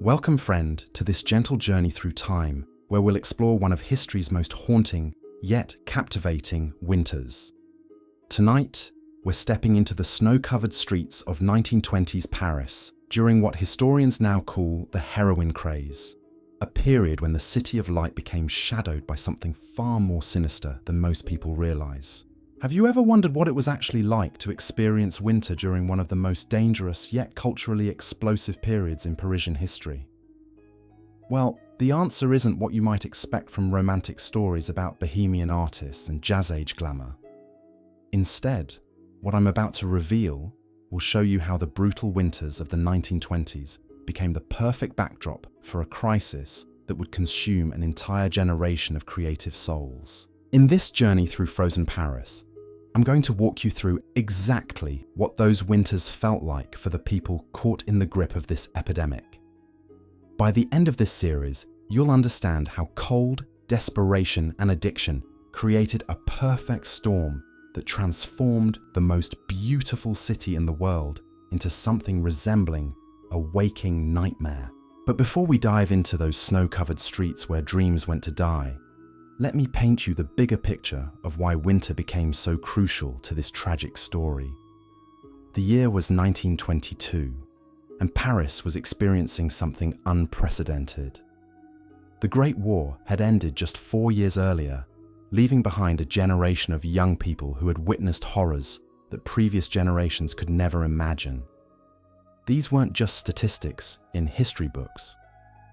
Welcome, friend, to this gentle journey through time, where we'll explore one of history's most haunting, yet captivating winters. Tonight, we're stepping into the snow-covered streets of 1920s Paris during what historians now call the Heroine Craze, a period when the City of Light became shadowed by something far more sinister than most people realize. Have you ever wondered what it was actually like to experience winter during one of the most dangerous yet culturally explosive periods in Parisian history? Well, the answer isn't what you might expect from romantic stories about bohemian artists and jazz-age glamour. Instead, what I'm about to reveal will show you how the brutal winters of the 1920s became the perfect backdrop for a crisis that would consume an entire generation of creative souls. In this journey through frozen Paris, I'm going to walk you through exactly what those winters felt like for the people caught in the grip of this epidemic. By the end of this series, you'll understand how cold, desperation, and addiction created a perfect storm that transformed the most beautiful city in the world into something resembling a waking nightmare. But before we dive into those snow-covered streets where dreams went to die, let me paint you the bigger picture of why winter became so crucial to this tragic story. The year was 1922, and Paris was experiencing something unprecedented. The Great War had ended just 4 years earlier, leaving behind a generation of young people who had witnessed horrors that previous generations could never imagine. These weren't just statistics in history books.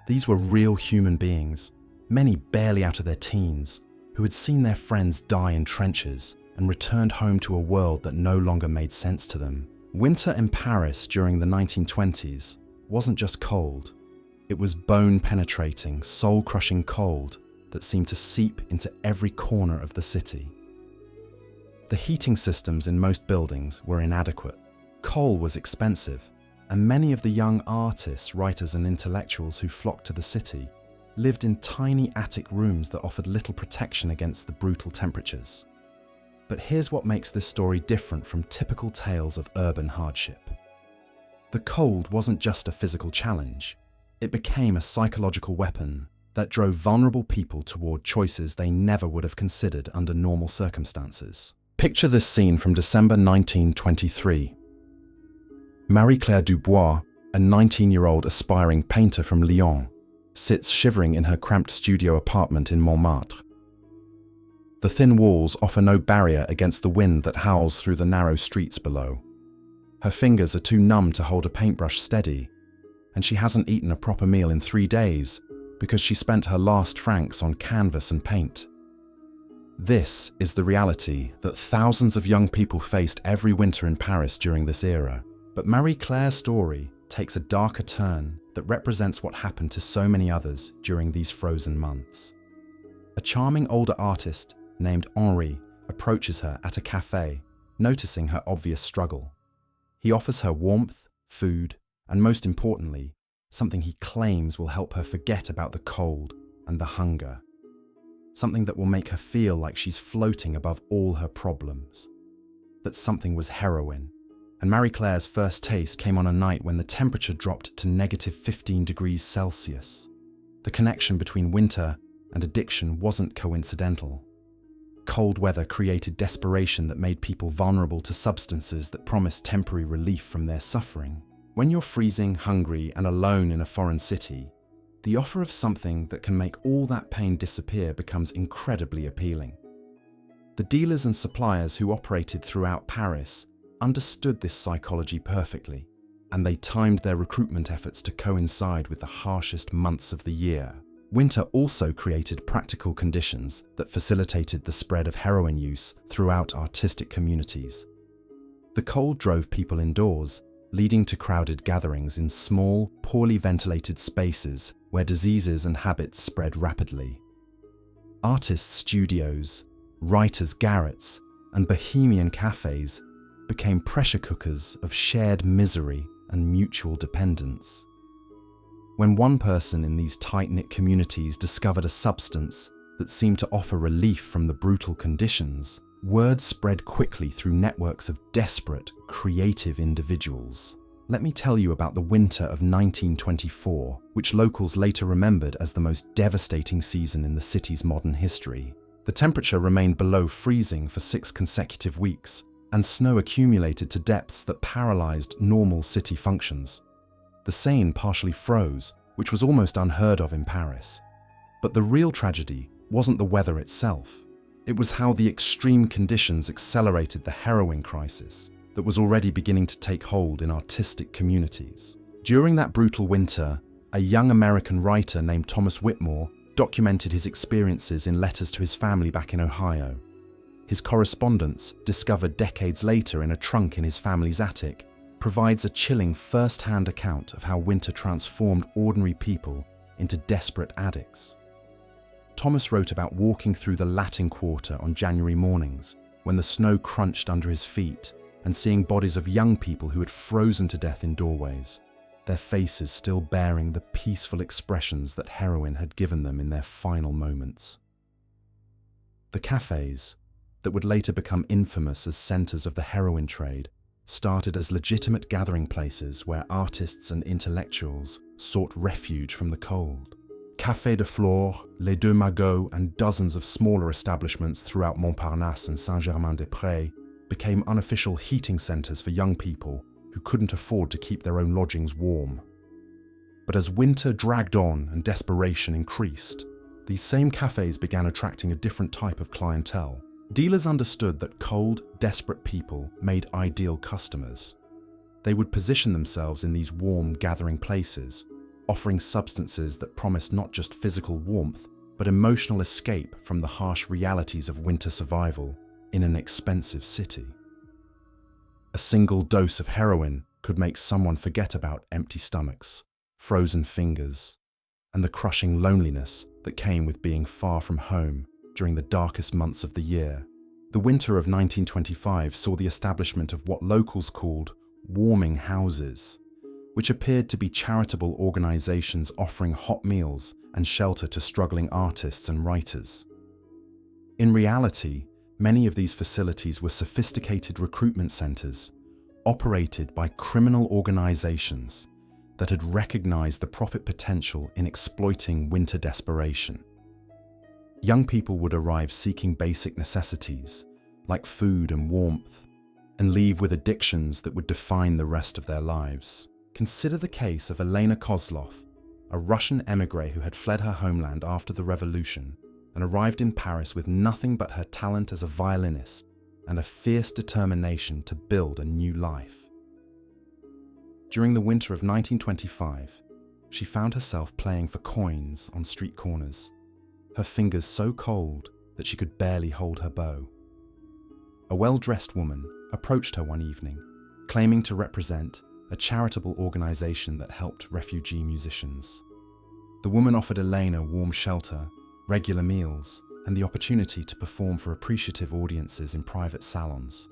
These were real human beings, many barely out of their teens, who had seen their friends die in trenches and returned home to a world that no longer made sense to them. Winter in Paris during the 1920s wasn't just cold. It was bone-penetrating, soul-crushing cold that seemed to seep into every corner of the city. The heating systems in most buildings were inadequate. Coal was expensive, and many of the young artists, writers, and intellectuals who flocked to the city lived in tiny attic rooms that offered little protection against the brutal temperatures. But here's what makes this story different from typical tales of urban hardship. The cold wasn't just a physical challenge. It became a psychological weapon that drove vulnerable people toward choices they never would have considered under normal circumstances. Picture this scene from December 1923. Marie-Claire Dubois, a 19-year-old aspiring painter from Lyon, sits shivering in her cramped studio apartment in Montmartre. The thin walls offer no barrier against the wind that howls through the narrow streets below. Her fingers are too numb to hold a paintbrush steady, and she hasn't eaten a proper meal in 3 days because she spent her last francs on canvas and paint. This is the reality that thousands of young people faced every winter in Paris during this era. But Marie-Claire's story takes a darker turn that represents what happened to so many others during these frozen months. A charming older artist named Henri approaches her at a cafe, noticing her obvious struggle. He offers her warmth, food, and most importantly, something he claims will help her forget about the cold and the hunger. Something that will make her feel like she's floating above all her problems. That something was heroin. And Marie-Claire's first taste came on a night when the temperature dropped to -15 degrees Celsius. The connection between winter and addiction wasn't coincidental. Cold weather created desperation that made people vulnerable to substances that promised temporary relief from their suffering. When you're freezing, hungry, and alone in a foreign city, the offer of something that can make all that pain disappear becomes incredibly appealing. The dealers and suppliers who operated throughout Paris understood this psychology perfectly, and they timed their recruitment efforts to coincide with the harshest months of the year. Winter also created practical conditions that facilitated the spread of heroin use throughout artistic communities. The cold drove people indoors, leading to crowded gatherings in small, poorly ventilated spaces where diseases and habits spread rapidly. Artists' studios, writers' garrets, and bohemian cafes became pressure cookers of shared misery and mutual dependence. When one person in these tight-knit communities discovered a substance that seemed to offer relief from the brutal conditions, word spread quickly through networks of desperate, creative individuals. let me tell you about the winter of 1924, which locals later remembered as the most devastating season in the city's modern history. The temperature remained below freezing for 6 consecutive weeks, and snow accumulated to depths that paralyzed normal city functions. The Seine partially froze, which was almost unheard of in Paris. But the real tragedy wasn't the weather itself. It was how the extreme conditions accelerated the heroin crisis that was already beginning to take hold in artistic communities. During that brutal winter, a young American writer named Thomas Whitmore documented his experiences in letters to his family back in Ohio. His correspondence, discovered decades later in a trunk in his family's attic, provides a chilling first-hand account of how winter transformed ordinary people into desperate addicts. Thomas wrote about walking through the Latin Quarter on January mornings when the snow crunched under his feet and seeing bodies of young people who had frozen to death in doorways, their faces still bearing the peaceful expressions that heroin had given them in their final moments. The cafes, that would later become infamous as centers of the heroin trade, started as legitimate gathering places where artists and intellectuals sought refuge from the cold. Café de Flore, Les Deux Magots, and dozens of smaller establishments throughout Montparnasse and Saint-Germain-des-Prés became unofficial heating centers for young people who couldn't afford to keep their own lodgings warm. But as winter dragged on and desperation increased, these same cafes began attracting a different type of clientele. Dealers understood that cold, desperate people made ideal customers. They would position themselves in these warm, gathering places, offering substances that promised not just physical warmth, but emotional escape from the harsh realities of winter survival in an expensive city. A single dose of heroin could make someone forget about empty stomachs, frozen fingers, and the crushing loneliness that came with being far from home during the darkest months of the year. The winter of 1925 saw the establishment of what locals called warming houses, which appeared to be charitable organizations offering hot meals and shelter to struggling artists and writers. In reality, many of these facilities were sophisticated recruitment centers operated by criminal organizations that had recognized the profit potential in exploiting winter desperation. Young people would arrive seeking basic necessities like food and warmth, and leave with addictions that would define the rest of their lives. Consider the case of Elena Kozlov, a Russian émigré who had fled her homeland after the revolution and arrived in Paris with nothing but her talent as a violinist and a fierce determination to build a new life. During the winter of 1925, she found herself playing for coins on street corners, her fingers so cold that she could barely hold her bow. A well-dressed woman approached her one evening, claiming to represent a charitable organization that helped refugee musicians. The woman offered Elena warm shelter, regular meals, and the opportunity to perform for appreciative audiences in private salons.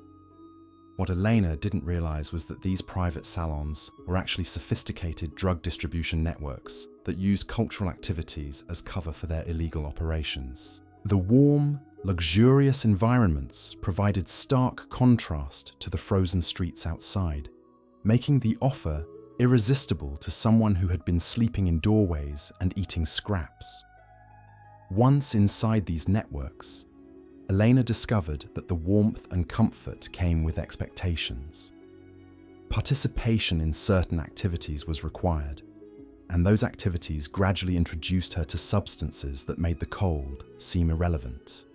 What Elena didn't realize was that these private salons were actually sophisticated drug distribution networks that used cultural activities as cover for their illegal operations. The warm, luxurious environments provided stark contrast to the frozen streets outside, making the offer irresistible to someone who had been sleeping in doorways and eating scraps. Once inside these networks, Elena discovered that the warmth and comfort came with expectations. Participation in certain activities was required, and those activities gradually introduced her to substances that made the cold seem irrelevant.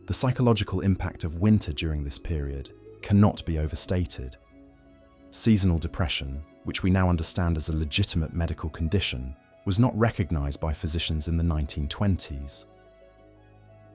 The psychological impact of winter during this period cannot be overstated. Seasonal depression, which we now understand as a legitimate medical condition, was not recognized by physicians in the 1920s.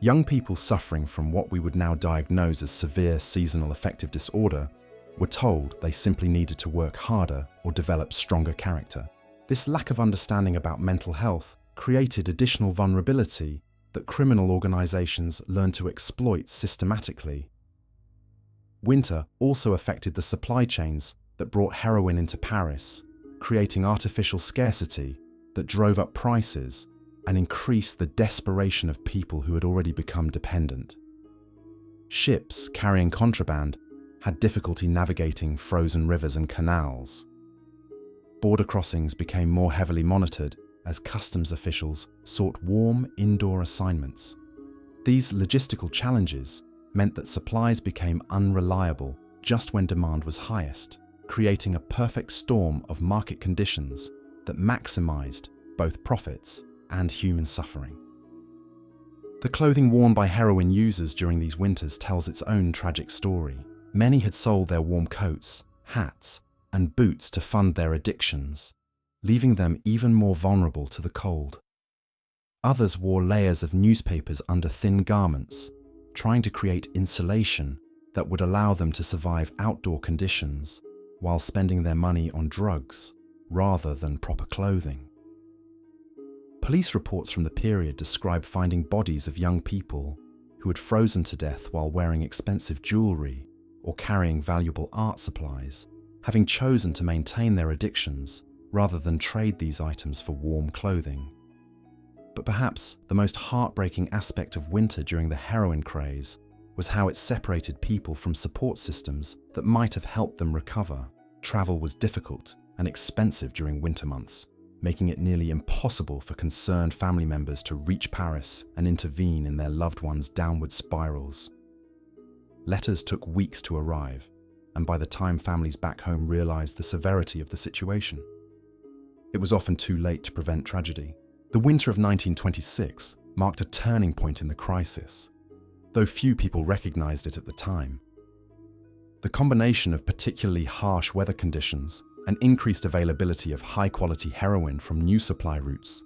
Young people suffering from what we would now diagnose as severe seasonal affective disorder were told they simply needed to work harder or develop stronger character. This lack of understanding about mental health created additional vulnerability that criminal organizations learned to exploit systematically. Winter also affected the supply chains that brought heroin into Paris, creating artificial scarcity that drove up prices and increased the desperation of people who had already become dependent. Ships carrying contraband had difficulty navigating frozen rivers and canals. Border crossings became more heavily monitored as customs officials sought warm indoor assignments. These logistical challenges meant that supplies became unreliable just when demand was highest, creating a perfect storm of market conditions that maximized both profits and human suffering. The clothing worn by heroin users during these winters tells its own tragic story. Many had sold their warm coats, hats, and boots to fund their addictions, leaving them even more vulnerable to the cold. Others wore layers of newspapers under thin garments, trying to create insulation that would allow them to survive outdoor conditions while spending their money on drugs rather than proper clothing. Police reports from the period describe finding bodies of young people who had frozen to death while wearing expensive jewelry or carrying valuable art supplies, having chosen to maintain their addictions rather than trade these items for warm clothing. But perhaps the most heartbreaking aspect of winter during the heroin craze was how it separated people from support systems that might have helped them recover. Travel was difficult and expensive during winter months, making it nearly impossible for concerned family members to reach Paris and intervene in their loved ones' downward spirals. Letters took weeks to arrive, and by the time families back home realized the severity of the situation, it was often too late to prevent tragedy. The winter of 1926 marked a turning point in the crisis, though few people recognized it at the time. The combination of particularly harsh weather conditions and increased availability of high-quality heroin from new supply routes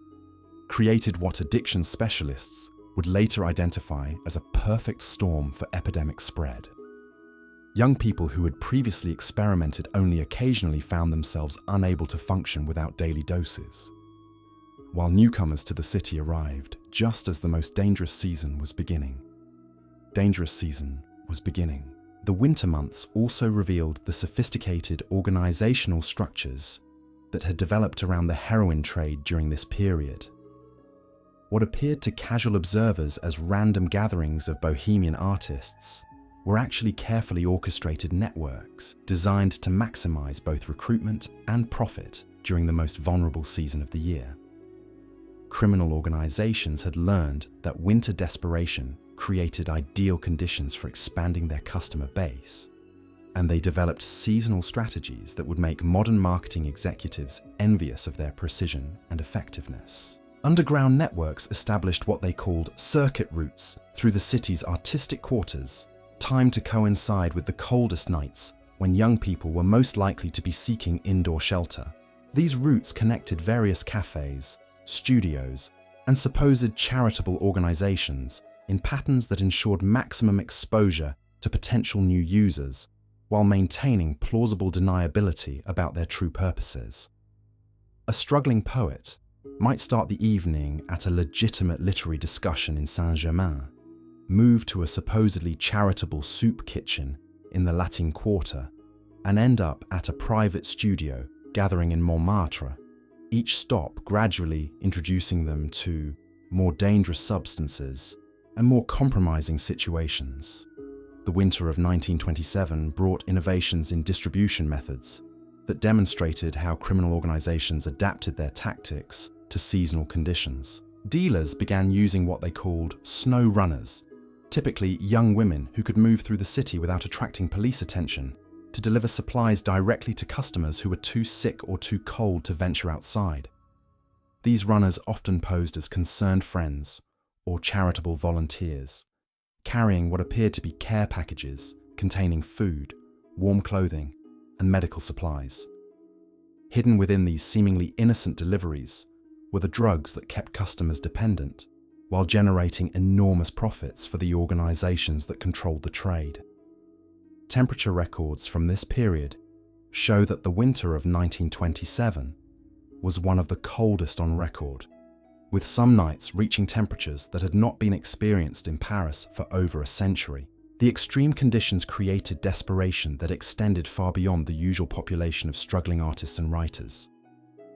created what addiction specialists would later identify as a perfect storm for epidemic spread. Young people who had previously experimented only occasionally found themselves unable to function without daily doses, while newcomers to the city arrived just as the most dangerous season was beginning. The winter months also revealed the sophisticated organizational structures that had developed around the heroin trade during this period. What appeared to casual observers as random gatherings of bohemian artists were actually carefully orchestrated networks designed to maximize both recruitment and profit during the most vulnerable season of the year. Criminal organizations had learned that winter desperation created ideal conditions for expanding their customer base, and they developed seasonal strategies that would make modern marketing executives envious of their precision and effectiveness. Underground networks established what they called circuit routes through the city's artistic quarters, timed to coincide with the coldest nights when young people were most likely to be seeking indoor shelter. These routes connected various cafes, studios, and supposed charitable organizations in patterns that ensured maximum exposure to potential new users while maintaining plausible deniability about their true purposes. A struggling poet might start the evening at a legitimate literary discussion in Saint-Germain, move to a supposedly charitable soup kitchen in the Latin Quarter, and end up at a private studio gathering in Montmartre, each stop gradually introducing them to more dangerous substances and more compromising situations. The winter of 1927 brought innovations in distribution methods that demonstrated how criminal organizations adapted their tactics to seasonal conditions. Dealers began using what they called snow runners, typically young women who could move through the city without attracting police attention, to deliver supplies directly to customers who were too sick or too cold to venture outside. These runners often posed as concerned friends or charitable volunteers, carrying what appeared to be care packages containing food, warm clothing, and medical supplies. Hidden within these seemingly innocent deliveries were the drugs that kept customers dependent, while generating enormous profits for the organizations that controlled the trade. Temperature records from this period show that the winter of 1927 was one of the coldest on record, with some nights reaching temperatures that had not been experienced in Paris for over a century. The extreme conditions created desperation that extended far beyond the usual population of struggling artists and writers.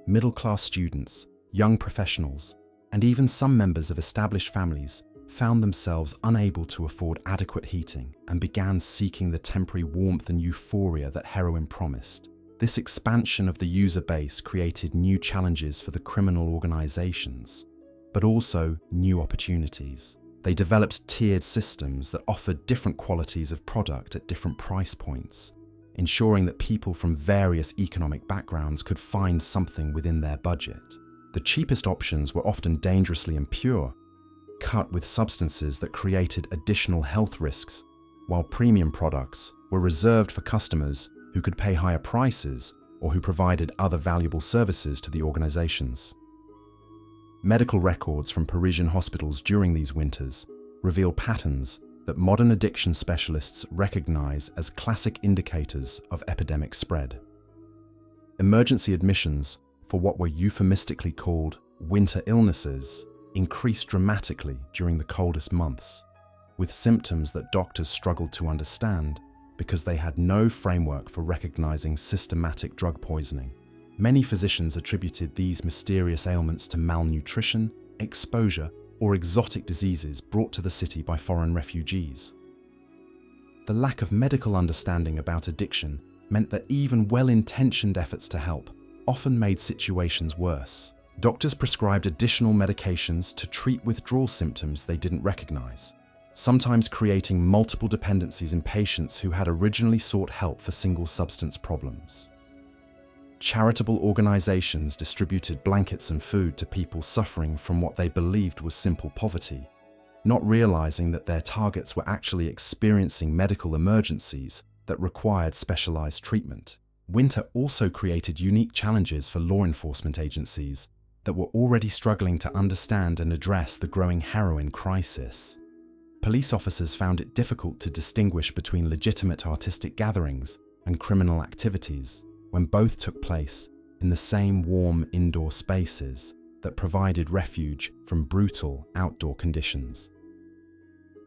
Middle-class students, young professionals, and even some members of established families found themselves unable to afford adequate heating and began seeking the temporary warmth and euphoria that heroin promised. This expansion of the user base created new challenges for the criminal organizations, but also new opportunities. They developed tiered systems that offered different qualities of product at different price points, ensuring that people from various economic backgrounds could find something within their budget. The cheapest options were often dangerously impure, cut with substances that created additional health risks, while premium products were reserved for customers who could pay higher prices or who provided other valuable services to the organizations. Medical records from Parisian hospitals during these winters reveal patterns that modern addiction specialists recognize as classic indicators of epidemic spread. Emergency admissions for what were euphemistically called winter illnesses increased dramatically during the coldest months, with symptoms that doctors struggled to understand because they had no framework for recognizing systematic drug poisoning. Many physicians attributed these mysterious ailments to malnutrition, exposure, or exotic diseases brought to the city by foreign refugees. The lack of medical understanding about addiction meant that even well-intentioned efforts to help often made situations worse. Doctors prescribed additional medications to treat withdrawal symptoms they didn't recognize, sometimes creating multiple dependencies in patients who had originally sought help for single substance problems. Charitable organizations distributed blankets and food to people suffering from what they believed was simple poverty, not realizing that their targets were actually experiencing medical emergencies that required specialized treatment. Winter also created unique challenges for law enforcement agencies that were already struggling to understand and address the growing heroin crisis. Police officers found it difficult to distinguish between legitimate artistic gatherings and criminal activities when both took place in the same warm indoor spaces that provided refuge from brutal outdoor conditions.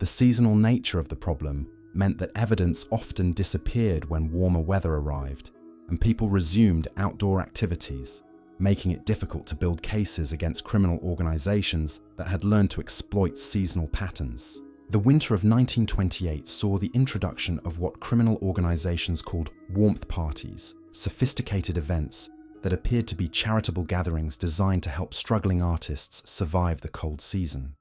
The seasonal nature of the problem meant that evidence often disappeared when warmer weather arrived and people resumed outdoor activities, making it difficult to build cases against criminal organizations that had learned to exploit seasonal patterns. The winter of 1928 saw the introduction of what criminal organizations called warmth parties, sophisticated events that appeared to be charitable gatherings designed to help struggling artists survive the cold season.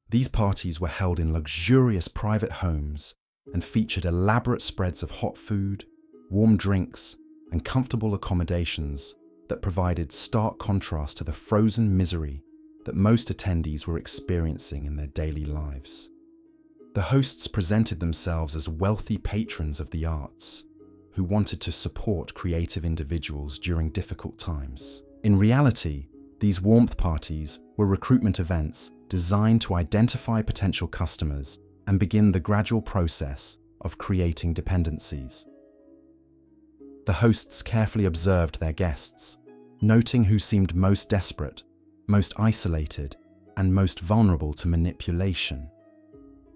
These parties were held in luxurious private homes and featured elaborate spreads of hot food, warm drinks, and comfortable accommodations that provided stark contrast to the frozen misery that most attendees were experiencing in their daily lives. The hosts presented themselves as wealthy patrons of the arts who wanted to support creative individuals during difficult times. In reality, these warmth parties were recruitment events designed to identify potential customers and begin the gradual process of creating dependencies. The hosts carefully observed their guests, noting who seemed most desperate, most isolated, and most vulnerable to manipulation.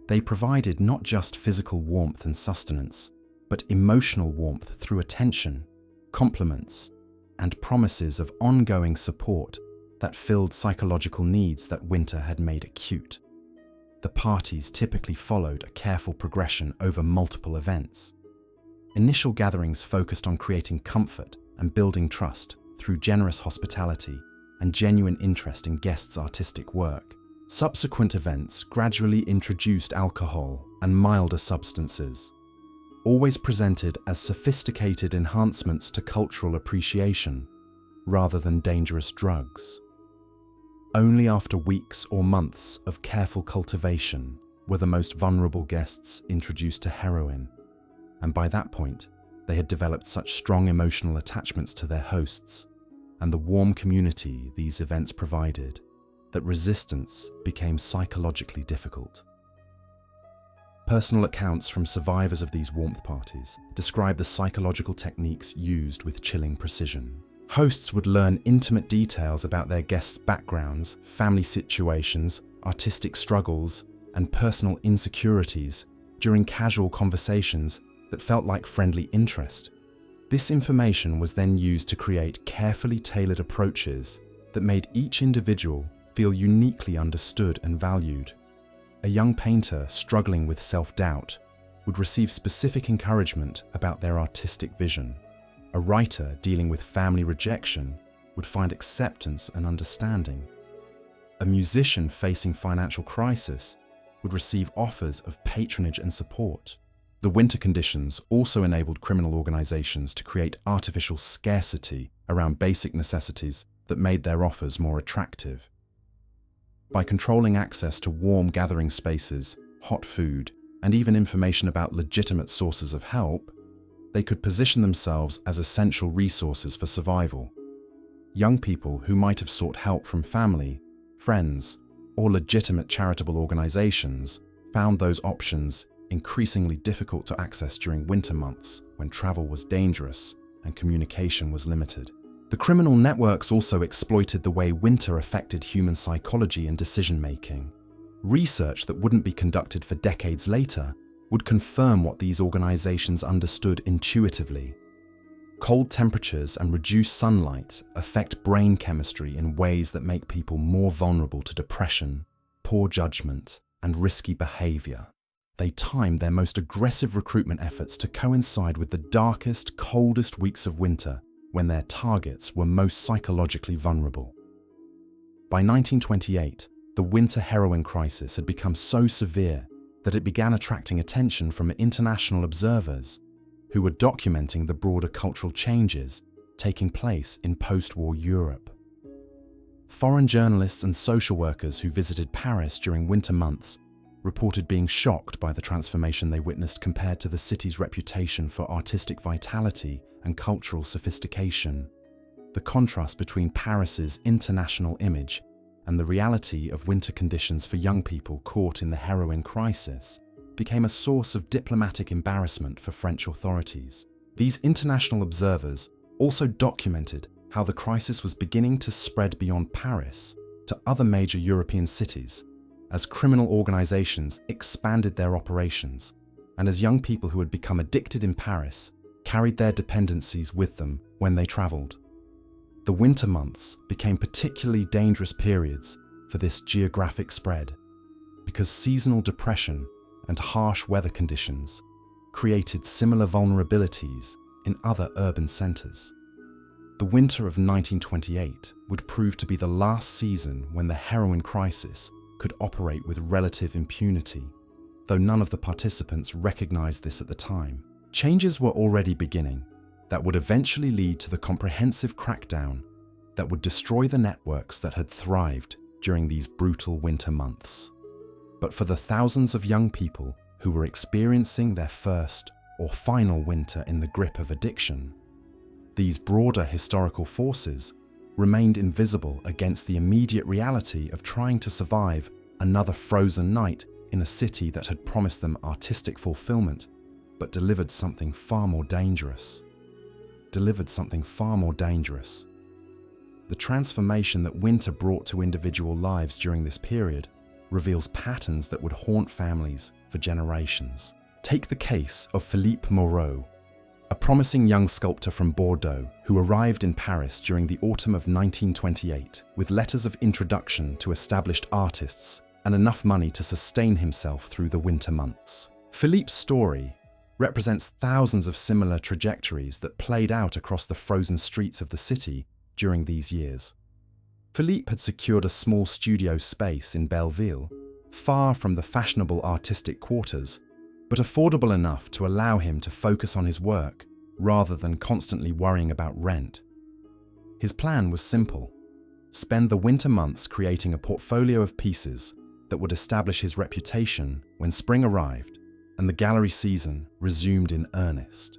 They provided not just physical warmth and sustenance, but emotional warmth through attention, compliments, and promises of ongoing support that filled psychological needs that winter had made acute. The parties typically followed a careful progression over multiple events. Initial gatherings focused on creating comfort and building trust through generous hospitality and genuine interest in guests' artistic work. Subsequent events gradually introduced alcohol and milder substances, always presented as sophisticated enhancements to cultural appreciation rather than dangerous drugs. Only after weeks or months of careful cultivation were the most vulnerable guests introduced to heroin, and by that point, they had developed such strong emotional attachments to their hosts and the warm community these events provided that resistance became psychologically difficult. Personal accounts from survivors of these warmth parties describe the psychological techniques used with chilling precision. Hosts would learn intimate details about their guests' backgrounds, family situations, artistic struggles, and personal insecurities during casual conversations that felt like friendly interest. This information was then used to create carefully tailored approaches that made each individual feel uniquely understood and valued. A young painter struggling with self-doubt would receive specific encouragement about their artistic vision. A writer dealing with family rejection would find acceptance and understanding. A musician facing financial crisis would receive offers of patronage and support. The winter conditions also enabled criminal organizations to create artificial scarcity around basic necessities that made their offers more attractive. By controlling access to warm gathering spaces, hot food, and even information about legitimate sources of help, they could position themselves as essential resources for survival. Young people who might have sought help from family, friends, or legitimate charitable organizations found those options increasingly difficult to access during winter months when travel was dangerous and communication was limited. The criminal networks also exploited the way winter affected human psychology and decision-making. Research that wouldn't be conducted for decades later would confirm what these organizations understood intuitively. Cold temperatures and reduced sunlight affect brain chemistry in ways that make people more vulnerable to depression, poor judgment, and risky behavior. They timed their most aggressive recruitment efforts to coincide with the darkest, coldest weeks of winter, when their targets were most psychologically vulnerable. By 1928, the winter heroin crisis had become so severe that it began attracting attention from international observers who were documenting the broader cultural changes taking place in post-war Europe. Foreign journalists and social workers who visited Paris during winter months reported being shocked by the transformation they witnessed compared to the city's reputation for artistic vitality and cultural sophistication. The contrast between Paris's international image and the reality of winter conditions for young people caught in the heroin crisis became a source of diplomatic embarrassment for French authorities. These international observers also documented how the crisis was beginning to spread beyond Paris to other major European cities as criminal organizations expanded their operations and as young people who had become addicted in Paris carried their dependencies with them when they traveled. The winter months became particularly dangerous periods for this geographic spread because seasonal depression and harsh weather conditions created similar vulnerabilities in other urban centers. The winter of 1928 would prove to be the last season when the heroin crisis could operate with relative impunity, though none of the participants recognized this at the time. Changes were already beginning that would eventually lead to the comprehensive crackdown that would destroy the networks that had thrived during these brutal winter months. But for the thousands of young people who were experiencing their first or final winter in the grip of addiction, these broader historical forces remained invisible against the immediate reality of trying to survive another frozen night in a city that had promised them artistic fulfillment, but delivered something far more dangerous. The transformation that winter brought to individual lives during this period reveals patterns that would haunt families for generations. Take the case of Philippe Moreau, a promising young sculptor from Bordeaux who arrived in Paris during the autumn of 1928 with letters of introduction to established artists and enough money to sustain himself through the winter months. Philippe's story represents thousands of similar trajectories that played out across the frozen streets of the city during these years. Philippe had secured a small studio space in Belleville, far from the fashionable artistic quarters, but affordable enough to allow him to focus on his work rather than constantly worrying about rent. His plan was simple: spend the winter months creating a portfolio of pieces that would establish his reputation when spring arrived and the gallery season resumed in earnest.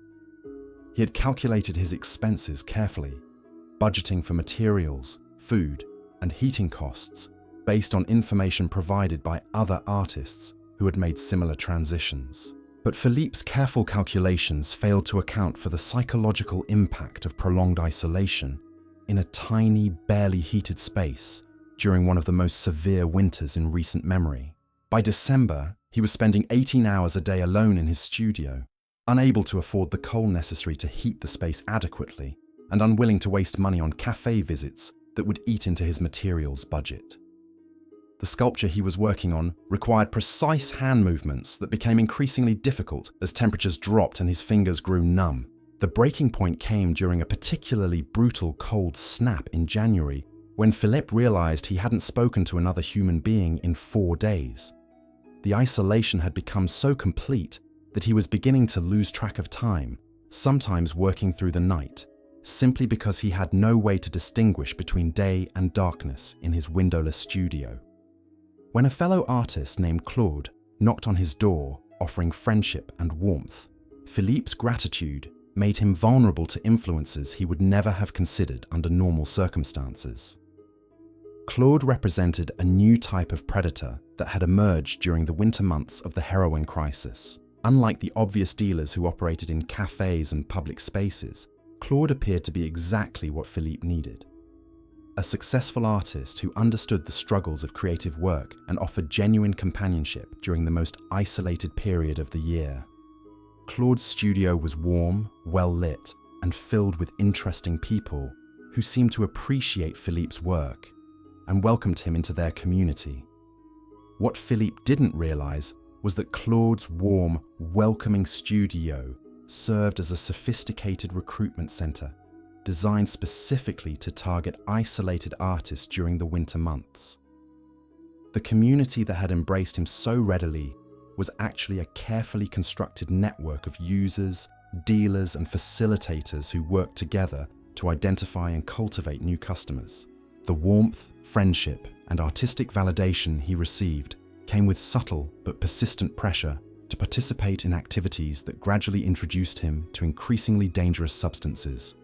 He had calculated his expenses carefully, budgeting for materials, food, and heating costs based on information provided by other artists who had made similar transitions. But Philippe's careful calculations failed to account for the psychological impact of prolonged isolation in a tiny, barely heated space during one of the most severe winters in recent memory. By December, he was spending 18 hours a day alone in his studio, unable to afford the coal necessary to heat the space adequately, and unwilling to waste money on cafe visits that would eat into his materials budget. The The sculpture he was working on required precise hand movements that became increasingly difficult as temperatures dropped and his fingers grew numb. The breaking point came during a particularly brutal cold snap in January, when Philippe realized he hadn't spoken to another human being in 4 days. The isolation had become so complete that he was beginning to lose track of time, sometimes working through the night, simply because he had no way to distinguish between day and darkness in his windowless studio. When a fellow artist named Claude knocked on his door, offering friendship and warmth, Philippe's gratitude made him vulnerable to influences he would never have considered under normal circumstances. Claude represented a new type of predator that had emerged during the winter months of the heroin crisis. Unlike the obvious dealers who operated in cafes and public spaces, Claude appeared to be exactly what Philippe needed. A successful artist who understood the struggles of creative work and offered genuine companionship during the most isolated period of the year. Claude's studio was warm, well-lit, and filled with interesting people who seemed to appreciate Philippe's work and welcomed him into their community. What Philippe didn't realize was that Claude's warm, welcoming studio served as a sophisticated recruitment center designed specifically to target isolated artists during the winter months. The community that had embraced him so readily was actually a carefully constructed network of users, dealers, and facilitators who worked together to identify and cultivate new customers. The warmth, friendship, and artistic validation he received came with subtle but persistent pressure to participate in activities that gradually introduced him to increasingly dangerous substances.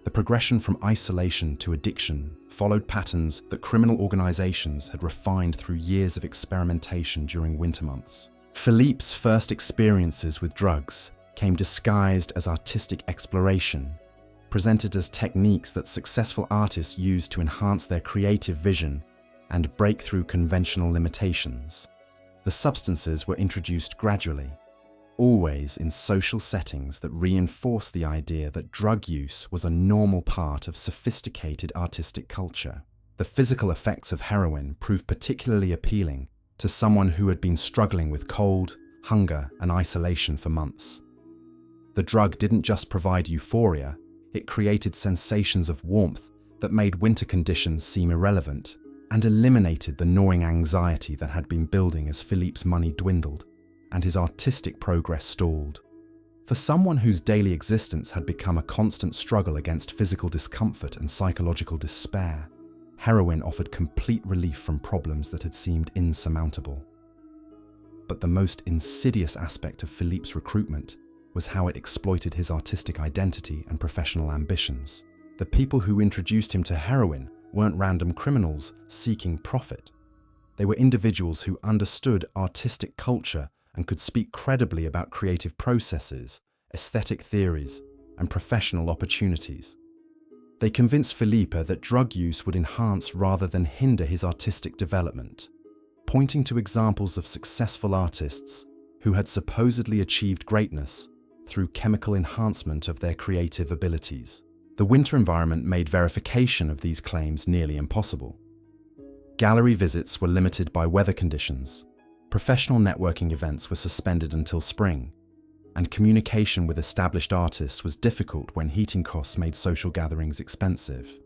The progression from isolation to addiction followed patterns that criminal organizations had refined through years of experimentation during winter months. Philippe's first experiences with drugs came disguised as artistic exploration, presented as techniques that successful artists used to enhance their creative vision and break through conventional limitations. The substances were introduced gradually, always in social settings that reinforced the idea that drug use was a normal part of sophisticated artistic culture. The physical effects of heroin proved particularly appealing to someone who had been struggling with cold, hunger, and isolation for months. The drug didn't just provide euphoria, it created sensations of warmth that made winter conditions seem irrelevant and eliminated the gnawing anxiety that had been building as Philippe's money dwindled and his artistic progress stalled. For someone whose daily existence had become a constant struggle against physical discomfort and psychological despair, heroin offered complete relief from problems that had seemed insurmountable. But the most insidious aspect of Philippe's recruitment was how it exploited his artistic identity and professional ambitions. The people who introduced him to heroin weren't random criminals seeking profit. They were individuals who understood artistic culture and could speak credibly about creative processes, aesthetic theories, and professional opportunities. They convinced Philippe that drug use would enhance rather than hinder his artistic development, pointing to examples of successful artists who had supposedly achieved greatness through chemical enhancement of their creative abilities. The winter environment made verification of these claims nearly impossible. Gallery visits were limited by weather conditions, professional networking events were suspended until spring, and communication with established artists was difficult when heating costs made social gatherings expensive.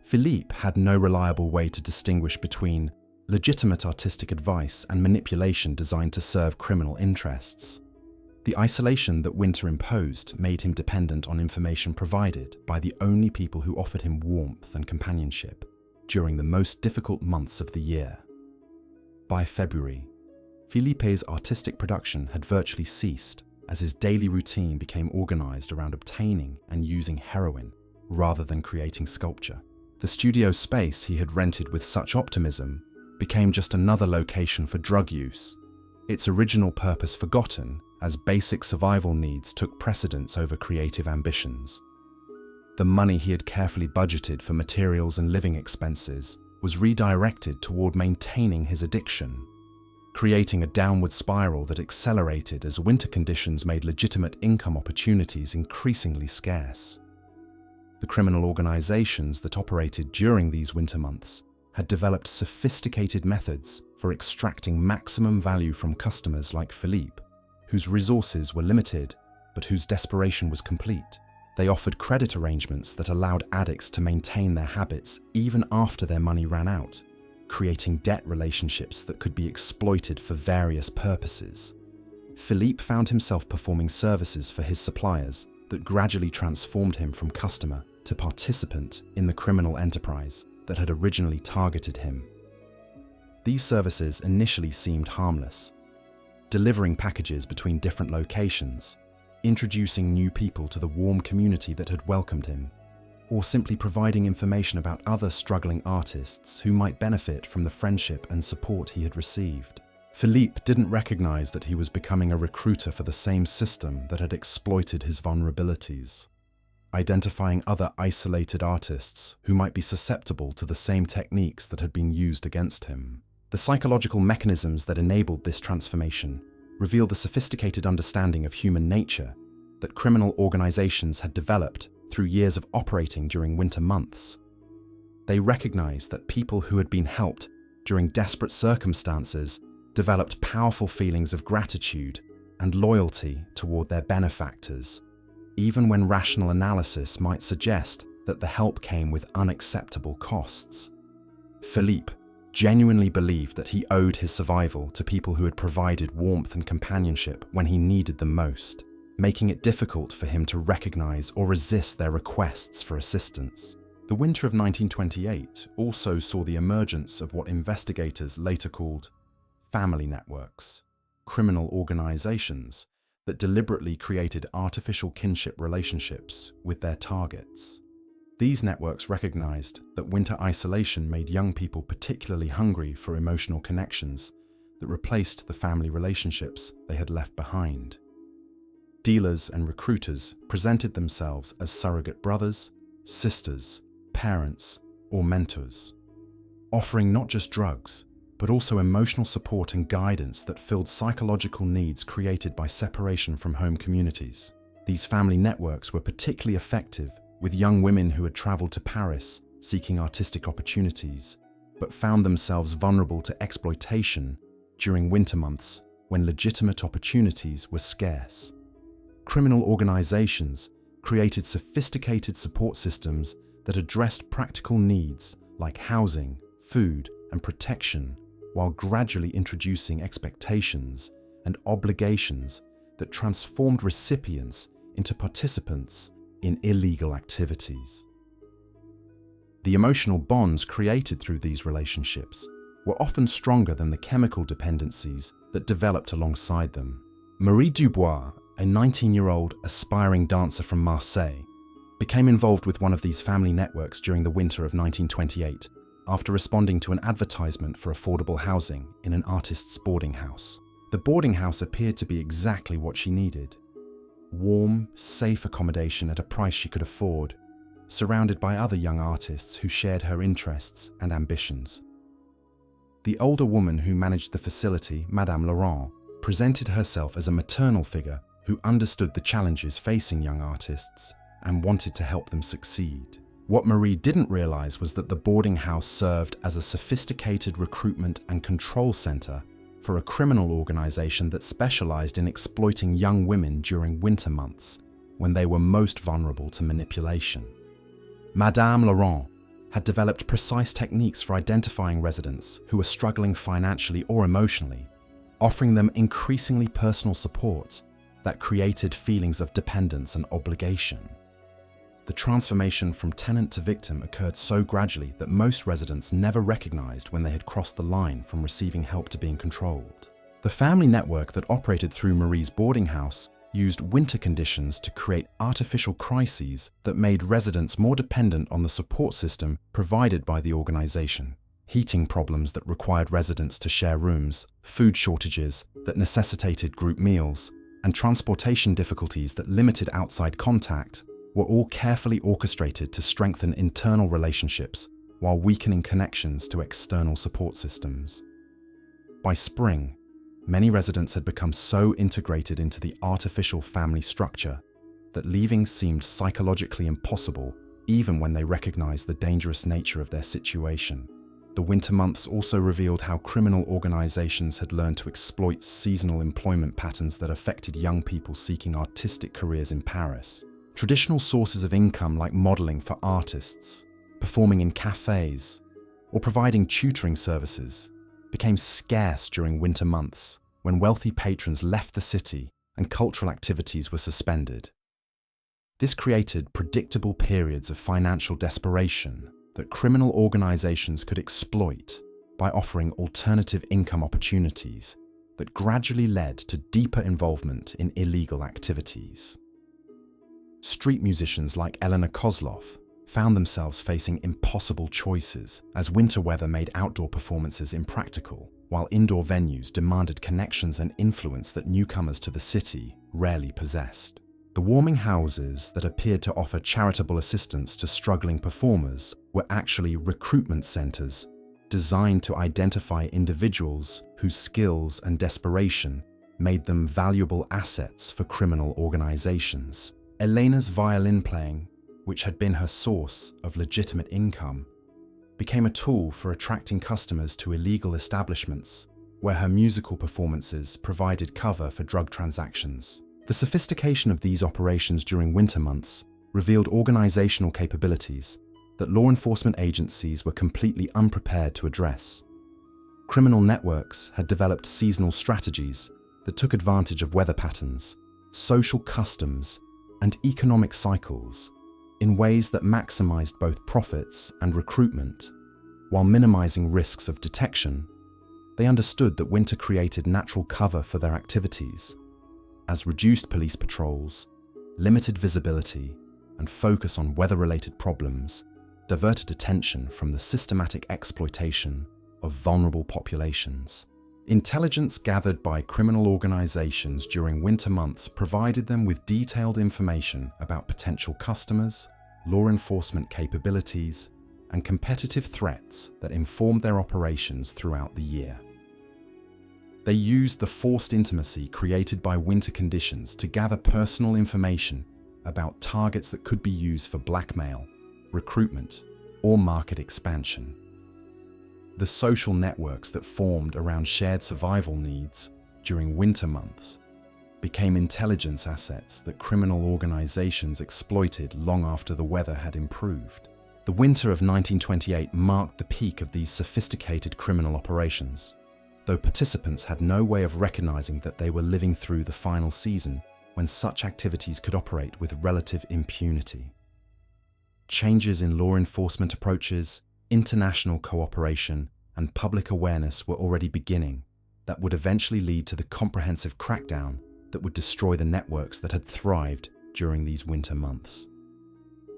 Philippe had no reliable way to distinguish between legitimate artistic advice and manipulation designed to serve criminal interests. The isolation that winter imposed made him dependent on information provided by the only people who offered him warmth and companionship during the most difficult months of the year. By February, Philippe's artistic production had virtually ceased as his daily routine became organized around obtaining and using heroin rather than creating sculpture. The studio space he had rented with such optimism became just another location for drug use, its original purpose forgotten as basic survival needs took precedence over creative ambitions. The money he had carefully budgeted for materials and living expenses was redirected toward maintaining his addiction, creating a downward spiral that accelerated as winter conditions made legitimate income opportunities increasingly scarce. The criminal organizations that operated during these winter months had developed sophisticated methods for extracting maximum value from customers like Philippe, whose resources were limited but whose desperation was complete. They offered credit arrangements that allowed addicts to maintain their habits even after their money ran out, creating debt relationships that could be exploited for various purposes. Philippe found himself performing services for his suppliers that gradually transformed him from customer to participant in the criminal enterprise that had originally targeted him. These services initially seemed harmless, delivering packages between different locations, introducing new people to the warm community that had welcomed him, or simply providing information about other struggling artists who might benefit from the friendship and support he had received. Philippe didn't recognize that he was becoming a recruiter for the same system that had exploited his vulnerabilities, identifying other isolated artists who might be susceptible to the same techniques that had been used against him. The psychological mechanisms that enabled this transformation reveal the sophisticated understanding of human nature that criminal organizations had developed through years of operating during winter months. They recognized that people who had been helped during desperate circumstances developed powerful feelings of gratitude and loyalty toward their benefactors, even when rational analysis might suggest that the help came with unacceptable costs. Philippe genuinely believed that he owed his survival to people who had provided warmth and companionship when he needed them most, making it difficult for him to recognize or resist their requests for assistance. The winter of 1928 also saw the emergence of what investigators later called family networks, criminal organizations that deliberately created artificial kinship relationships with their targets. These networks recognized that winter isolation made young people particularly hungry for emotional connections that replaced the family relationships they had left behind. Dealers and recruiters presented themselves as surrogate brothers, sisters, parents, or mentors, offering not just drugs, but also emotional support and guidance that filled psychological needs created by separation from home communities. These family networks were particularly effective with young women who had traveled to Paris seeking artistic opportunities, but found themselves vulnerable to exploitation during winter months when legitimate opportunities were scarce. Criminal organizations created sophisticated support systems that addressed practical needs like housing, food, and protection, while gradually introducing expectations and obligations that transformed recipients into participants in illegal activities. The emotional bonds created through these relationships were often stronger than the chemical dependencies that developed alongside them. Marie Dubois, a 19-year-old aspiring dancer from Marseille, became involved with one of these family networks during the winter of 1928 after responding to an advertisement for affordable housing in an artist's boarding house. The boarding house appeared to be exactly what she needed: warm, safe accommodation at a price she could afford, surrounded by other young artists who shared her interests and ambitions. The older woman who managed the facility, Madame Laurent, presented herself as a maternal figure who understood the challenges facing young artists and wanted to help them succeed. What Marie didn't realize was that the boarding house served as a sophisticated recruitment and control center for a criminal organization that specialized in exploiting young women during winter months when they were most vulnerable to manipulation. Madame Laurent had developed precise techniques for identifying residents who were struggling financially or emotionally, offering them increasingly personal support that created feelings of dependence and obligation. The transformation from tenant to victim occurred so gradually that most residents never recognized when they had crossed the line from receiving help to being controlled. The family network that operated through Marie's boarding house used winter conditions to create artificial crises that made residents more dependent on the support system provided by the organization. Heating problems that required residents to share rooms, food shortages that necessitated group meals, and transportation difficulties that limited outside contact were all carefully orchestrated to strengthen internal relationships while weakening connections to external support systems. By spring, many residents had become so integrated into the artificial family structure that leaving seemed psychologically impossible even when they recognized the dangerous nature of their situation. The winter months also revealed how criminal organizations had learned to exploit seasonal employment patterns that affected young people seeking artistic careers in Paris. Traditional sources of income like modeling for artists, performing in cafes, or providing tutoring services became scarce during winter months when wealthy patrons left the city and cultural activities were suspended. This created predictable periods of financial desperation that criminal organizations could exploit by offering alternative income opportunities that gradually led to deeper involvement in illegal activities. Street musicians like Elena Kozlov found themselves facing impossible choices as winter weather made outdoor performances impractical, while indoor venues demanded connections and influence that newcomers to the city rarely possessed. The warming houses that appeared to offer charitable assistance to struggling performers were actually recruitment centers designed to identify individuals whose skills and desperation made them valuable assets for criminal organizations. Elena's violin playing, which had been her source of legitimate income, became a tool for attracting customers to illegal establishments where her musical performances provided cover for drug transactions. The sophistication of these operations during winter months revealed organizational capabilities that law enforcement agencies were completely unprepared to address. Criminal networks had developed seasonal strategies that took advantage of weather patterns, social customs, and economic cycles in ways that maximized both profits and recruitment. While minimizing risks of detection, they understood that winter created natural cover for their activities, as reduced police patrols, limited visibility, and focus on weather-related problems diverted attention from the systematic exploitation of vulnerable populations. Intelligence gathered by criminal organizations during winter months provided them with detailed information about potential customers, law enforcement capabilities, and competitive threats that informed their operations throughout the year. They used the forced intimacy created by winter conditions to gather personal information about targets that could be used for blackmail, recruitment, or market expansion. The social networks that formed around shared survival needs during winter months became intelligence assets that criminal organizations exploited long after the weather had improved. The winter of 1928 marked the peak of these sophisticated criminal operations, though participants had no way of recognizing that they were living through the final season when such activities could operate with relative impunity. Changes in law enforcement approaches, international cooperation, and public awareness were already beginning that would eventually lead to the comprehensive crackdown that would destroy the networks that had thrived during these winter months.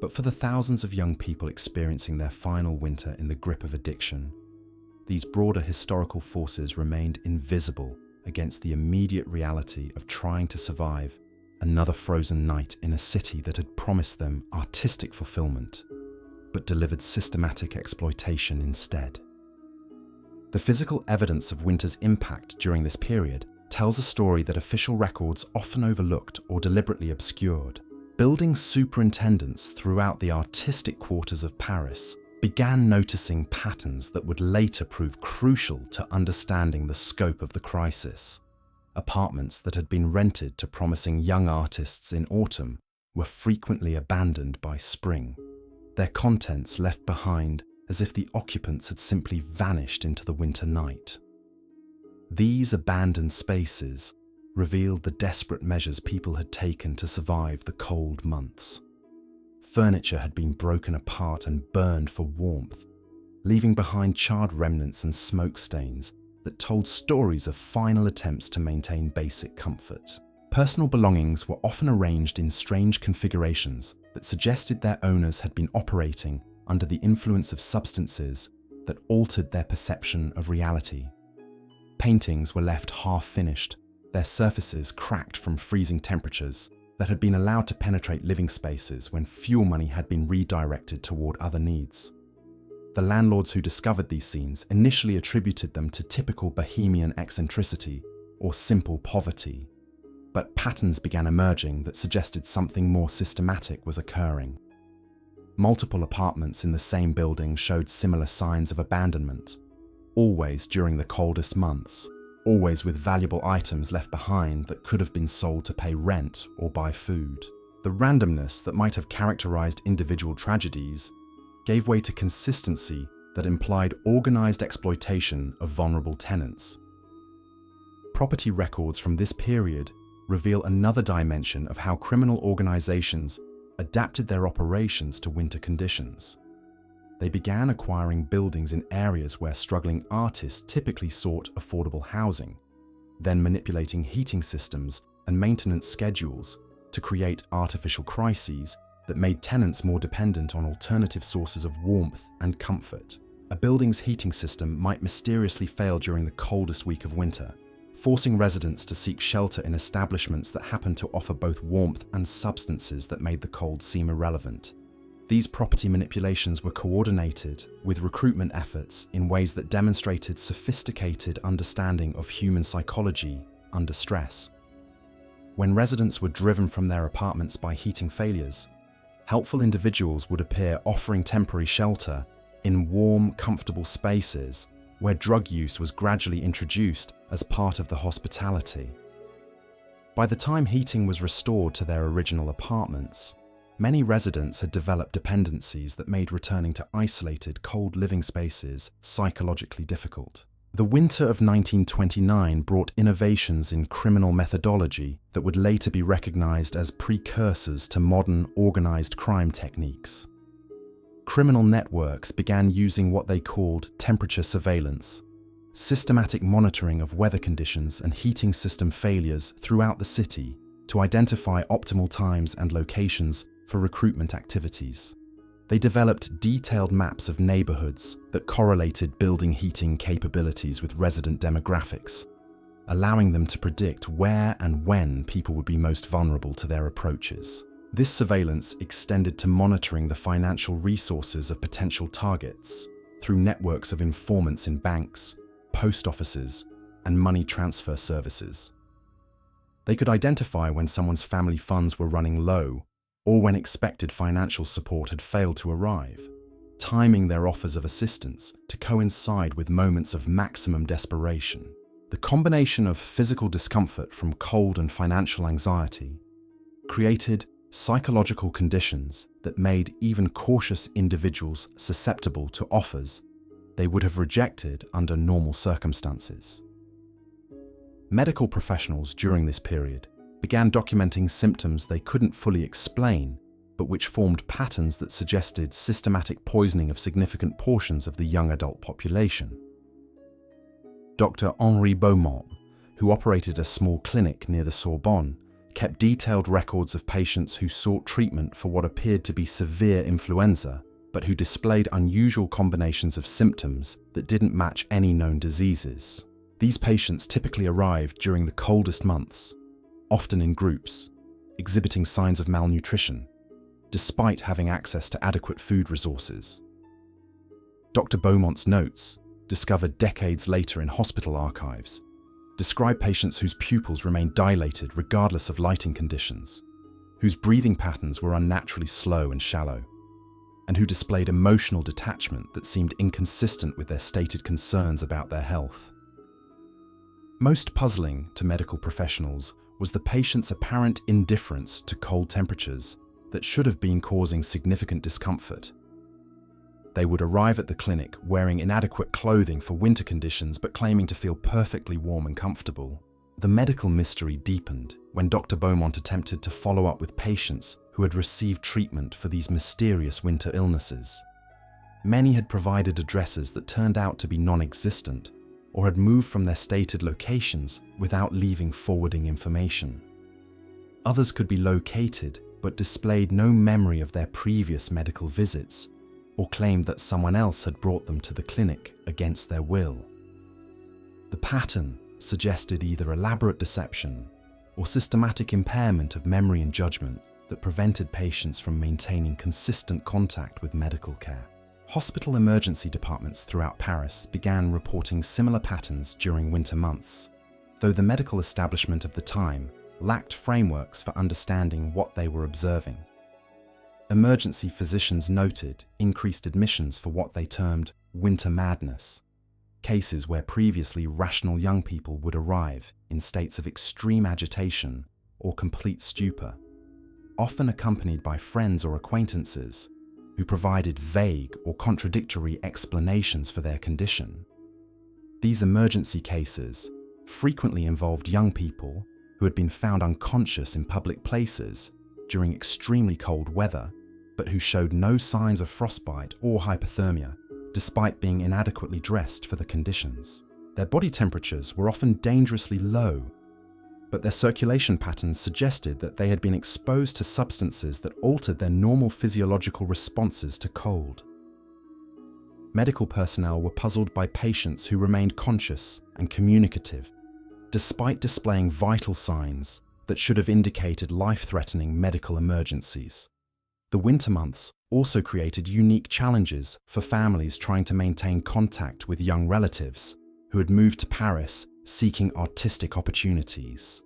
But for the thousands of young people experiencing their final winter in the grip of addiction, these broader historical forces remained invisible against the immediate reality of trying to survive another frozen night in a city that had promised them artistic fulfillment, but delivered systematic exploitation instead. The physical evidence of winter's impact during this period tells a story that official records often overlooked or deliberately obscured. Building superintendents throughout the artistic quarters of Paris began noticing patterns that would later prove crucial to understanding the scope of the crisis. Apartments that had been rented to promising young artists in autumn were frequently abandoned by spring, their contents left behind as if the occupants had simply vanished into the winter night. These abandoned spaces revealed the desperate measures people had taken to survive the cold months. Furniture had been broken apart and burned for warmth, leaving behind charred remnants and smoke stains that told stories of final attempts to maintain basic comfort. Personal belongings were often arranged in strange configurations that suggested their owners had been operating under the influence of substances that altered their perception of reality. Paintings were left half-finished, their surfaces cracked from freezing temperatures that had been allowed to penetrate living spaces when fuel money had been redirected toward other needs. The landlords who discovered these scenes initially attributed them to typical bohemian eccentricity or simple poverty, but patterns began emerging that suggested something more systematic was occurring. Multiple apartments in the same building showed similar signs of abandonment, always during the coldest months, always with valuable items left behind that could have been sold to pay rent or buy food. The randomness that might have characterized individual tragedies gave way to consistency that implied organized exploitation of vulnerable tenants. Property records from this period reveal another dimension of how criminal organizations adapted their operations to winter conditions. They began acquiring buildings in areas where struggling artists typically sought affordable housing, then manipulating heating systems and maintenance schedules to create artificial crises that made tenants more dependent on alternative sources of warmth and comfort. A building's heating system might mysteriously fail during the coldest week of winter, forcing residents to seek shelter in establishments that happened to offer both warmth and substances that made the cold seem irrelevant. These property manipulations were coordinated with recruitment efforts in ways that demonstrated sophisticated understanding of human psychology under stress. When residents were driven from their apartments by heating failures, helpful individuals would appear offering temporary shelter in warm, comfortable spaces where drug use was gradually introduced as part of the hospitality. By the time heating was restored to their original apartments, many residents had developed dependencies that made returning to isolated, cold living spaces psychologically difficult. The winter of 1929 brought innovations in criminal methodology that would later be recognized as precursors to modern organized crime techniques. Criminal networks began using what they called temperature surveillance, systematic monitoring of weather conditions and heating system failures throughout the city to identify optimal times and locations for recruitment activities. They developed detailed maps of neighborhoods that correlated building heating capabilities with resident demographics, allowing them to predict where and when people would be most vulnerable to their approaches. This surveillance extended to monitoring the financial resources of potential targets through networks of informants in banks, post offices, and money transfer services. They could identify when someone's family funds were running low or when expected financial support had failed to arrive, timing their offers of assistance to coincide with moments of maximum desperation. The combination of physical discomfort from cold and financial anxiety created psychological conditions that made even cautious individuals susceptible to offers they would have rejected under normal circumstances. Medical professionals during this period began documenting symptoms they couldn't fully explain, but which formed patterns that suggested systematic poisoning of significant portions of the young adult population. Dr. Henri Beaumont, who operated a small clinic near the Sorbonne, kept detailed records of patients who sought treatment for what appeared to be severe influenza, but who displayed unusual combinations of symptoms that didn't match any known diseases. These patients typically arrived during the coldest months, often in groups, exhibiting signs of malnutrition, despite having access to adequate food resources. Dr. Beaumont's notes, discovered decades later in hospital archives, describe patients whose pupils remained dilated regardless of lighting conditions, whose breathing patterns were unnaturally slow and shallow, and who displayed emotional detachment that seemed inconsistent with their stated concerns about their health. Most puzzling to medical professionals was the patient's apparent indifference to cold temperatures that should have been causing significant discomfort. They would arrive at the clinic wearing inadequate clothing for winter conditions but claiming to feel perfectly warm and comfortable. The medical mystery deepened when Dr. Beaumont attempted to follow up with patients who had received treatment for these mysterious winter illnesses. Many had provided addresses that turned out to be non-existent or had moved from their stated locations without leaving forwarding information. Others could be located but displayed no memory of their previous medical visits, or claimed that someone else had brought them to the clinic against their will. The pattern suggested either elaborate deception or systematic impairment of memory and judgment that prevented patients from maintaining consistent contact with medical care. Hospital emergency departments throughout Paris began reporting similar patterns during winter months, though the medical establishment of the time lacked frameworks for understanding what they were observing. emergency physicians noted increased admissions for what they termed winter madness, cases where previously rational young people would arrive in states of extreme agitation or complete stupor, often accompanied by friends or acquaintances who provided vague or contradictory explanations for their condition. These emergency cases frequently involved young people who had been found unconscious in public places during extremely cold weather, but who showed no signs of frostbite or hypothermia, despite being inadequately dressed for the conditions. Their body temperatures were often dangerously low, but their circulation patterns suggested that they had been exposed to substances that altered their normal physiological responses to cold. Medical personnel were puzzled by patients who remained conscious and communicative, despite displaying vital signs that should have indicated life-threatening medical emergencies. The winter months also created unique challenges for families trying to maintain contact with young relatives who had moved to Paris seeking artistic opportunities.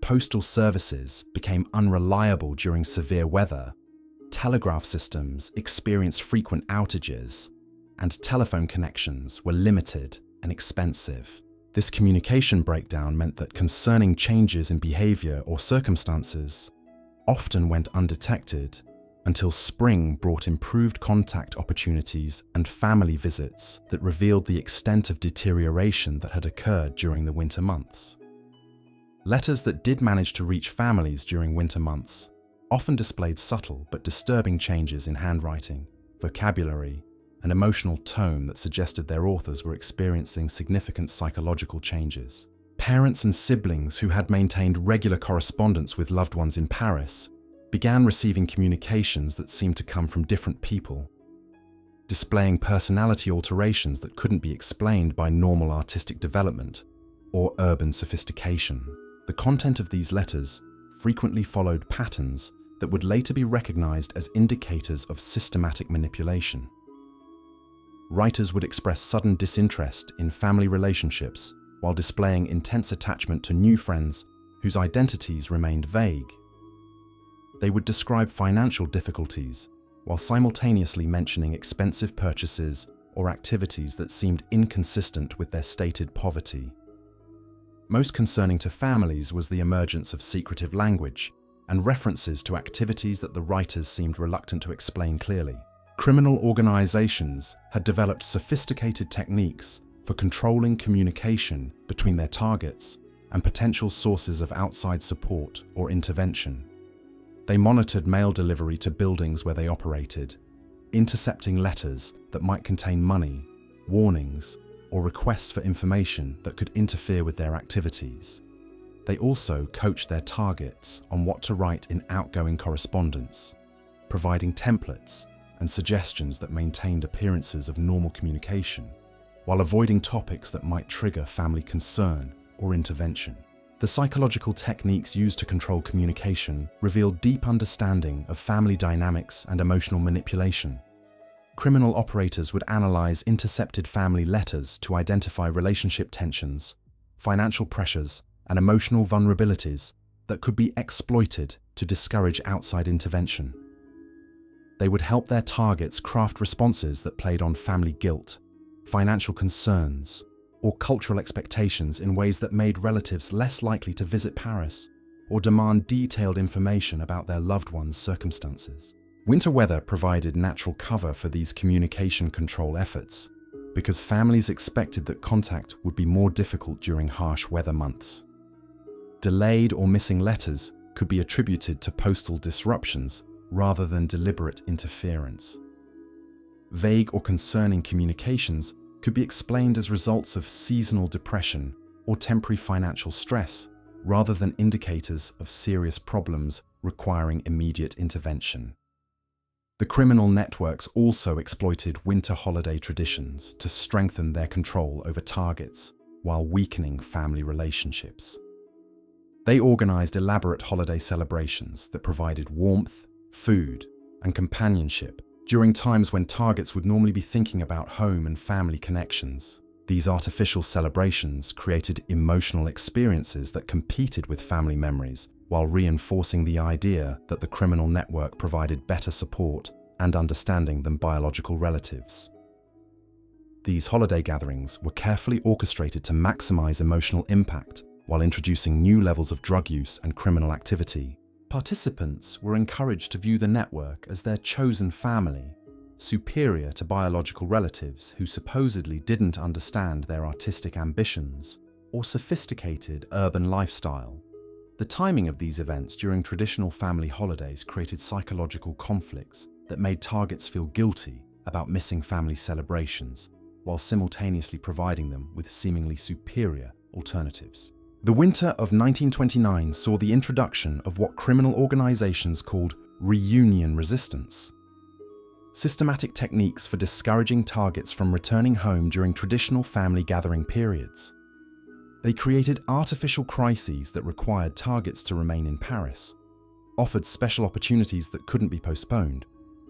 Postal services became unreliable during severe weather, telegraph systems experienced frequent outages, and telephone connections were limited and expensive. This communication breakdown meant that concerning changes in behavior or circumstances often went undetected until spring brought improved contact opportunities and family visits that revealed the extent of deterioration that had occurred during the winter months. Letters that did manage to reach families during winter months often displayed subtle but disturbing changes in handwriting, vocabulary, and emotional tone that suggested their authors were experiencing significant psychological changes. Parents and siblings who had maintained regular correspondence with loved ones in Paris began receiving communications that seemed to come from different people, displaying personality alterations that couldn't be explained by normal artistic development or urban sophistication. The content of these letters frequently followed patterns that would later be recognized as indicators of systematic manipulation. Writers would express sudden disinterest in family relationships while displaying intense attachment to new friends whose identities remained vague. They would describe financial difficulties while simultaneously mentioning expensive purchases or activities that seemed inconsistent with their stated poverty. Most concerning to families was the emergence of secretive language and references to activities that the writers seemed reluctant to explain clearly. Criminal organizations had developed sophisticated techniques for controlling communication between their targets and potential sources of outside support or intervention. They monitored mail delivery to buildings where they operated, intercepting letters that might contain money, warnings, or requests for information that could interfere with their activities. They also coached their targets on what to write in outgoing correspondence, providing templates and suggestions that maintained appearances of normal communication, while avoiding topics that might trigger family concern or intervention. The psychological techniques used to control communication revealed deep understanding of family dynamics and emotional manipulation. Criminal operators would analyze intercepted family letters to identify relationship tensions, financial pressures, and emotional vulnerabilities that could be exploited to discourage outside intervention. They would help their targets craft responses that played on family guilt, financial concerns, or cultural expectations in ways that made relatives less likely to visit Paris or demand detailed information about their loved ones' circumstances. Winter weather provided natural cover for these communication control efforts because families expected that contact would be more difficult during harsh weather months. Delayed or missing letters could be attributed to postal disruptions rather than deliberate interference. Vague or concerning communications could be explained as results of seasonal depression or temporary financial stress, rather than indicators of serious problems requiring immediate intervention. The criminal networks also exploited winter holiday traditions to strengthen their control over targets while weakening family relationships. They organized elaborate holiday celebrations that provided warmth, food, and companionship during times when targets would normally be thinking about home and family connections. These artificial celebrations created emotional experiences that competed with family memories while reinforcing the idea that the criminal network provided better support and understanding than biological relatives. These holiday gatherings were carefully orchestrated to maximize emotional impact while introducing new levels of drug use and criminal activity. Participants were encouraged to view the network as their chosen family, superior to biological relatives who supposedly didn't understand their artistic ambitions or sophisticated urban lifestyle. The timing of these events during traditional family holidays created psychological conflicts that made targets feel guilty about missing family celebrations, while simultaneously providing them with seemingly superior alternatives. The winter of 1929 saw the introduction of what criminal organizations called reunion resistance, systematic techniques for discouraging targets from returning home during traditional family gathering periods. They created artificial crises that required targets to remain in Paris, offered special opportunities that couldn't be postponed,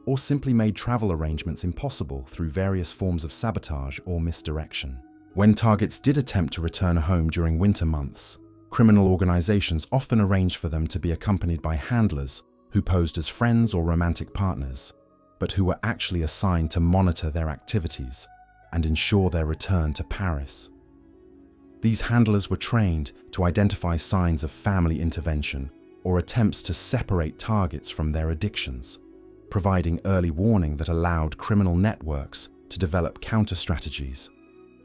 or simply made travel arrangements impossible through various forms of sabotage or misdirection. When targets did attempt to return home during winter months, criminal organizations often arranged for them to be accompanied by handlers who posed as friends or romantic partners, but who were actually assigned to monitor their activities and ensure their return to Paris. These handlers were trained to identify signs of family intervention or attempts to separate targets from their addictions, providing early warning that allowed criminal networks to develop counter-strategies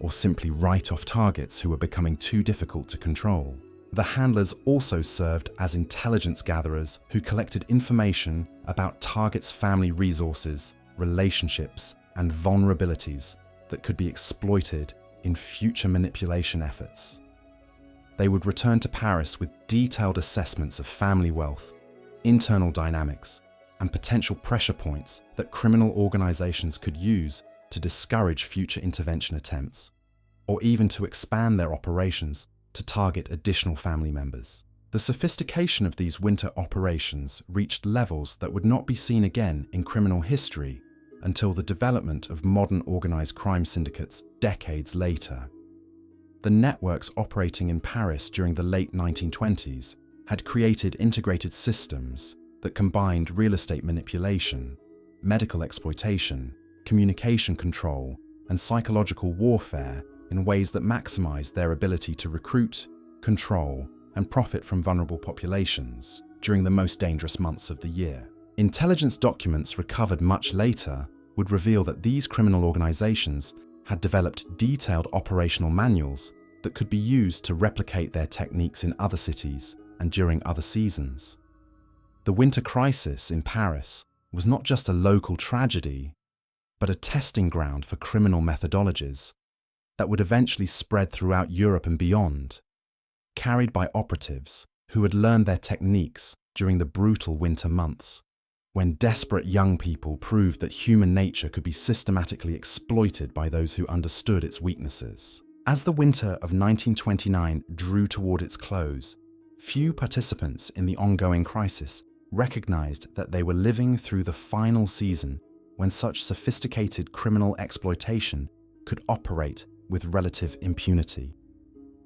or simply write off targets who were becoming too difficult to control. The handlers also served as intelligence gatherers who collected information about targets' family resources, relationships, and vulnerabilities that could be exploited in future manipulation efforts. They would return to Paris with detailed assessments of family wealth, internal dynamics, and potential pressure points that criminal organizations could use to discourage future intervention attempts, or even to expand their operations to target additional family members. The sophistication of these winter operations reached levels that would not be seen again in criminal history until the development of modern organized crime syndicates decades later. The networks operating in Paris during the late 1920s had created integrated systems that combined real estate manipulation, medical exploitation, communication control, and psychological warfare in ways that maximized their ability to recruit, control, and profit from vulnerable populations during the most dangerous months of the year. Intelligence documents recovered much later would reveal that these criminal organizations had developed detailed operational manuals that could be used to replicate their techniques in other cities and during other seasons. The winter crisis in Paris was not just a local tragedy, but a testing ground for criminal methodologies that would eventually spread throughout Europe and beyond, carried by operatives who had learned their techniques during the brutal winter months, when desperate young people proved that human nature could be systematically exploited by those who understood its weaknesses. As the winter of 1929 drew toward its close, few participants in the ongoing crisis recognized that they were living through the final season when such sophisticated criminal exploitation could operate with relative impunity.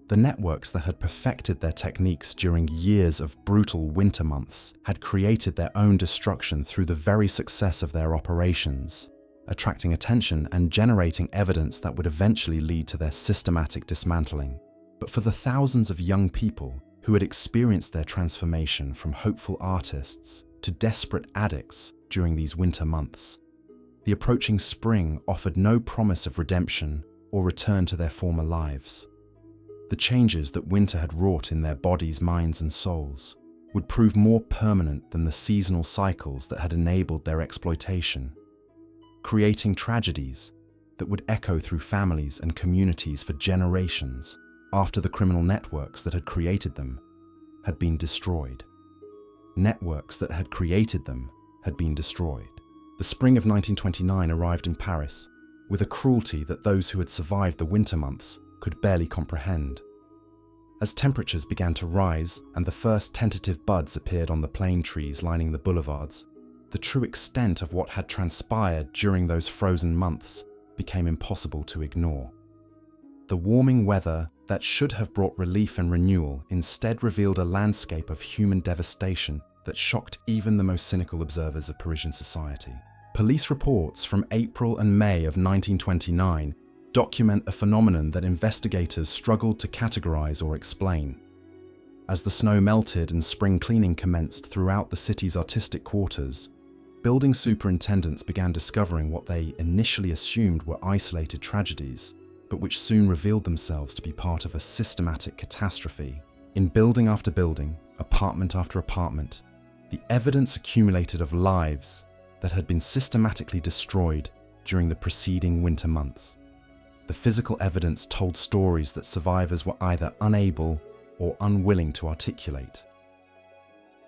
The networks that had perfected their techniques during years of brutal winter months had created their own destruction through the very success of their operations, attracting attention and generating evidence that would eventually lead to their systematic dismantling. But for the thousands of young people who had experienced their transformation from hopeful artists to desperate addicts during these winter months, the approaching spring offered no promise of redemption or return to their former lives. The changes that winter had wrought in their bodies, minds, and souls would prove more permanent than the seasonal cycles that had enabled their exploitation, creating tragedies that would echo through families and communities for generations after the criminal networks that had created them had been destroyed. Networks that had created them had been destroyed. The spring of 1929 arrived in Paris with a cruelty that those who had survived the winter months could barely comprehend. As temperatures began to rise and the first tentative buds appeared on the plane trees lining the boulevards, the true extent of what had transpired during those frozen months became impossible to ignore. The warming weather that should have brought relief and renewal instead revealed a landscape of human devastation that shocked even the most cynical observers of Parisian society. Police reports from April and May of 1929 document a phenomenon that investigators struggled to categorize or explain. As the snow melted and spring cleaning commenced throughout the city's artistic quarters, building superintendents began discovering what they initially assumed were isolated tragedies, but which soon revealed themselves to be part of a systematic catastrophe. In building after building, apartment after apartment, the evidence accumulated of lives that had been systematically destroyed during the preceding winter months. The physical evidence told stories that survivors were either unable or unwilling to articulate.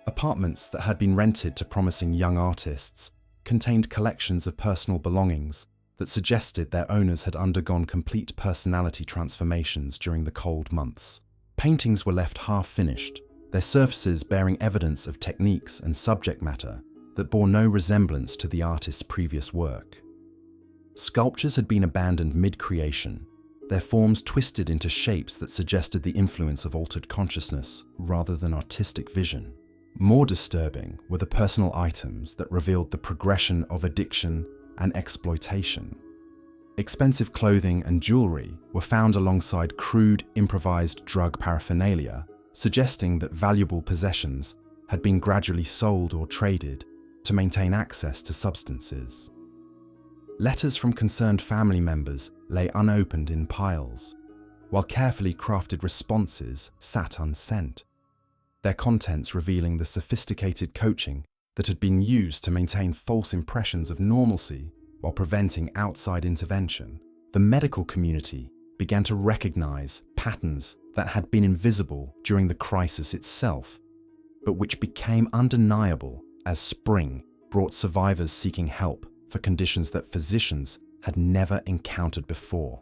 Apartments that had been rented to promising young artists contained collections of personal belongings that suggested their owners had undergone complete personality transformations during the cold months. Paintings were left half-finished, their surfaces bearing evidence of techniques and subject matter that bore no resemblance to the artist's previous work. Sculptures had been abandoned mid-creation, their forms twisted into shapes that suggested the influence of altered consciousness rather than artistic vision. More disturbing were the personal items that revealed the progression of addiction and exploitation. Expensive clothing and jewelry were found alongside crude, improvised drug paraphernalia, suggesting that valuable possessions had been gradually sold or traded to maintain access to substances. Letters from concerned family members lay unopened in piles, while carefully crafted responses sat unsent, their contents revealing the sophisticated coaching that had been used to maintain false impressions of normalcy while preventing outside intervention. The medical community began to recognize patterns that had been invisible during the crisis itself, but which became undeniable as spring brought survivors seeking help for conditions that physicians had never encountered before.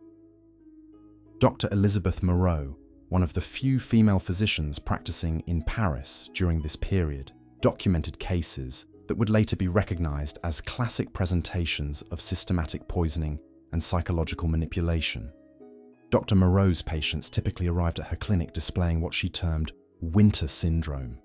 Dr. Elizabeth Moreau, one of the few female physicians practicing in Paris during this period, documented cases that would later be recognized as classic presentations of systematic poisoning and psychological manipulation. Dr. Moreau's patients typically arrived at her clinic displaying what she termed winter syndrome,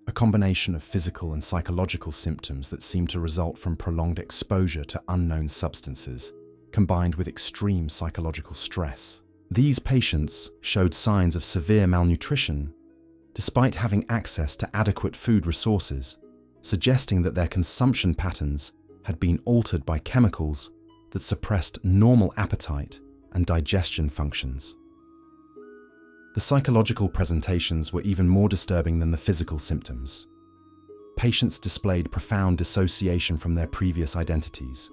a combination of physical and psychological symptoms that seemed to result from prolonged exposure to unknown substances, combined with extreme psychological stress. These patients showed signs of severe malnutrition, despite having access to adequate food resources, suggesting that their consumption patterns had been altered by chemicals that suppressed normal appetite and digestion functions. The psychological presentations were even more disturbing than the physical symptoms. Patients displayed profound dissociation from their previous identities,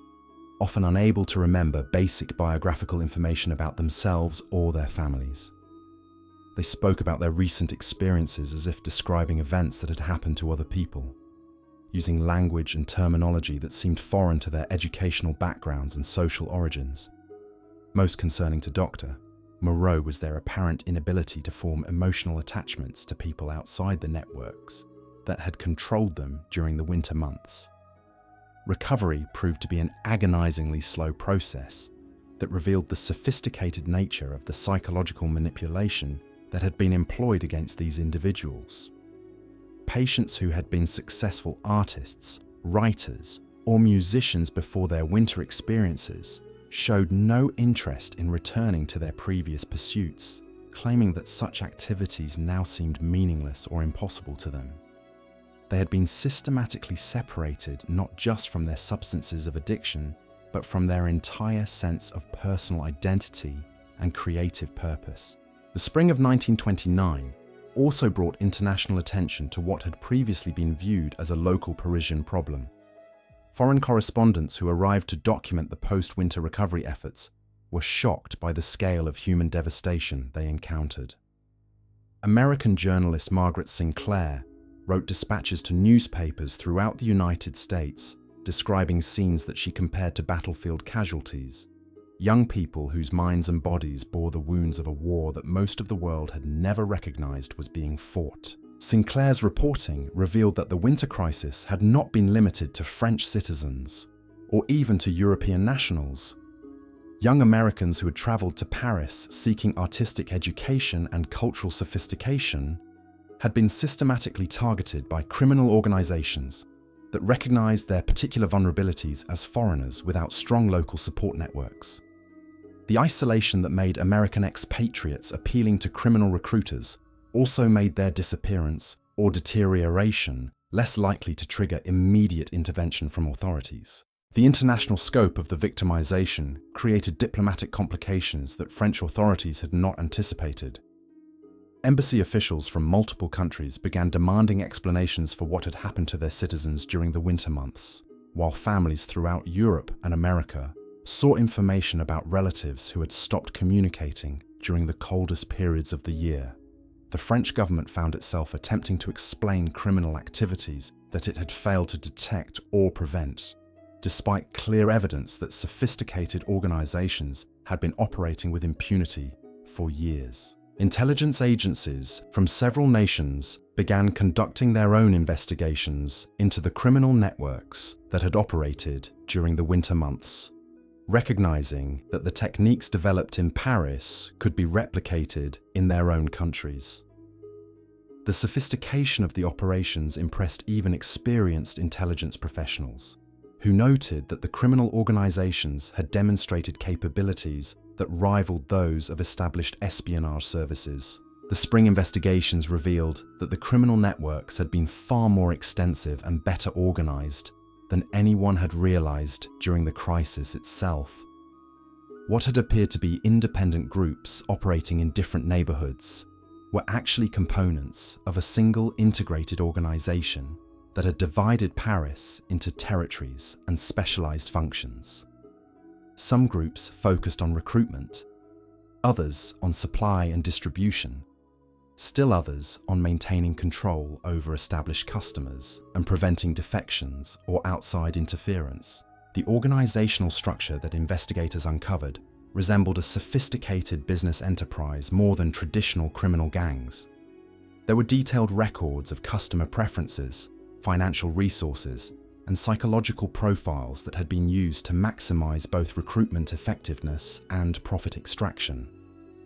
often unable to remember basic biographical information about themselves or their families. They spoke about their recent experiences as if describing events that had happened to other people, using language and terminology that seemed foreign to their educational backgrounds and social origins. Most concerning to Dr. Moreau was their apparent inability to form emotional attachments to people outside the networks that had controlled them during the winter months. Recovery proved to be an agonizingly slow process that revealed the sophisticated nature of the psychological manipulation that had been employed against these individuals. Patients who had been successful artists, writers, or musicians before their winter experiences showed no interest in returning to their previous pursuits, claiming that such activities now seemed meaningless or impossible to them. They had been systematically separated not just from their substances of addiction, but from their entire sense of personal identity and creative purpose. The spring of 1929 also brought international attention to what had previously been viewed as a local Parisian problem. Foreign correspondents who arrived to document the post-winter recovery efforts were shocked by the scale of human devastation they encountered. American journalist Margaret Sinclair wrote dispatches to newspapers throughout the United States describing scenes that she compared to battlefield casualties, young people whose minds and bodies bore the wounds of a war that most of the world had never recognized was being fought. Sinclair's reporting revealed that the winter crisis had not been limited to French citizens or even to European nationals. Young Americans who had traveled to Paris seeking artistic education and cultural sophistication had been systematically targeted by criminal organizations that recognized their particular vulnerabilities as foreigners without strong local support networks. The isolation that made American expatriates appealing to criminal recruiters also made their disappearance or deterioration less likely to trigger immediate intervention from authorities. The international scope of the victimization created diplomatic complications that French authorities had not anticipated. Embassy officials from multiple countries began demanding explanations for what had happened to their citizens during the winter months, while families throughout Europe and America sought information about relatives who had stopped communicating during the coldest periods of the year. The French government found itself attempting to explain criminal activities that it had failed to detect or prevent, despite clear evidence that sophisticated organizations had been operating with impunity for years. Intelligence agencies from several nations began conducting their own investigations into the criminal networks that had operated during the winter months, recognizing that the techniques developed in Paris could be replicated in their own countries. The sophistication of the operations impressed even experienced intelligence professionals, who noted that the criminal organizations had demonstrated capabilities that rivaled those of established espionage services. The spring investigations revealed that the criminal networks had been far more extensive and better organized than anyone had realized during the crisis itself. What had appeared to be independent groups operating in different neighborhoods were actually components of a single integrated organization that had divided Paris into territories and specialized functions. Some groups focused on recruitment, others on supply and distribution, still others on maintaining control over established customers and preventing defections or outside interference. The organizational structure that investigators uncovered resembled a sophisticated business enterprise more than traditional criminal gangs. There were detailed records of customer preferences, financial resources, and psychological profiles that had been used to maximize both recruitment effectiveness and profit extraction.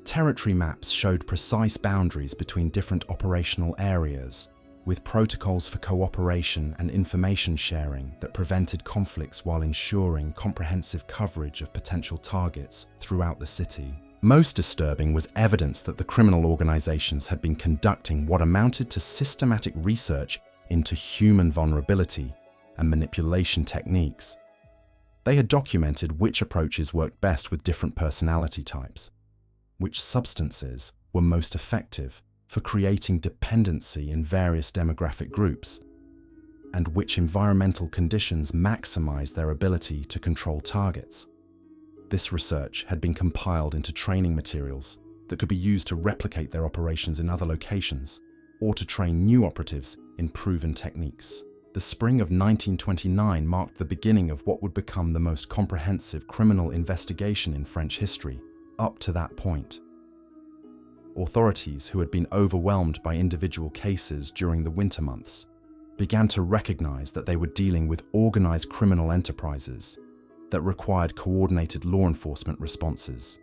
Territory maps showed precise boundaries between different operational areas, with protocols for cooperation and information sharing that prevented conflicts while ensuring comprehensive coverage of potential targets throughout the city. Most disturbing was evidence that the criminal organizations had been conducting what amounted to systematic research into human vulnerability and manipulation techniques. They had documented which approaches worked best with different personality types, which substances were most effective for creating dependency in various demographic groups, and which environmental conditions maximize their ability to control targets. This research had been compiled into training materials that could be used to replicate their operations in other locations or to train new operatives in proven techniques. The spring of 1929 marked the beginning of what would become the most comprehensive criminal investigation in French history up to that point. Authorities, who had been overwhelmed by individual cases during the winter months, began to recognize that they were dealing with organized criminal enterprises that required coordinated law enforcement responses.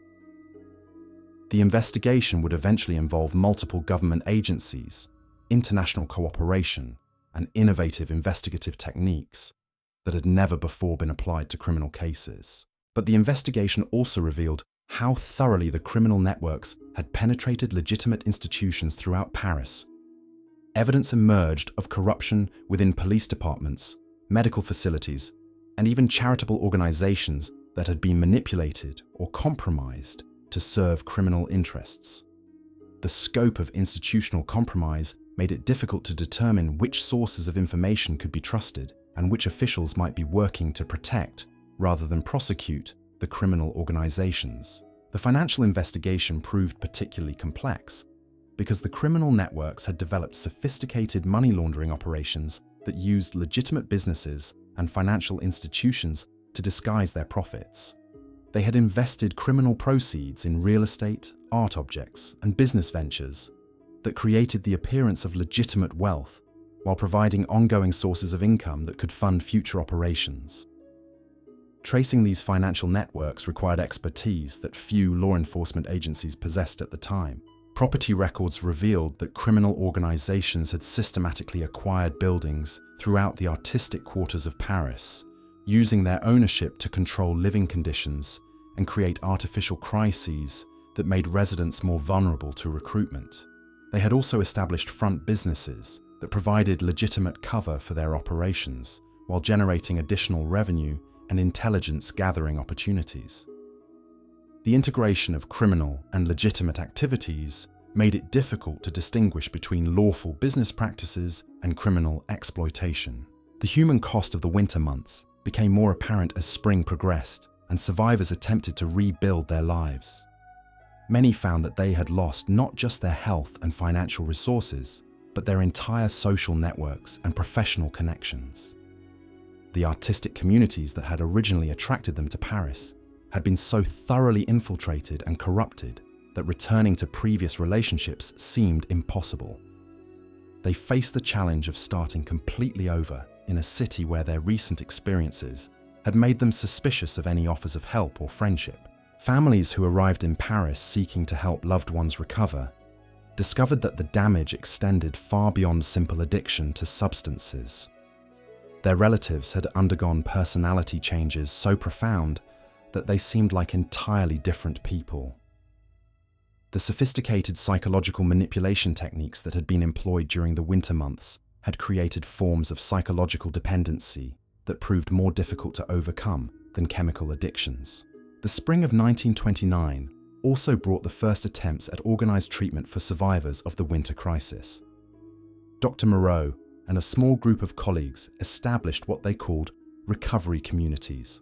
The investigation would eventually involve multiple government agencies, international cooperation, and innovative investigative techniques that had never before been applied to criminal cases. But the investigation also revealed how thoroughly the criminal networks had penetrated legitimate institutions throughout Paris. Evidence emerged of corruption within police departments, medical facilities, and even charitable organizations that had been manipulated or compromised to serve criminal interests. The scope of institutional compromise made it difficult to determine which sources of information could be trusted and which officials might be working to protect, rather than prosecute, the criminal organizations. The financial investigation proved particularly complex because the criminal networks had developed sophisticated money laundering operations that used legitimate businesses and financial institutions to disguise their profits. They had invested criminal proceeds in real estate, art objects, and business ventures that created the appearance of legitimate wealth while providing ongoing sources of income that could fund future operations. Tracing these financial networks required expertise that few law enforcement agencies possessed at the time. Property records revealed that criminal organizations had systematically acquired buildings throughout the artistic quarters of Paris, using their ownership to control living conditions and create artificial crises that made residents more vulnerable to recruitment. They had also established front businesses that provided legitimate cover for their operations, while generating additional revenue and intelligence gathering opportunities. The integration of criminal and legitimate activities made it difficult to distinguish between lawful business practices and criminal exploitation. The human cost of the winter months became more apparent as spring progressed and survivors attempted to rebuild their lives. Many found that they had lost not just their health and financial resources, but their entire social networks and professional connections. The artistic communities that had originally attracted them to Paris had been so thoroughly infiltrated and corrupted that returning to previous relationships seemed impossible. They faced the challenge of starting completely over in a city where their recent experiences had made them suspicious of any offers of help or friendship. Families who arrived in Paris seeking to help loved ones recover discovered that the damage extended far beyond simple addiction to substances. Their relatives had undergone personality changes so profound that they seemed like entirely different people. The sophisticated psychological manipulation techniques that had been employed during the winter months had created forms of psychological dependency that proved more difficult to overcome than chemical addictions. The spring of 1929 also brought the first attempts at organized treatment for survivors of the winter crisis. Dr. Moreau and a small group of colleagues established what they called recovery communities,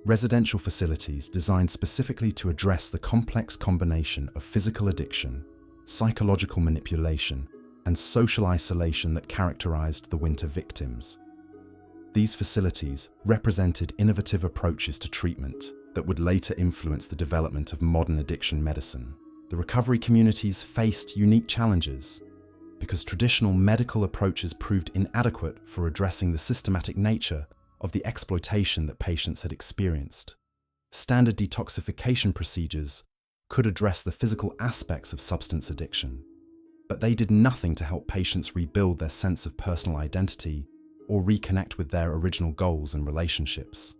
residential facilities designed specifically to address the complex combination of physical addiction, psychological manipulation, and social isolation that characterized the winter victims. These facilities represented innovative approaches to treatment that would later influence the development of modern addiction medicine. The recovery communities faced unique challenges because traditional medical approaches proved inadequate for addressing the systematic nature of the exploitation that patients had experienced. Standard detoxification procedures could address the physical aspects of substance addiction, but they did nothing to help patients rebuild their sense of personal identity or reconnect with their original goals and relationships.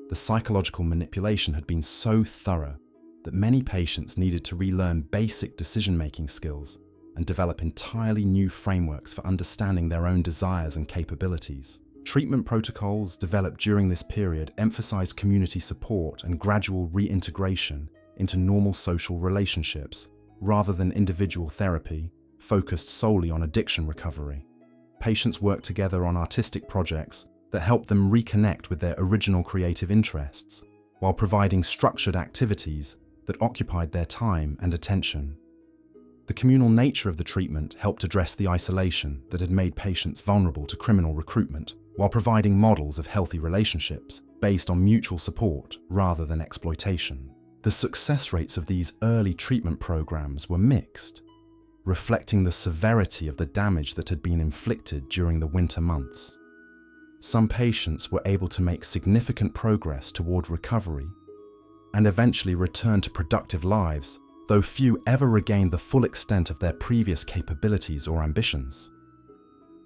The psychological manipulation had been so thorough that many patients needed to relearn basic decision-making skills and develop entirely new frameworks for understanding their own desires and capabilities. Treatment protocols developed during this period emphasized community support and gradual reintegration into normal social relationships, rather than individual therapy focused solely on addiction recovery. Patients worked together on artistic projects that helped them reconnect with their original creative interests, while providing structured activities that occupied their time and attention. The communal nature of the treatment helped address the isolation that had made patients vulnerable to criminal recruitment, while providing models of healthy relationships based on mutual support rather than exploitation. The success rates of these early treatment programs were mixed, reflecting the severity of the damage that had been inflicted during the winter months. Some patients were able to make significant progress toward recovery and eventually return to productive lives, though few ever regained the full extent of their previous capabilities or ambitions.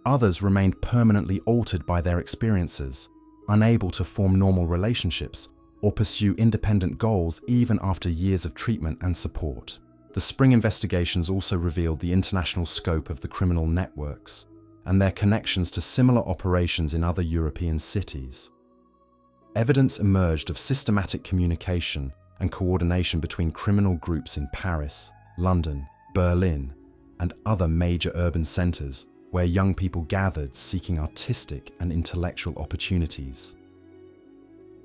Others remained permanently altered by their experiences, unable to form normal relationships or pursue independent goals even after years of treatment and support. The spring investigations also revealed the international scope of the criminal networks and their connections to similar operations in other European cities. Evidence emerged of systematic communication and coordination between criminal groups in Paris, London, Berlin, and other major urban centers where young people gathered seeking artistic and intellectual opportunities.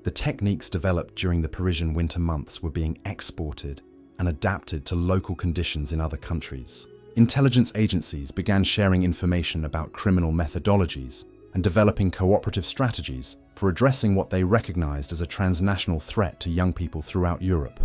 The techniques developed during the Parisian winter months were being exported and adapted to local conditions in other countries. Intelligence agencies began sharing information about criminal methodologies and developing cooperative strategies for addressing what they recognized as a transnational threat to young people throughout Europe.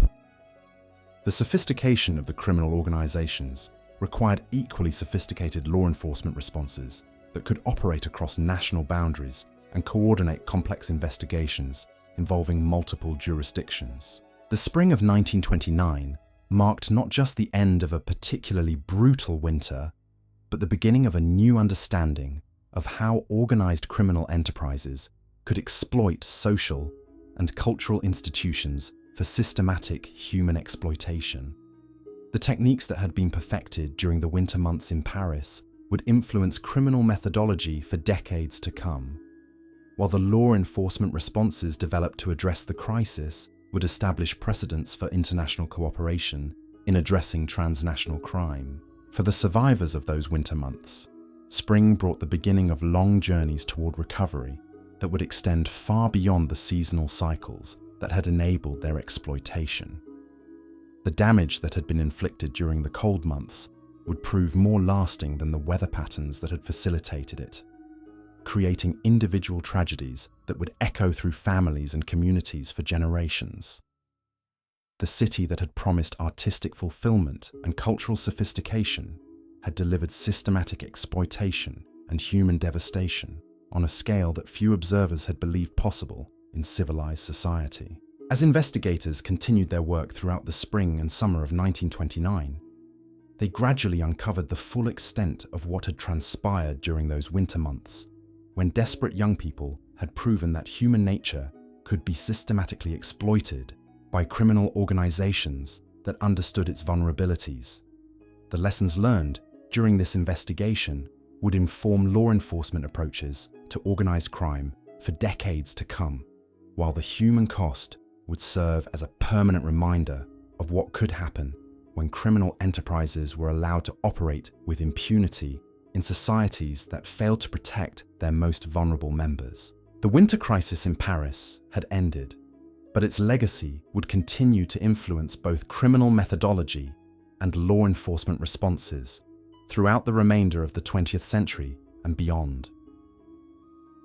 The sophistication of the criminal organizations required equally sophisticated law enforcement responses that could operate across national boundaries and coordinate complex investigations involving multiple jurisdictions. The spring of 1929 marked not just the end of a particularly brutal winter, but the beginning of a new understanding of how organized criminal enterprises could exploit social and cultural institutions for systematic human exploitation. The techniques that had been perfected during the winter months in Paris would influence criminal methodology for decades to come, while the law enforcement responses developed to address the crisis would establish precedents for international cooperation in addressing transnational crime. For the survivors of those winter months, spring brought the beginning of long journeys toward recovery that would extend far beyond the seasonal cycles that had enabled their exploitation. The damage that had been inflicted during the cold months would prove more lasting than the weather patterns that had facilitated it, creating individual tragedies that would echo through families and communities for generations. The city that had promised artistic fulfillment and cultural sophistication had delivered systematic exploitation and human devastation on a scale that few observers had believed possible in civilized society. As investigators continued their work throughout the spring and summer of 1929, they gradually uncovered the full extent of what had transpired during those winter months, when desperate young people had proven that human nature could be systematically exploited by criminal organizations that understood its vulnerabilities. The lessons learned during this investigation would inform law enforcement approaches to organized crime for decades to come, while the human cost would serve as a permanent reminder of what could happen when criminal enterprises were allowed to operate with impunity in societies that failed to protect their most vulnerable members. The winter crisis in Paris had ended, but its legacy would continue to influence both criminal methodology and law enforcement responses throughout the remainder of the 20th century and beyond.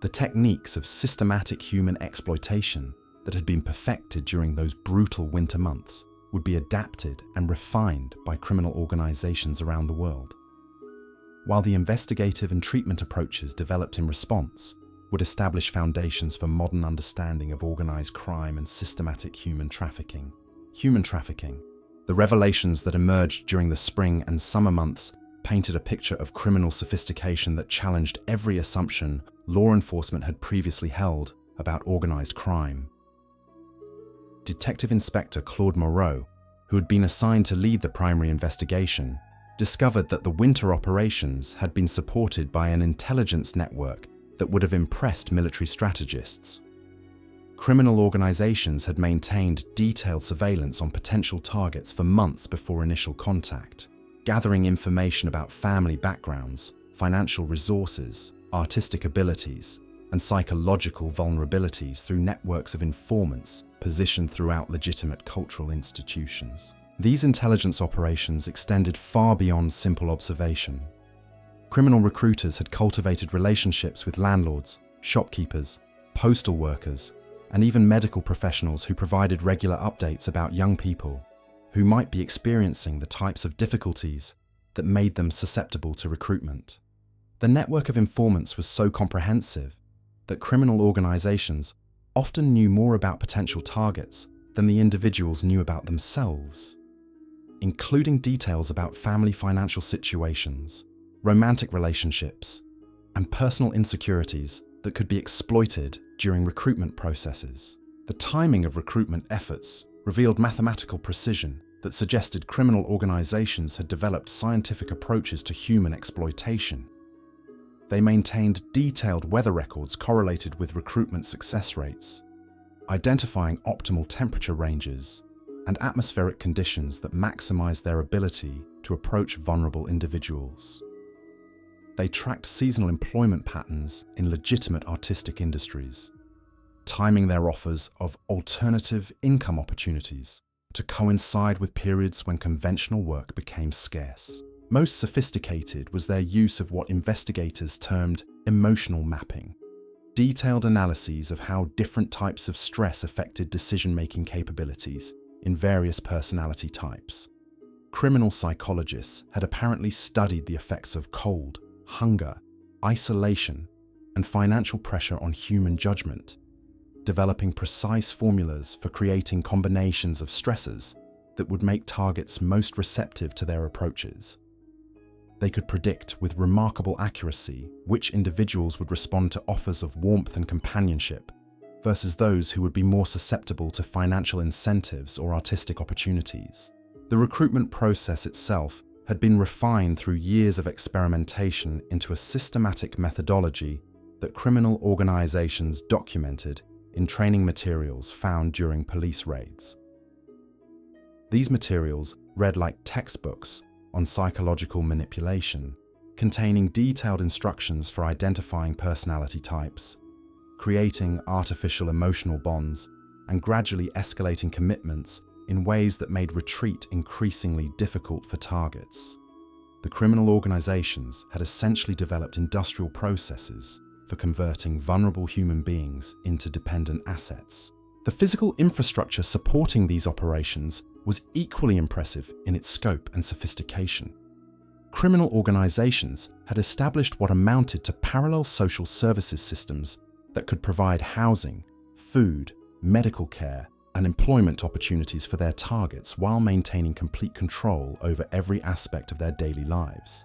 The techniques of systematic human exploitation that had been perfected during those brutal winter months would be adapted and refined by criminal organizations around the world, while the investigative and treatment approaches developed in response would establish foundations for modern understanding of organized crime and systematic human trafficking. The revelations that emerged during the spring and summer months painted a picture of criminal sophistication that challenged every assumption law enforcement had previously held about organized crime. Detective Inspector Claude Moreau, who had been assigned to lead the primary investigation, discovered that the winter operations had been supported by an intelligence network that would have impressed military strategists. Criminal organizations had maintained detailed surveillance on potential targets for months before initial contact, gathering information about family backgrounds, financial resources, artistic abilities, and psychological vulnerabilities through networks of informants positioned throughout legitimate cultural institutions. These intelligence operations extended far beyond simple observation. Criminal recruiters had cultivated relationships with landlords, shopkeepers, postal workers, and even medical professionals who provided regular updates about young people who might be experiencing the types of difficulties that made them susceptible to recruitment. The network of informants was so comprehensive that criminal organizations often knew more about potential targets than the individuals knew about themselves, including details about family financial situations, romantic relationships, and personal insecurities that could be exploited during recruitment processes. The timing of recruitment efforts revealed mathematical precision that suggested criminal organizations had developed scientific approaches to human exploitation. They maintained detailed weather records correlated with recruitment success rates, identifying optimal temperature ranges and atmospheric conditions that maximized their ability to approach vulnerable individuals. They tracked seasonal employment patterns in legitimate artistic industries, timing their offers of alternative income opportunities to coincide with periods when conventional work became scarce. Most sophisticated was their use of what investigators termed emotional mapping, detailed analyses of how different types of stress affected decision-making capabilities in various personality types. Criminal psychologists had apparently studied the effects of cold, hunger, isolation, and financial pressure on human judgment, developing precise formulas for creating combinations of stressors that would make targets most receptive to their approaches. They could predict with remarkable accuracy which individuals would respond to offers of warmth and companionship versus those who would be more susceptible to financial incentives or artistic opportunities. The recruitment process itself had been refined through years of experimentation into a systematic methodology that criminal organizations documented in training materials found during police raids. These materials read like textbooks on psychological manipulation, containing detailed instructions for identifying personality types, creating artificial emotional bonds, and gradually escalating commitments in ways that made retreat increasingly difficult for targets. The criminal organizations had essentially developed industrial processes for converting vulnerable human beings into dependent assets. The physical infrastructure supporting these operations was equally impressive in its scope and sophistication. Criminal organizations had established what amounted to parallel social services systems that could provide housing, food, medical care, and employment opportunities for their targets while maintaining complete control over every aspect of their daily lives.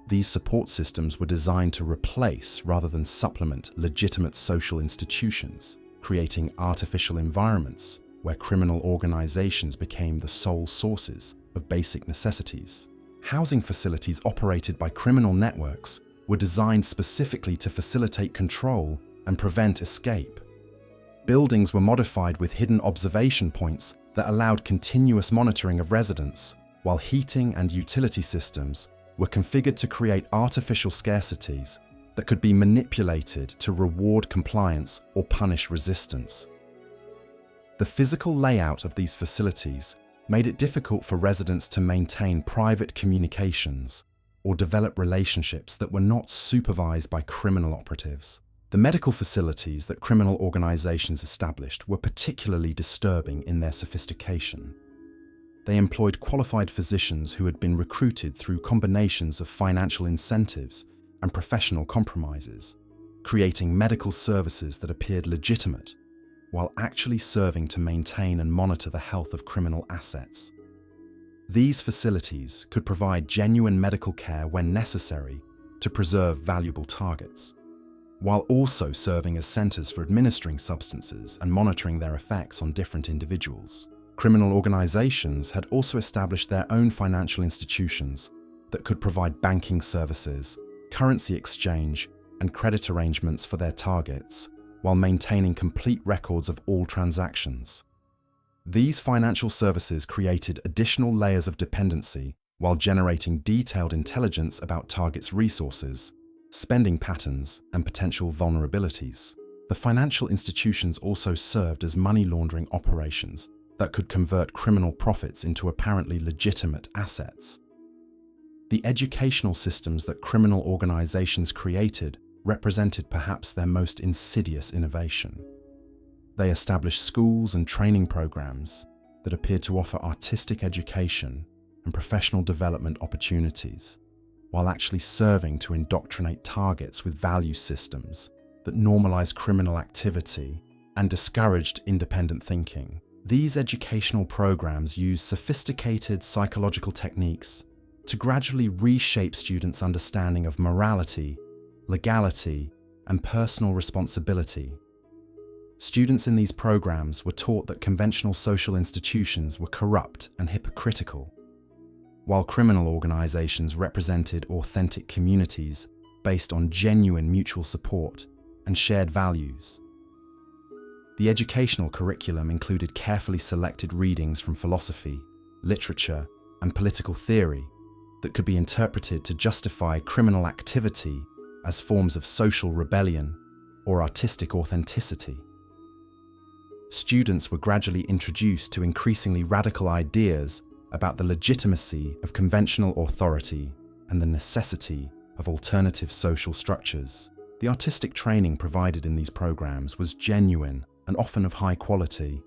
These support systems were designed to replace rather than supplement legitimate social institutions, creating artificial environments where criminal organizations became the sole sources of basic necessities. Housing facilities operated by criminal networks were designed specifically to facilitate control and prevent escape. Buildings were modified with hidden observation points that allowed continuous monitoring of residents, while heating and utility systems were configured to create artificial scarcities that could be manipulated to reward compliance or punish resistance. The physical layout of these facilities made it difficult for residents to maintain private communications or develop relationships that were not supervised by criminal operatives. The medical facilities that criminal organizations established were particularly disturbing in their sophistication. They employed qualified physicians who had been recruited through combinations of financial incentives and professional compromises, creating medical services that appeared legitimate while actually serving to maintain and monitor the health of criminal assets. These facilities could provide genuine medical care when necessary to preserve valuable targets, while also serving as centers for administering substances and monitoring their effects on different individuals. Criminal organizations had also established their own financial institutions that could provide banking services, currency exchange, and credit arrangements for their targets, while maintaining complete records of all transactions. These financial services created additional layers of dependency while generating detailed intelligence about targets' resources, spending patterns, and potential vulnerabilities. The financial institutions also served as money laundering operations that could convert criminal profits into apparently legitimate assets. The educational systems that criminal organizations created represented perhaps their most insidious innovation. They established schools and training programs that appeared to offer artistic education and professional development opportunities, while actually serving to indoctrinate targets with value systems that normalized criminal activity and discouraged independent thinking. These educational programs use sophisticated psychological techniques to gradually reshape students' understanding of morality, legality, and personal responsibility. Students in these programs were taught that conventional social institutions were corrupt and hypocritical, while criminal organizations represented authentic communities based on genuine mutual support and shared values. The educational curriculum included carefully selected readings from philosophy, literature, and political theory that could be interpreted to justify criminal activity as forms of social rebellion or artistic authenticity. Students were gradually introduced to increasingly radical ideas about the legitimacy of conventional authority and the necessity of alternative social structures. The artistic training provided in these programs was genuine and often of high quality,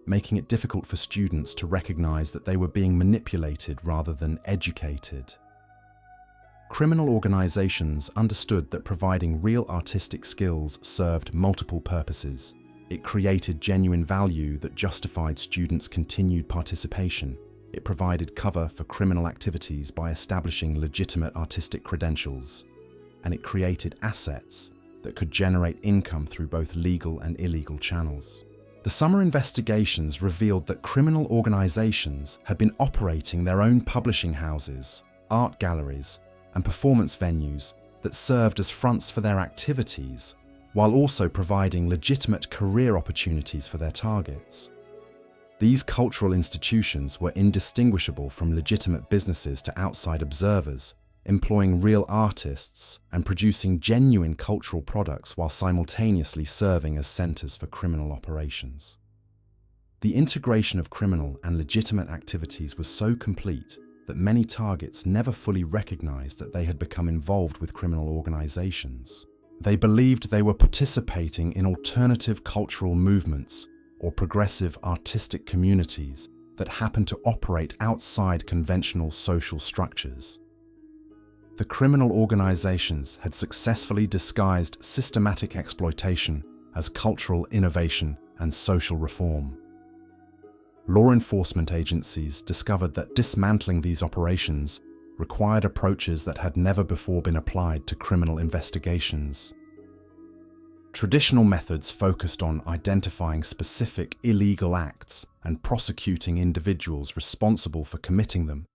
making it difficult for students to recognize that they were being manipulated rather than educated. Criminal organizations understood that providing real artistic skills served multiple purposes. It created genuine value that justified students' continued participation. It provided cover for criminal activities by establishing legitimate artistic credentials. And it created assets that could generate income through both legal and illegal channels. The summer investigations revealed that criminal organizations had been operating their own publishing houses, art galleries, and performance venues that served as fronts for their activities, while also providing legitimate career opportunities for their targets. These cultural institutions were indistinguishable from legitimate businesses to outside observers, employing real artists and producing genuine cultural products while simultaneously serving as centers for criminal operations. The integration of criminal and legitimate activities was so complete that many targets never fully recognized that they had become involved with criminal organizations. They believed they were participating in alternative cultural movements or progressive artistic communities that happened to operate outside conventional social structures. The criminal organizations had successfully disguised systematic exploitation as cultural innovation and social reform. Law enforcement agencies discovered that dismantling these operations required approaches that had never before been applied to criminal investigations. Traditional methods focused on identifying specific illegal acts and prosecuting individuals responsible for committing them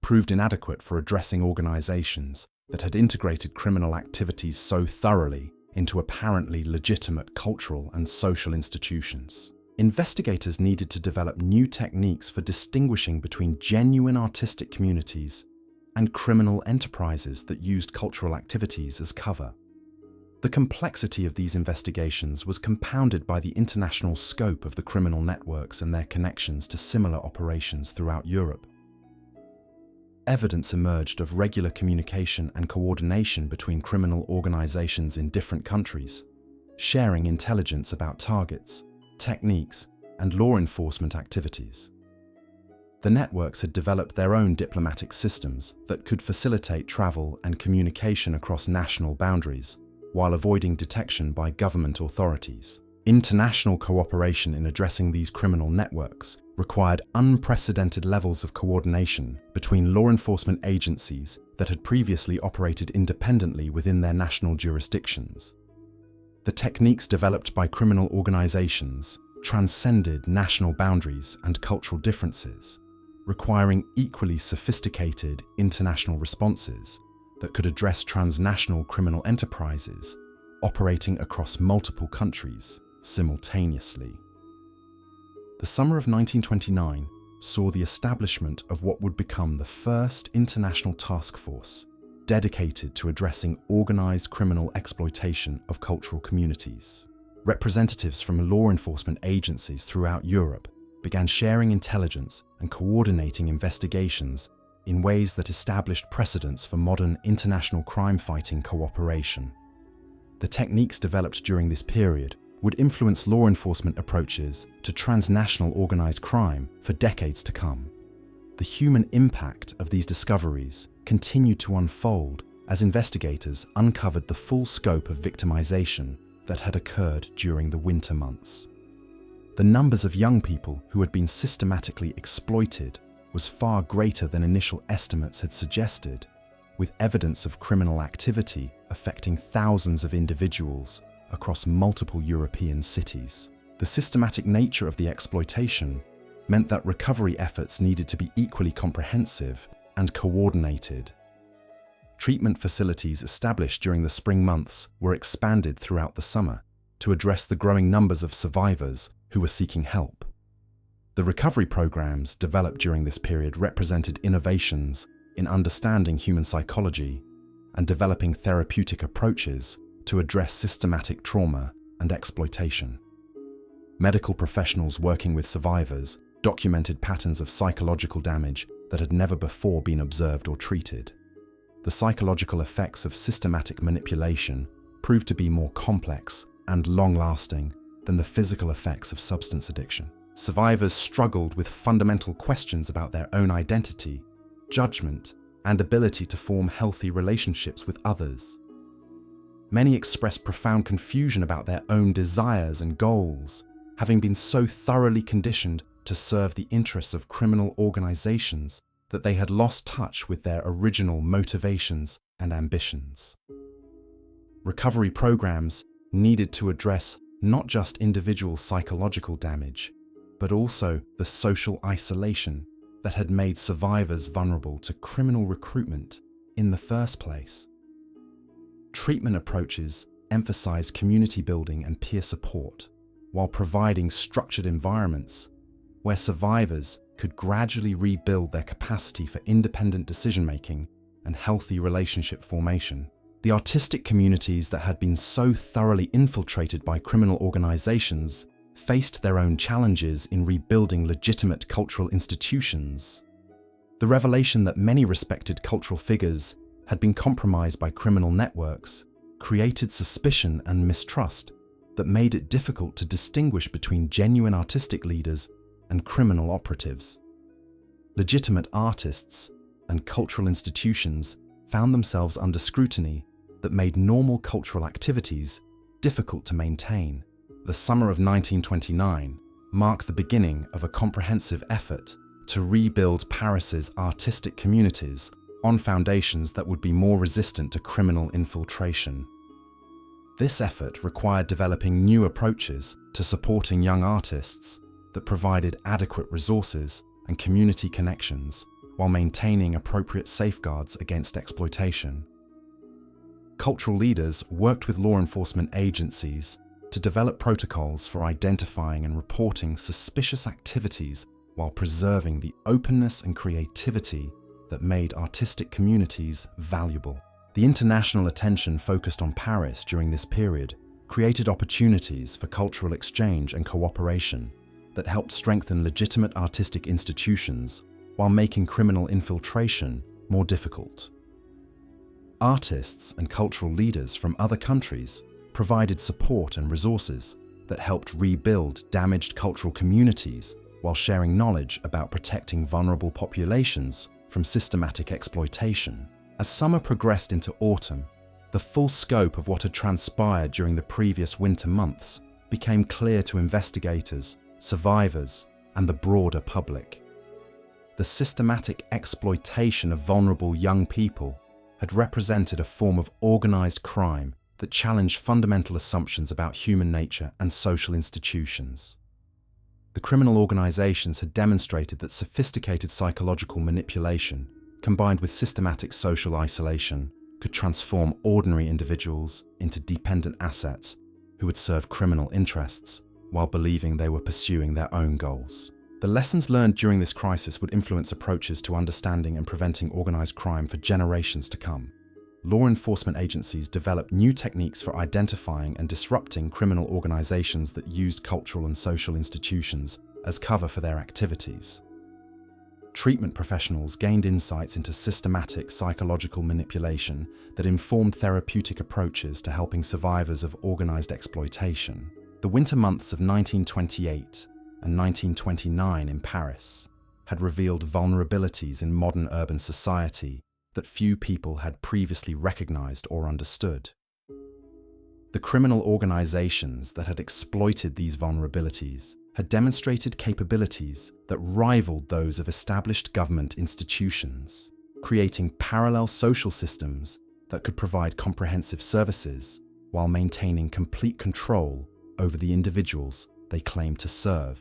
proved inadequate for addressing organizations that had integrated criminal activities so thoroughly into apparently legitimate cultural and social institutions. Investigators needed to develop new techniques for distinguishing between genuine artistic communities and criminal enterprises that used cultural activities as cover. The complexity of these investigations was compounded by the international scope of the criminal networks and their connections to similar operations throughout Europe. Evidence emerged of regular communication and coordination between criminal organizations in different countries, sharing intelligence about targets, techniques, and law enforcement activities. The networks had developed their own diplomatic systems that could facilitate travel and communication across national boundaries, while avoiding detection by government authorities. International cooperation in addressing these criminal networks required unprecedented levels of coordination between law enforcement agencies that had previously operated independently within their national jurisdictions. The techniques developed by criminal organizations transcended national boundaries and cultural differences, requiring equally sophisticated international responses that could address transnational criminal enterprises operating across multiple countries simultaneously. The summer of 1929 saw the establishment of what would become the first international task force dedicated to addressing organized criminal exploitation of cultural communities. Representatives from law enforcement agencies throughout Europe began sharing intelligence and coordinating investigations in ways that established precedents for modern international crime-fighting cooperation. The techniques developed during this period would influence law enforcement approaches to transnational organized crime for decades to come. The human impact of these discoveries continued to unfold as investigators uncovered the full scope of victimization that had occurred during the winter months. The numbers of young people who had been systematically exploited was far greater than initial estimates had suggested, with evidence of criminal activity affecting thousands of individuals across multiple European cities. The systematic nature of the exploitation meant that recovery efforts needed to be equally comprehensive and coordinated. Treatment facilities established during the spring months were expanded throughout the summer to address the growing numbers of survivors who were seeking help. The recovery programs developed during this period represented innovations in understanding human psychology and developing therapeutic approaches to address systematic trauma and exploitation. Medical professionals working with survivors documented patterns of psychological damage that had never before been observed or treated. The psychological effects of systematic manipulation proved to be more complex and long-lasting than the physical effects of substance addiction. Survivors struggled with fundamental questions about their own identity, judgment, and ability to form healthy relationships with others. Many expressed profound confusion about their own desires and goals, having been so thoroughly conditioned to serve the interests of criminal organizations that they had lost touch with their original motivations and ambitions. Recovery programs needed to address not just individual psychological damage, but also the social isolation that had made survivors vulnerable to criminal recruitment in the first place. Treatment approaches emphasized community building and peer support, while providing structured environments where survivors could gradually rebuild their capacity for independent decision-making and healthy relationship formation. The artistic communities that had been so thoroughly infiltrated by criminal organizations faced their own challenges in rebuilding legitimate cultural institutions. The revelation that many respected cultural figures had been compromised by criminal networks created suspicion and mistrust that made it difficult to distinguish between genuine artistic leaders and criminal operatives. Legitimate artists and cultural institutions found themselves under scrutiny that made normal cultural activities difficult to maintain. The summer of 1929 marked the beginning of a comprehensive effort to rebuild Paris's artistic communities on foundations that would be more resistant to criminal infiltration. This effort required developing new approaches to supporting young artists that provided adequate resources and community connections while maintaining appropriate safeguards against exploitation. Cultural leaders worked with law enforcement agencies to develop protocols for identifying and reporting suspicious activities while preserving the openness and creativity that made artistic communities valuable. The international attention focused on Paris during this period created opportunities for cultural exchange and cooperation that helped strengthen legitimate artistic institutions while making criminal infiltration more difficult. Artists and cultural leaders from other countries provided support and resources that helped rebuild damaged cultural communities while sharing knowledge about protecting vulnerable populations from systematic exploitation. As summer progressed into autumn, the full scope of what had transpired during the previous winter months became clear to investigators, survivors, and the broader public. The systematic exploitation of vulnerable young people had represented a form of organized crime that challenged fundamental assumptions about human nature and social institutions. The criminal organizations had demonstrated that sophisticated psychological manipulation, combined with systematic social isolation, could transform ordinary individuals into dependent assets who would serve criminal interests while believing they were pursuing their own goals. The lessons learned during this crisis would influence approaches to understanding and preventing organized crime for generations to come. Law enforcement agencies developed new techniques for identifying and disrupting criminal organizations that used cultural and social institutions as cover for their activities. Treatment professionals gained insights into systematic psychological manipulation that informed therapeutic approaches to helping survivors of organized exploitation. The winter months of 1928 and 1929 in Paris had revealed vulnerabilities in modern urban society that few people had previously recognized or understood. The criminal organizations that had exploited these vulnerabilities had demonstrated capabilities that rivaled those of established government institutions, creating parallel social systems that could provide comprehensive services while maintaining complete control over the individuals they claimed to serve.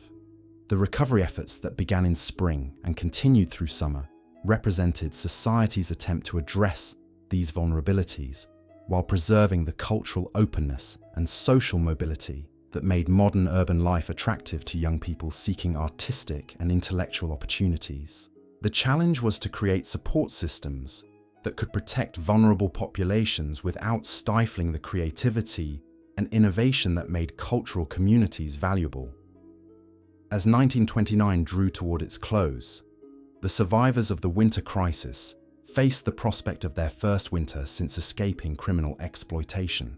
The recovery efforts that began in spring and continued through summer represented society's attempt to address these vulnerabilities while preserving the cultural openness and social mobility that made modern urban life attractive to young people seeking artistic and intellectual opportunities. The challenge was to create support systems that could protect vulnerable populations without stifling the creativity and innovation that made cultural communities valuable. As 1929 drew toward its close, the survivors of the winter crisis faced the prospect of their first winter since escaping criminal exploitation.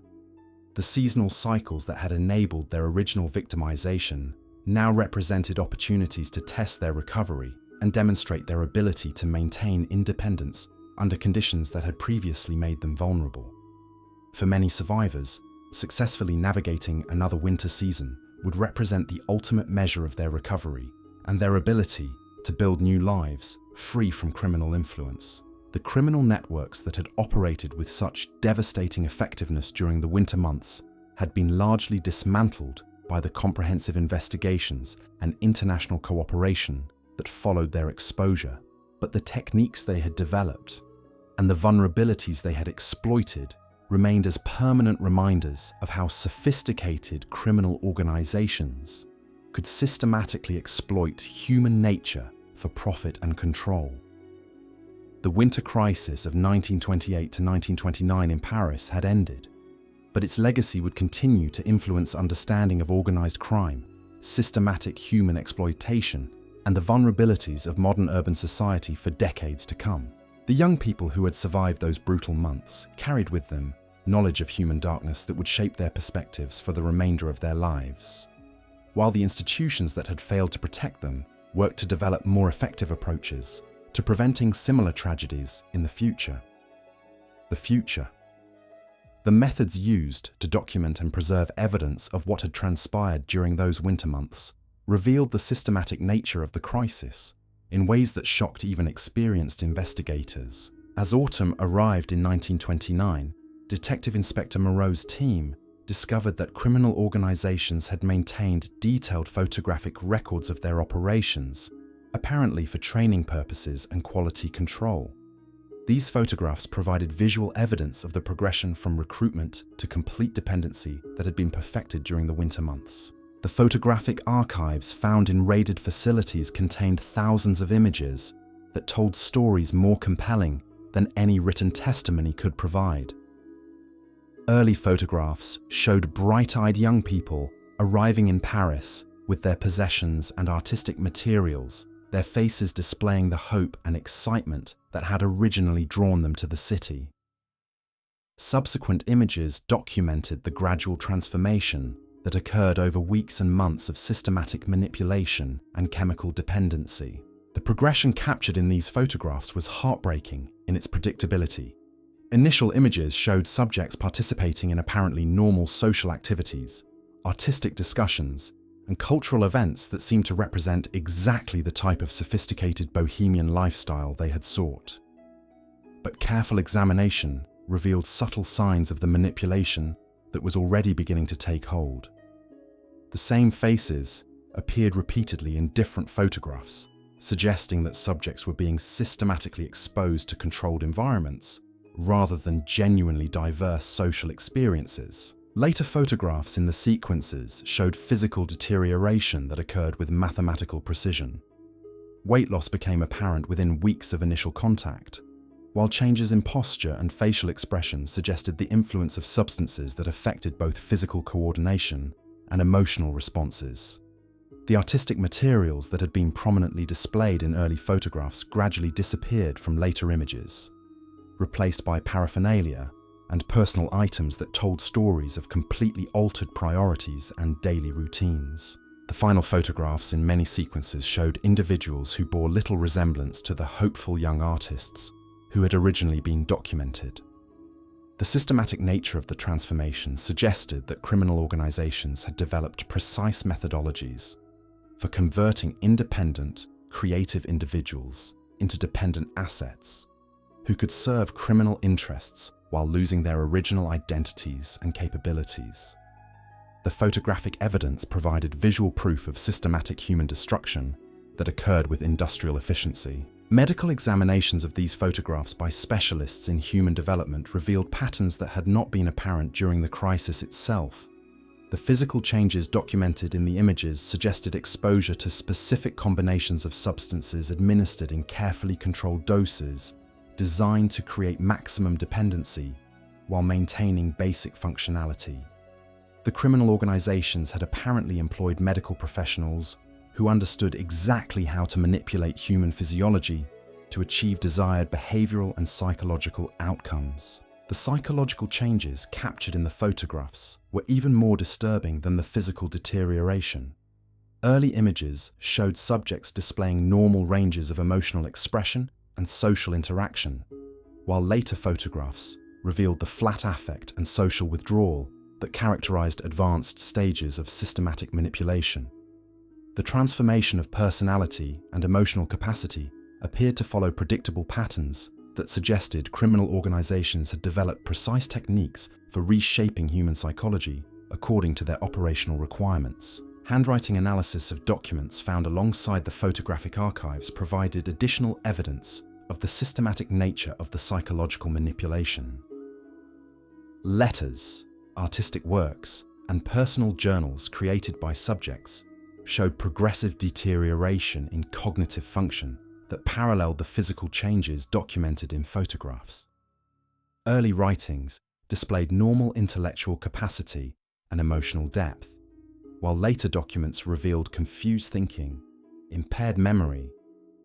The seasonal cycles that had enabled their original victimization now represented opportunities to test their recovery and demonstrate their ability to maintain independence under conditions that had previously made them vulnerable. For many survivors, successfully navigating another winter season would represent the ultimate measure of their recovery and their ability to build new lives free from criminal influence. The criminal networks that had operated with such devastating effectiveness during the winter months had been largely dismantled by the comprehensive investigations and international cooperation that followed their exposure. But the techniques they had developed and the vulnerabilities they had exploited remained as permanent reminders of how sophisticated criminal organizations could systematically exploit human nature for profit and control. The winter crisis of 1928 to 1929 in Paris had ended, but its legacy would continue to influence understanding of organized crime, systematic human exploitation, and the vulnerabilities of modern urban society for decades to come. The young people who had survived those brutal months carried with them knowledge of human darkness that would shape their perspectives for the remainder of their lives, while the institutions that had failed to protect them worked to develop more effective approaches to preventing similar tragedies in the future. The future. The methods used to document and preserve evidence of what had transpired during those winter months revealed the systematic nature of the crisis in ways that shocked even experienced investigators. As autumn arrived in 1929, Detective Inspector Moreau's team discovered that criminal organizations had maintained detailed photographic records of their operations, apparently for training purposes and quality control. These photographs provided visual evidence of the progression from recruitment to complete dependency that had been perfected during the winter months. The photographic archives found in raided facilities contained thousands of images that told stories more compelling than any written testimony could provide. Early photographs showed bright-eyed young people arriving in Paris with their possessions and artistic materials, their faces displaying the hope and excitement that had originally drawn them to the city. Subsequent images documented the gradual transformation that occurred over weeks and months of systematic manipulation and chemical dependency. The progression captured in these photographs was heartbreaking in its predictability. Initial images showed subjects participating in apparently normal social activities, artistic discussions, and cultural events that seemed to represent exactly the type of sophisticated bohemian lifestyle they had sought. But careful examination revealed subtle signs of the manipulation that was already beginning to take hold. The same faces appeared repeatedly in different photographs, suggesting that subjects were being systematically exposed to controlled environments rather than genuinely diverse social experiences. Later photographs in the sequences showed physical deterioration that occurred with mathematical precision. Weight loss became apparent within weeks of initial contact, while changes in posture and facial expression suggested the influence of substances that affected both physical coordination and emotional responses. The artistic materials that had been prominently displayed in early photographs gradually disappeared from later images, replaced by paraphernalia and personal items that told stories of completely altered priorities and daily routines. The final photographs in many sequences showed individuals who bore little resemblance to the hopeful young artists who had originally been documented. The systematic nature of the transformation suggested that criminal organizations had developed precise methodologies for converting independent, creative individuals into dependent assets who could serve criminal interests while losing their original identities and capabilities. The photographic evidence provided visual proof of systematic human destruction that occurred with industrial efficiency. Medical examinations of these photographs by specialists in human development revealed patterns that had not been apparent during the crisis itself. The physical changes documented in the images suggested exposure to specific combinations of substances administered in carefully controlled doses, designed to create maximum dependency while maintaining basic functionality. The criminal organizations had apparently employed medical professionals who understood exactly how to manipulate human physiology to achieve desired behavioral and psychological outcomes. The psychological changes captured in the photographs were even more disturbing than the physical deterioration. Early images showed subjects displaying normal ranges of emotional expression and social interaction, while later photographs revealed the flat affect and social withdrawal that characterized advanced stages of systematic manipulation. The transformation of personality and emotional capacity appeared to follow predictable patterns that suggested criminal organizations had developed precise techniques for reshaping human psychology according to their operational requirements. Handwriting analysis of documents found alongside the photographic archives provided additional evidence of the systematic nature of the psychological manipulation. Letters, artistic works, and personal journals created by subjects showed progressive deterioration in cognitive function that paralleled the physical changes documented in photographs. Early writings displayed normal intellectual capacity and emotional depth, while later documents revealed confused thinking, impaired memory,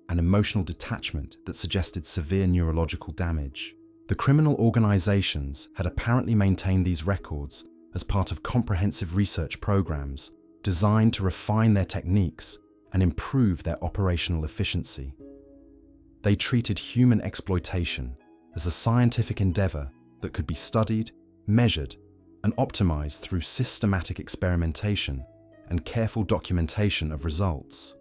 and emotional detachment that suggested severe neurological damage. The criminal organizations had apparently maintained these records as part of comprehensive research programs designed to refine their techniques and improve their operational efficiency. They treated human exploitation as a scientific endeavor that could be studied, measured, and optimized through systematic experimentation and careful documentation of results.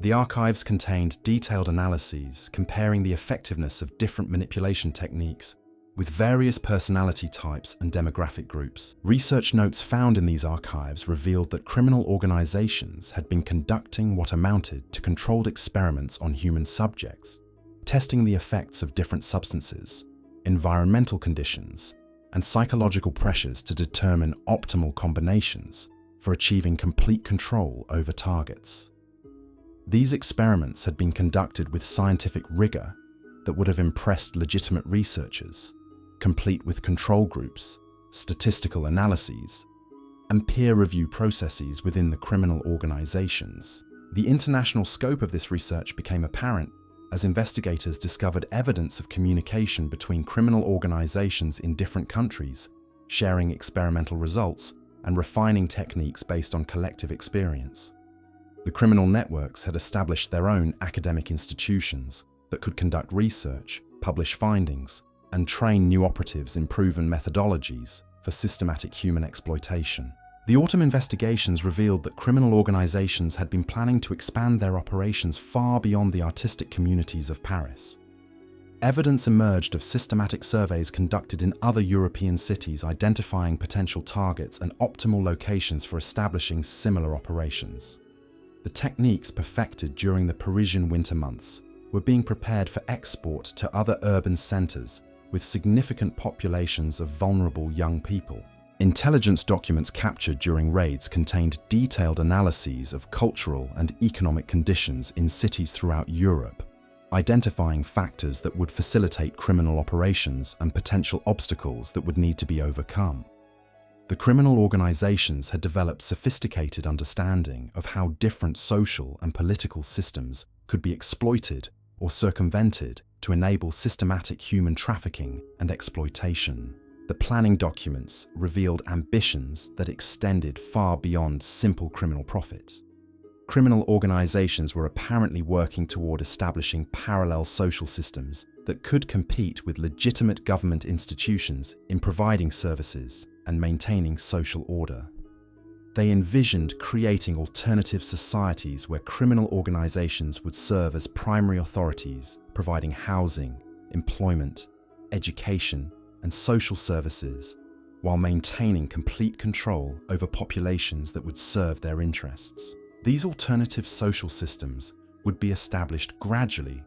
The archives contained detailed analyses comparing the effectiveness of different manipulation techniques with various personality types and demographic groups. Research notes found in these archives revealed that criminal organizations had been conducting what amounted to controlled experiments on human subjects, testing the effects of different substances, environmental conditions, and psychological pressures to determine optimal combinations for achieving complete control over targets. These experiments had been conducted with scientific rigor that would have impressed legitimate researchers, complete with control groups, statistical analyses, and peer review processes within the criminal organizations. The international scope of this research became apparent as investigators discovered evidence of communication between criminal organizations in different countries, sharing experimental results and refining techniques based on collective experience. The criminal networks had established their own academic institutions that could conduct research, publish findings, and train new operatives in proven methodologies for systematic human exploitation. The autumn investigations revealed that criminal organizations had been planning to expand their operations far beyond the artistic communities of Paris. Evidence emerged of systematic surveys conducted in other European cities identifying potential targets and optimal locations for establishing similar operations. The techniques perfected during the Parisian winter months were being prepared for export to other urban centers with significant populations of vulnerable young people. Intelligence documents captured during raids contained detailed analyses of cultural and economic conditions in cities throughout Europe, identifying factors that would facilitate criminal operations and potential obstacles that would need to be overcome. The criminal organizations had developed sophisticated understanding of how different social and political systems could be exploited or circumvented to enable systematic human trafficking and exploitation. The planning documents revealed ambitions that extended far beyond simple criminal profit. Criminal organizations were apparently working toward establishing parallel social systems that could compete with legitimate government institutions in providing services and maintaining social order. They envisioned creating alternative societies where criminal organizations would serve as primary authorities, providing housing, employment, education, and social services, while maintaining complete control over populations that would serve their interests. These alternative social systems would be established gradually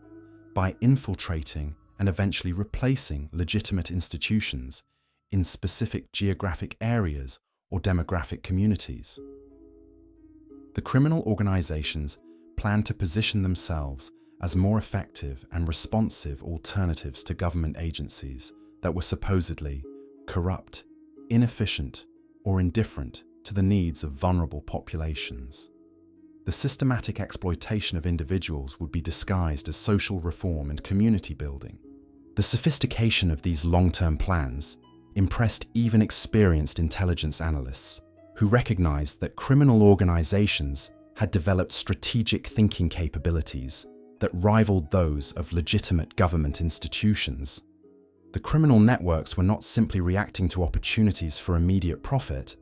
by infiltrating and eventually replacing legitimate institutions in specific geographic areas or demographic communities. The criminal organizations planned to position themselves as more effective and responsive alternatives to government agencies that were supposedly corrupt, inefficient, or indifferent to the needs of vulnerable populations. The systematic exploitation of individuals would be disguised as social reform and community building. The sophistication of these long-term plans impressed even experienced intelligence analysts who recognized that criminal organizations had developed strategic thinking capabilities that rivaled those of legitimate government institutions. The The criminal networks were not simply reacting to opportunities for immediate profit,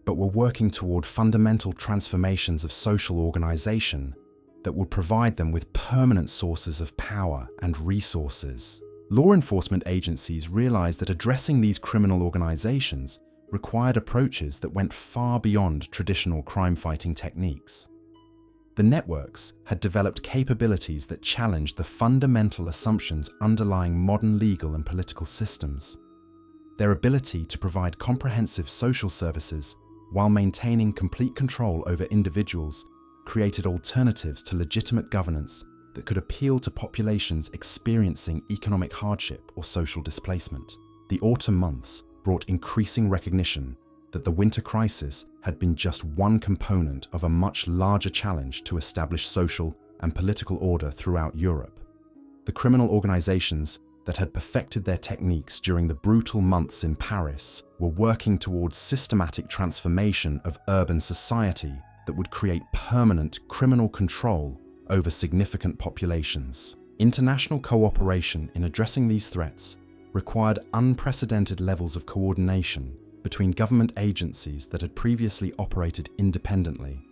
but were working toward fundamental transformations of social organization that would provide them with permanent sources of power and resources. Law enforcement agencies realized that addressing these criminal organizations required approaches that went far beyond traditional crime-fighting techniques. The networks had developed capabilities that challenged the fundamental assumptions underlying modern legal and political systems. Their ability to provide comprehensive social services while maintaining complete control over individuals created alternatives to legitimate governance that could appeal to populations experiencing economic hardship or social displacement. The autumn months brought increasing recognition that the winter crisis had been just one component of a much larger challenge to establish social and political order throughout Europe. The criminal organizations that had perfected their techniques during the brutal months in Paris were working towards systematic transformation of urban society that would create permanent criminal control over significant populations. International cooperation in addressing these threats required unprecedented levels of coordination between government agencies that had previously operated independently.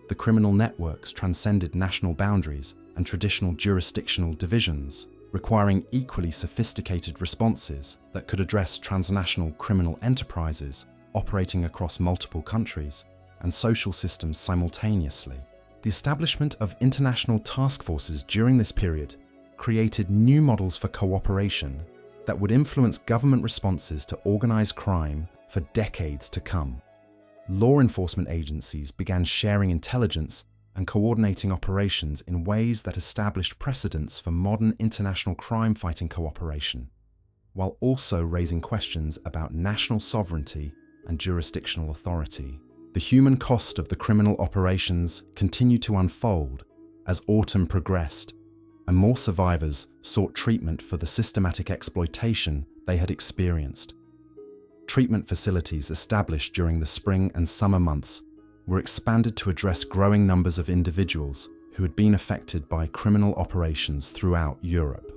The criminal networks transcended national boundaries and traditional jurisdictional divisions, requiring equally sophisticated responses that could address transnational criminal enterprises operating across multiple countries and social systems simultaneously. The establishment of international task forces during this period created new models for cooperation that would influence government responses to organized crime for decades to come. Law enforcement agencies began sharing intelligence and coordinating operations in ways that established precedents for modern international crime-fighting cooperation, while also raising questions about national sovereignty and jurisdictional authority. The human cost of the criminal operations continued to unfold as autumn progressed, and more survivors sought treatment for the systematic exploitation they had experienced. Treatment facilities established during the spring and summer months were expanded to address growing numbers of individuals who had been affected by criminal operations throughout Europe.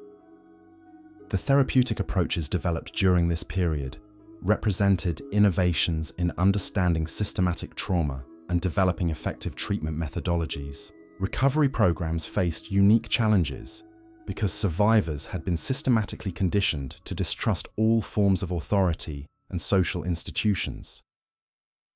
The therapeutic approaches developed during this period represented innovations in understanding systematic trauma and developing effective treatment methodologies. Recovery programs faced unique challenges because survivors had been systematically conditioned to distrust all forms of authority and social institutions.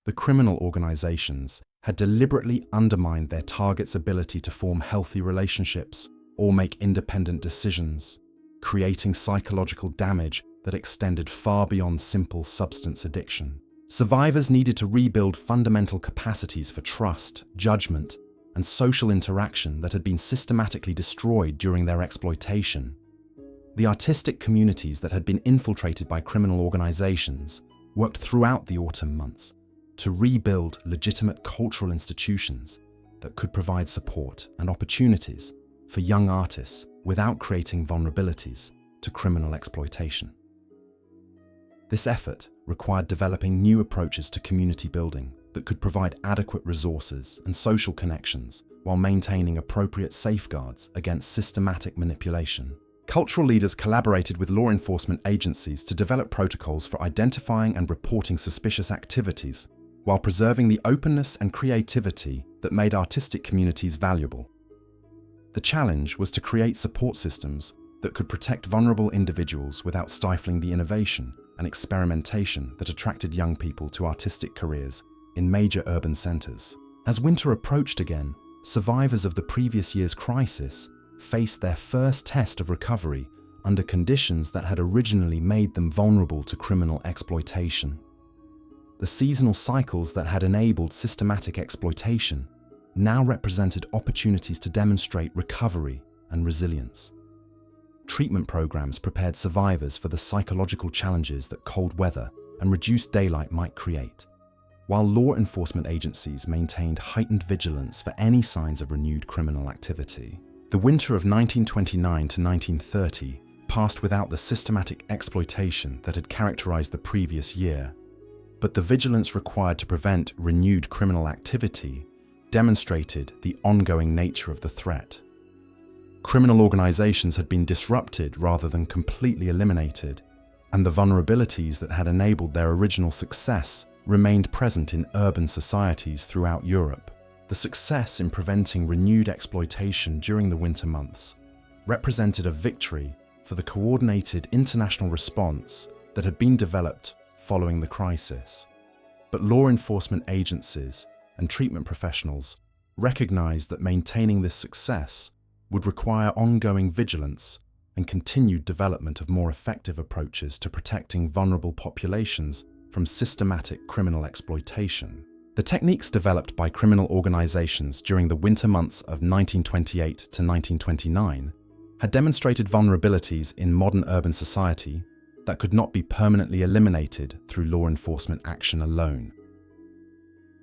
The criminal organizations had deliberately undermined their targets' ability to form healthy relationships or make independent decisions, creating psychological damage that extended far beyond simple substance addiction. Survivors needed to rebuild fundamental capacities for trust, judgment, and social interaction that had been systematically destroyed during their exploitation. The artistic communities that had been infiltrated by criminal organizations worked throughout the autumn months to rebuild legitimate cultural institutions that could provide support and opportunities for young artists without creating vulnerabilities to criminal exploitation. This effort required developing new approaches to community building that could provide adequate resources and social connections while maintaining appropriate safeguards against systematic manipulation. Cultural leaders collaborated with law enforcement agencies to develop protocols for identifying and reporting suspicious activities while preserving the openness and creativity that made artistic communities valuable. The challenge was to create support systems that could protect vulnerable individuals without stifling the innovation and experimentation that attracted young people to artistic careers in major urban centers. As winter approached again, survivors of the previous year's crisis faced their first test of recovery under conditions that had originally made them vulnerable to criminal exploitation. The seasonal cycles that had enabled systematic exploitation now represented opportunities to demonstrate recovery and resilience. Treatment programs prepared survivors for the psychological challenges that cold weather and reduced daylight might create, while law enforcement agencies maintained heightened vigilance for any signs of renewed criminal activity. The winter of 1929 to 1930 passed without the systematic exploitation that had characterized the previous year, but the vigilance required to prevent renewed criminal activity demonstrated the ongoing nature of the threat. Criminal organizations had been disrupted rather than completely eliminated, and the vulnerabilities that had enabled their original success remained present in urban societies throughout Europe. The success in preventing renewed exploitation during the winter months represented a victory for the coordinated international response that had been developed following the crisis. But law enforcement agencies and treatment professionals recognized that maintaining this success would require ongoing vigilance and continued development of more effective approaches to protecting vulnerable populations from systematic criminal exploitation. The techniques developed by criminal organizations during the winter months of 1928 to 1929 had demonstrated vulnerabilities in modern urban society that could not be permanently eliminated through law enforcement action alone.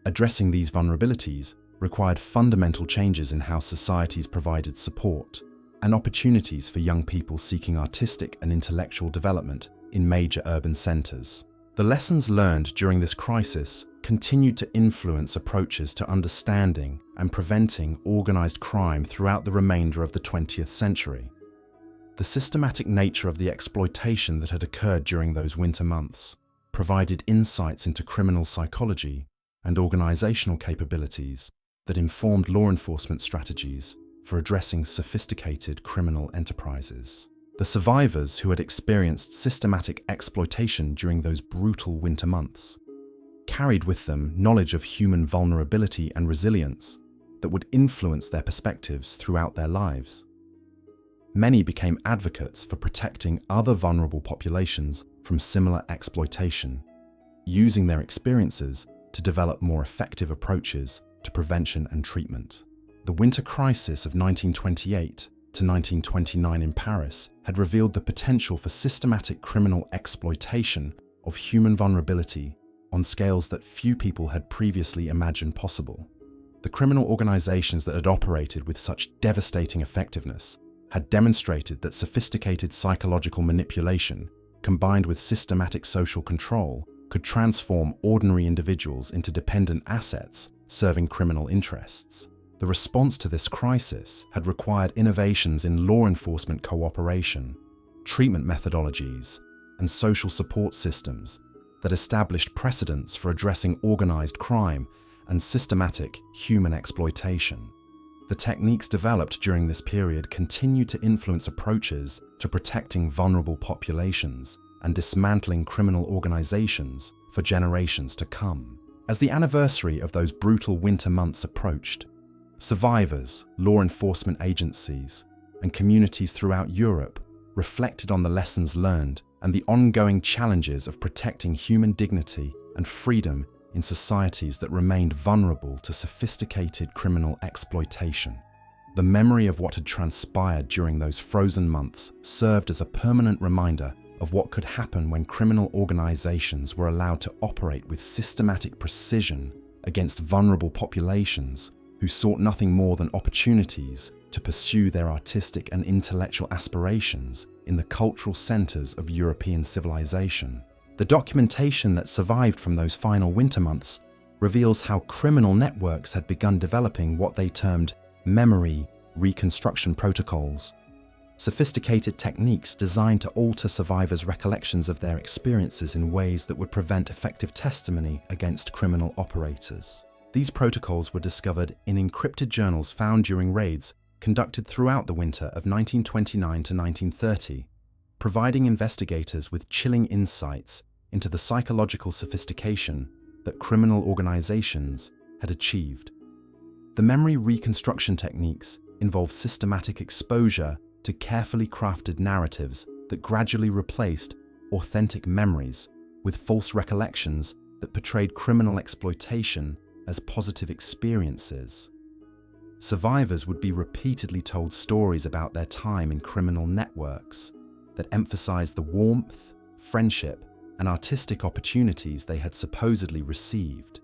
Addressing these vulnerabilities required fundamental changes in how societies provided support and opportunities for young people seeking artistic and intellectual development in major urban centers. The lessons learned during this crisis continued to influence approaches to understanding and preventing organized crime throughout the remainder of the 20th century. The systematic nature of the exploitation that had occurred during those winter months provided insights into criminal psychology and organizational capabilities that informed law enforcement strategies for addressing sophisticated criminal enterprises. The survivors who had experienced systematic exploitation during those brutal winter months carried with them knowledge of human vulnerability and resilience that would influence their perspectives throughout their lives. Many became advocates for protecting other vulnerable populations from similar exploitation, using their experiences to develop more effective approaches to prevention and treatment. The winter crisis of 1928 to 1929 in Paris had revealed the potential for systematic criminal exploitation of human vulnerability on scales that few people had previously imagined possible. The criminal organizations that had operated with such devastating effectiveness had demonstrated that sophisticated psychological manipulation, combined with systematic social control, could transform ordinary individuals into dependent assets serving criminal interests. The response to this crisis had required innovations in law enforcement cooperation, treatment methodologies, and social support systems that established precedents for addressing organized crime and systematic human exploitation. The techniques developed during this period continued to influence approaches to protecting vulnerable populations and dismantling criminal organizations for generations to come. As the anniversary of those brutal winter months approached, survivors, law enforcement agencies, and communities throughout Europe reflected on the lessons learned and the ongoing challenges of protecting human dignity and freedom in societies that remained vulnerable to sophisticated criminal exploitation. The memory of what had transpired during those frozen months served as a permanent reminder of what could happen when criminal organizations were allowed to operate with systematic precision against vulnerable populations who sought nothing more than opportunities to pursue their artistic and intellectual aspirations in the cultural centers of European civilization. The documentation that survived from those final winter months reveals how criminal networks had begun developing what they termed memory reconstruction protocols, sophisticated techniques designed to alter survivors' recollections of their experiences in ways that would prevent effective testimony against criminal operators. These protocols were discovered in encrypted journals found during raids conducted throughout the winter of 1929 to 1930, providing investigators with chilling insights into the psychological sophistication that criminal organizations had achieved. The memory reconstruction techniques involve systematic exposure to carefully crafted narratives that gradually replaced authentic memories with false recollections that portrayed criminal exploitation as positive experiences. Survivors would be repeatedly told stories about their time in criminal networks that emphasized the warmth, friendship, and artistic opportunities they had supposedly received,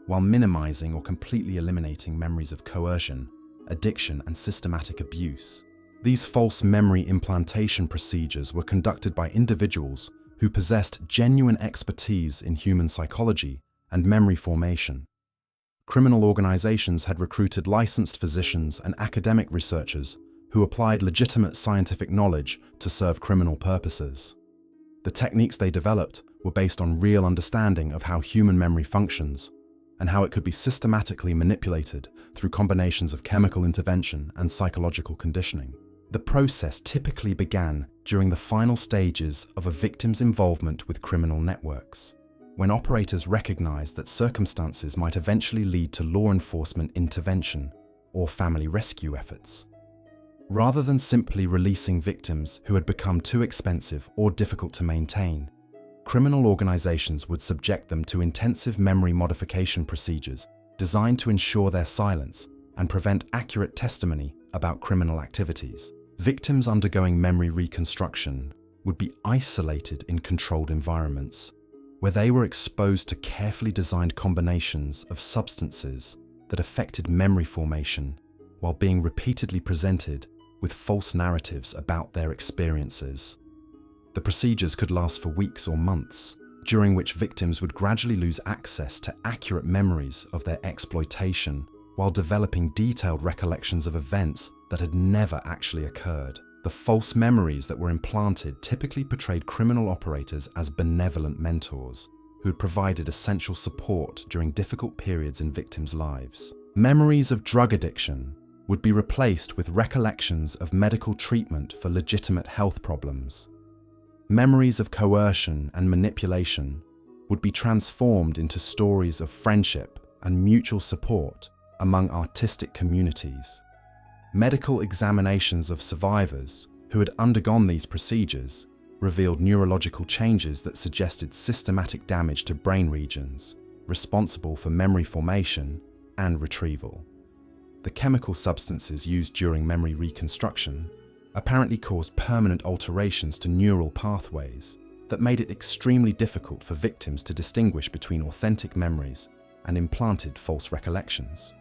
while minimizing or completely eliminating memories of coercion, addiction, and systematic abuse. These false memory implantation procedures were conducted by individuals who possessed genuine expertise in human psychology and memory formation. Criminal organizations had recruited licensed physicians and academic researchers who applied legitimate scientific knowledge to serve criminal purposes. The techniques they developed were based on real understanding of how human memory functions and how it could be systematically manipulated through combinations of chemical intervention and psychological conditioning. The process typically began during the final stages of a victim's involvement with criminal networks, when operators recognized that circumstances might eventually lead to law enforcement intervention or family rescue efforts. Rather than simply releasing victims who had become too expensive or difficult to maintain, criminal organizations would subject them to intensive memory modification procedures designed to ensure their silence and prevent accurate testimony about criminal activities. Victims undergoing memory reconstruction would be isolated in controlled environments, where they were exposed to carefully designed combinations of substances that affected memory formation while being repeatedly presented with false narratives about their experiences. The procedures could last for weeks or months, during which victims would gradually lose access to accurate memories of their exploitation while developing detailed recollections of events that had never actually occurred. The false memories that were implanted typically portrayed criminal operators as benevolent mentors who had provided essential support during difficult periods in victims' lives. Memories of drug addiction would be replaced with recollections of medical treatment for legitimate health problems. Memories of coercion and manipulation would be transformed into stories of friendship and mutual support among artistic communities. Medical examinations of survivors who had undergone these procedures revealed neurological changes that suggested systematic damage to brain regions responsible for memory formation and retrieval. The chemical substances used during memory reconstruction apparently caused permanent alterations to neural pathways that made it extremely difficult for victims to distinguish between authentic memories and implanted false recollections.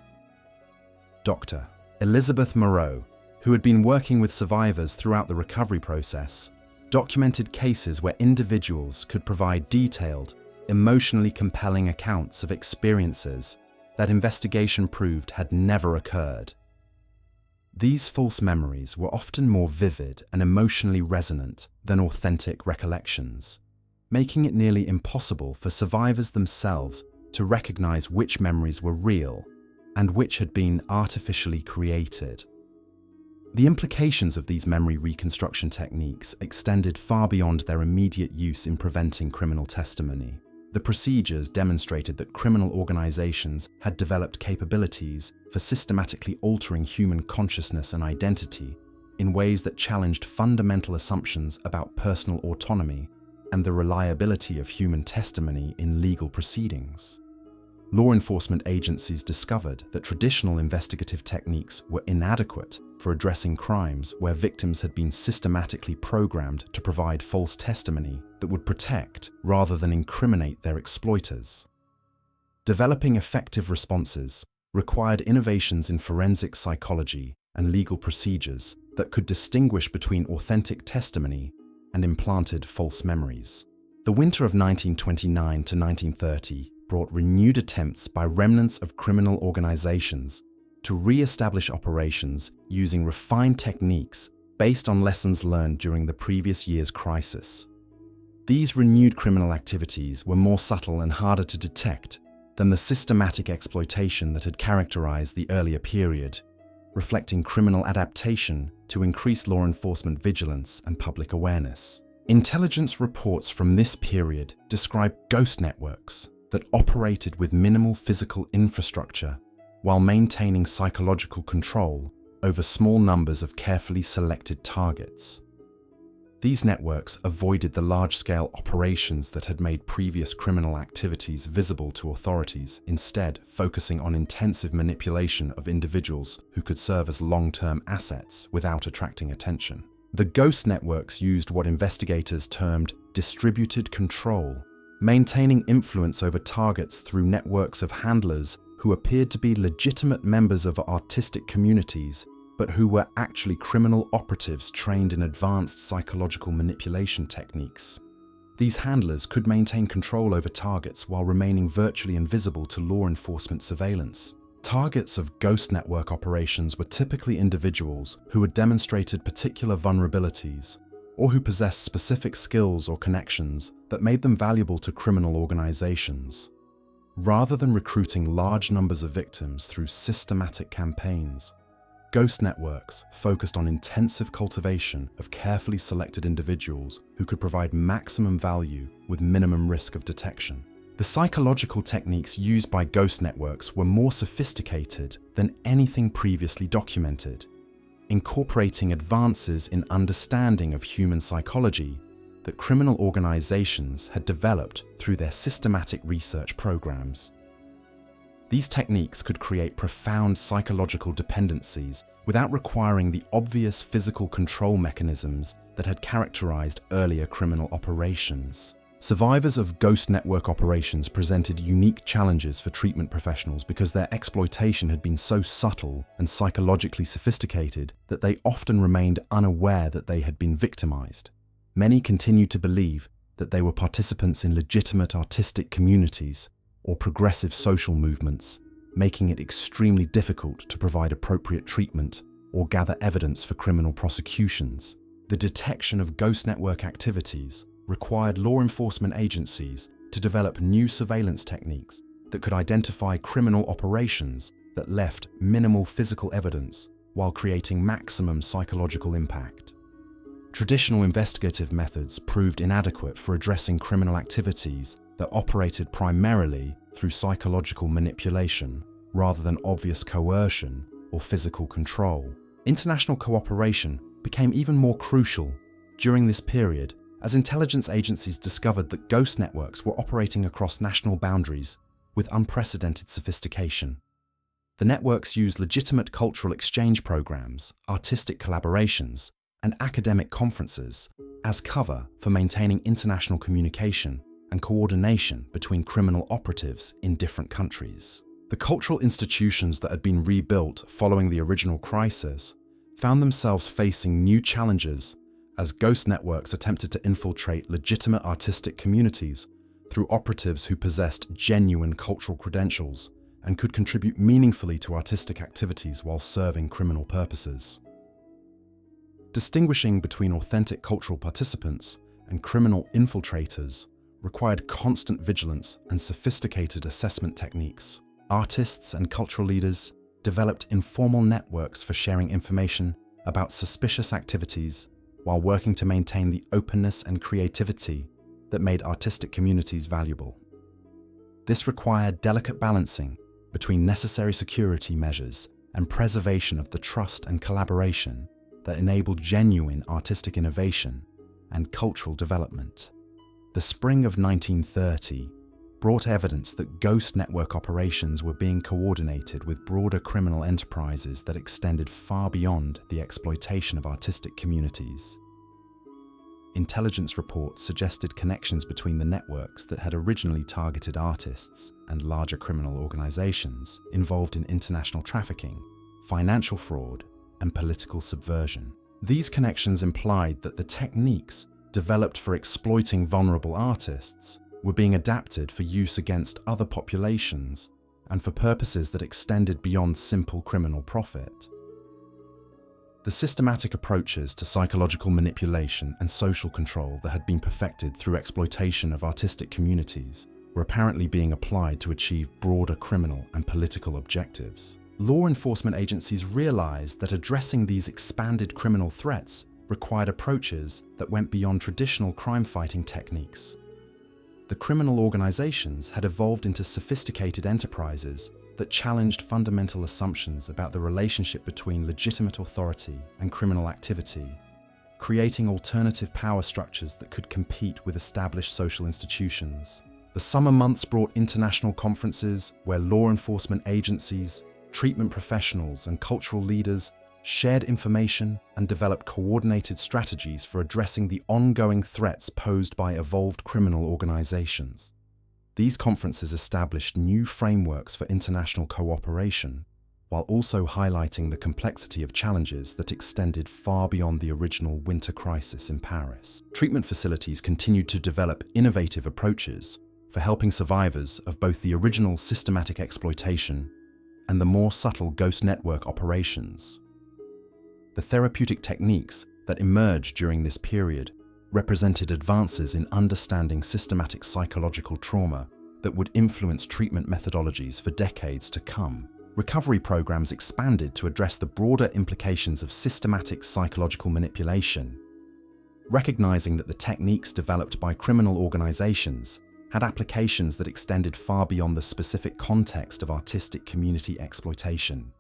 Dr. Elizabeth Moreau, who had been working with survivors throughout the recovery process, documented cases where individuals could provide detailed, emotionally compelling accounts of experiences that investigation proved had never occurred. These false memories were often more vivid and emotionally resonant than authentic recollections, making it nearly impossible for survivors themselves to recognize which memories were real and which had been artificially created. The implications of these memory reconstruction techniques extended far beyond their immediate use in preventing criminal testimony. The procedures demonstrated that criminal organizations had developed capabilities for systematically altering human consciousness and identity in ways that challenged fundamental assumptions about personal autonomy and the reliability of human testimony in legal proceedings. Law enforcement agencies discovered that traditional investigative techniques were inadequate for addressing crimes where victims had been systematically programmed to provide false testimony that would protect rather than incriminate their exploiters. Developing effective responses required innovations in forensic psychology and legal procedures that could distinguish between authentic testimony and implanted false memories. The winter of 1929 to 1930 brought renewed attempts by remnants of criminal organizations to re-establish operations using refined techniques based on lessons learned during the previous year's crisis. These renewed criminal activities were more subtle and harder to detect than the systematic exploitation that had characterized the earlier period, reflecting criminal adaptation to increase law enforcement vigilance and public awareness. Intelligence reports from this period describe ghost networks that operated with minimal physical infrastructure while maintaining psychological control over small numbers of carefully selected targets. These networks avoided the large-scale operations that had made previous criminal activities visible to authorities, instead focusing on intensive manipulation of individuals who could serve as long-term assets without attracting attention. The ghost networks used what investigators termed distributed control, maintaining influence over targets through networks of handlers who appeared to be legitimate members of artistic communities, but who were actually criminal operatives trained in advanced psychological manipulation techniques. These handlers could maintain control over targets while remaining virtually invisible to law enforcement surveillance. Targets of ghost network operations were typically individuals who had demonstrated particular vulnerabilities or who possessed specific skills or connections that made them valuable to criminal organizations. Rather than recruiting large numbers of victims through systematic campaigns, ghost networks focused on intensive cultivation of carefully selected individuals who could provide maximum value with minimum risk of detection. The psychological techniques used by ghost networks were more sophisticated than anything previously documented, incorporating advances in understanding of human psychology that criminal organizations had developed through their systematic research programs. These techniques could create profound psychological dependencies without requiring the obvious physical control mechanisms that had characterized earlier criminal operations. Survivors of ghost network operations presented unique challenges for treatment professionals because their exploitation had been so subtle and psychologically sophisticated that they often remained unaware that they had been victimized. Many continued to believe that they were participants in legitimate artistic communities or progressive social movements, making it extremely difficult to provide appropriate treatment or gather evidence for criminal prosecutions. The detection of ghost network activities required law enforcement agencies to develop new surveillance techniques that could identify criminal operations that left minimal physical evidence while creating maximum psychological impact. Traditional investigative methods proved inadequate for addressing criminal activities that operated primarily through psychological manipulation rather than obvious coercion or physical control. International cooperation became even more crucial during this period as intelligence agencies discovered that ghost networks were operating across national boundaries with unprecedented sophistication. The networks used legitimate cultural exchange programs, artistic collaborations, and academic conferences as cover for maintaining international communication and coordination between criminal operatives in different countries. The cultural institutions that had been rebuilt following the original crisis found themselves facing new challenges as ghost networks attempted to infiltrate legitimate artistic communities through operatives who possessed genuine cultural credentials and could contribute meaningfully to artistic activities while serving criminal purposes. Distinguishing between authentic cultural participants and criminal infiltrators required constant vigilance and sophisticated assessment techniques. Artists and cultural leaders developed informal networks for sharing information about suspicious activities while working to maintain the openness and creativity that made artistic communities valuable. This required delicate balancing between necessary security measures and preservation of the trust and collaboration that enabled genuine artistic innovation and cultural development. The spring of 1930 brought evidence that ghost network operations were being coordinated with broader criminal enterprises that extended far beyond the exploitation of artistic communities. Intelligence reports suggested connections between the networks that had originally targeted artists and larger criminal organizations involved in international trafficking, financial fraud, and political subversion. These connections implied that the techniques developed for exploiting vulnerable artists were being adapted for use against other populations and for purposes that extended beyond simple criminal profit. The systematic approaches to psychological manipulation and social control that had been perfected through exploitation of artistic communities were apparently being applied to achieve broader criminal and political objectives. Law enforcement agencies realized that addressing these expanded criminal threats required approaches that went beyond traditional crime-fighting techniques. The criminal organizations had evolved into sophisticated enterprises that challenged fundamental assumptions about the relationship between legitimate authority and criminal activity, creating alternative power structures that could compete with established social institutions. The summer months brought international conferences where law enforcement agencies, treatment professionals, and cultural leaders shared information and developed coordinated strategies for addressing the ongoing threats posed by evolved criminal organizations. These conferences established new frameworks for international cooperation, while also highlighting the complexity of challenges that extended far beyond the original winter crisis in Paris. Treatment facilities continued to develop innovative approaches for helping survivors of both the original systematic exploitation and the more subtle ghost network operations. The therapeutic techniques that emerged during this period represented advances in understanding systematic psychological trauma that would influence treatment methodologies for decades to come. Recovery programs expanded to address the broader implications of systematic psychological manipulation, recognizing that the techniques developed by criminal organizations had applications that extended far beyond the specific context of artistic community exploitation.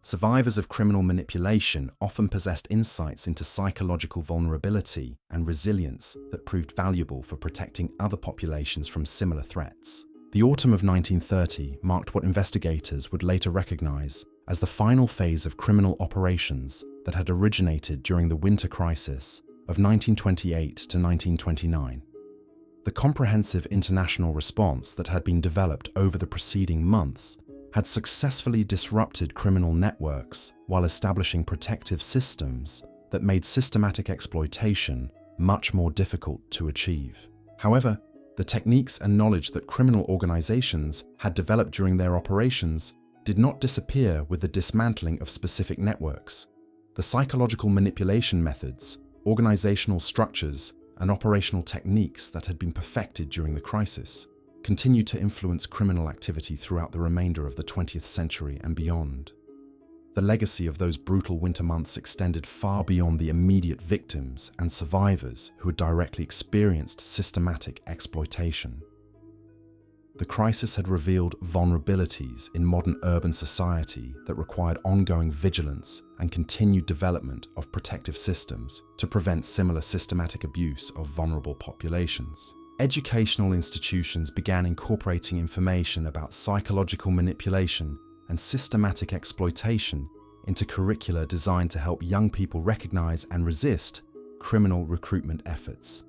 Survivors of criminal manipulation often possessed insights into psychological vulnerability and resilience that proved valuable for protecting other populations from similar threats. The autumn of 1930 marked what investigators would later recognize as the final phase of criminal operations that had originated during the winter crisis of 1928 to 1929. The comprehensive international response that had been developed over the preceding months had successfully disrupted criminal networks while establishing protective systems that made systematic exploitation much more difficult to achieve. However, the techniques and knowledge that criminal organizations had developed during their operations did not disappear with the dismantling of specific networks. The psychological manipulation methods, organizational structures, and operational techniques that had been perfected during the crisis continued to influence criminal activity throughout the remainder of the 20th century and beyond. The legacy of those brutal winter months extended far beyond the immediate victims and survivors who had directly experienced systematic exploitation. The crisis had revealed vulnerabilities in modern urban society that required ongoing vigilance and continued development of protective systems to prevent similar systematic abuse of vulnerable populations. Educational institutions began incorporating information about psychological manipulation and systematic exploitation into curricula designed to help young people recognize and resist criminal recruitment efforts.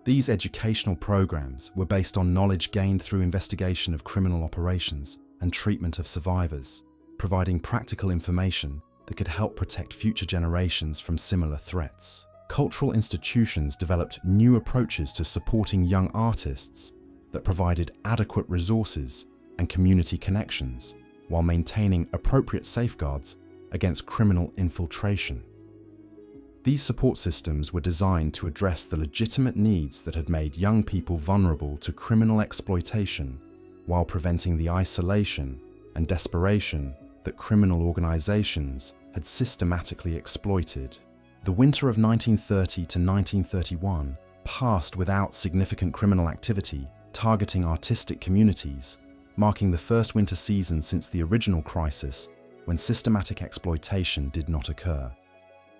These educational programs were based on knowledge gained through investigation of criminal operations and treatment of survivors, providing practical information that could help protect future generations from similar threats. Cultural institutions developed new approaches to supporting young artists that provided adequate resources and community connections while maintaining appropriate safeguards against criminal infiltration. These support systems were designed to address the legitimate needs that had made young people vulnerable to criminal exploitation while preventing the isolation and desperation that criminal organizations had systematically exploited. The winter of 1930 to 1931 passed without significant criminal activity targeting artistic communities, marking the first winter season since the original crisis when systematic exploitation did not occur.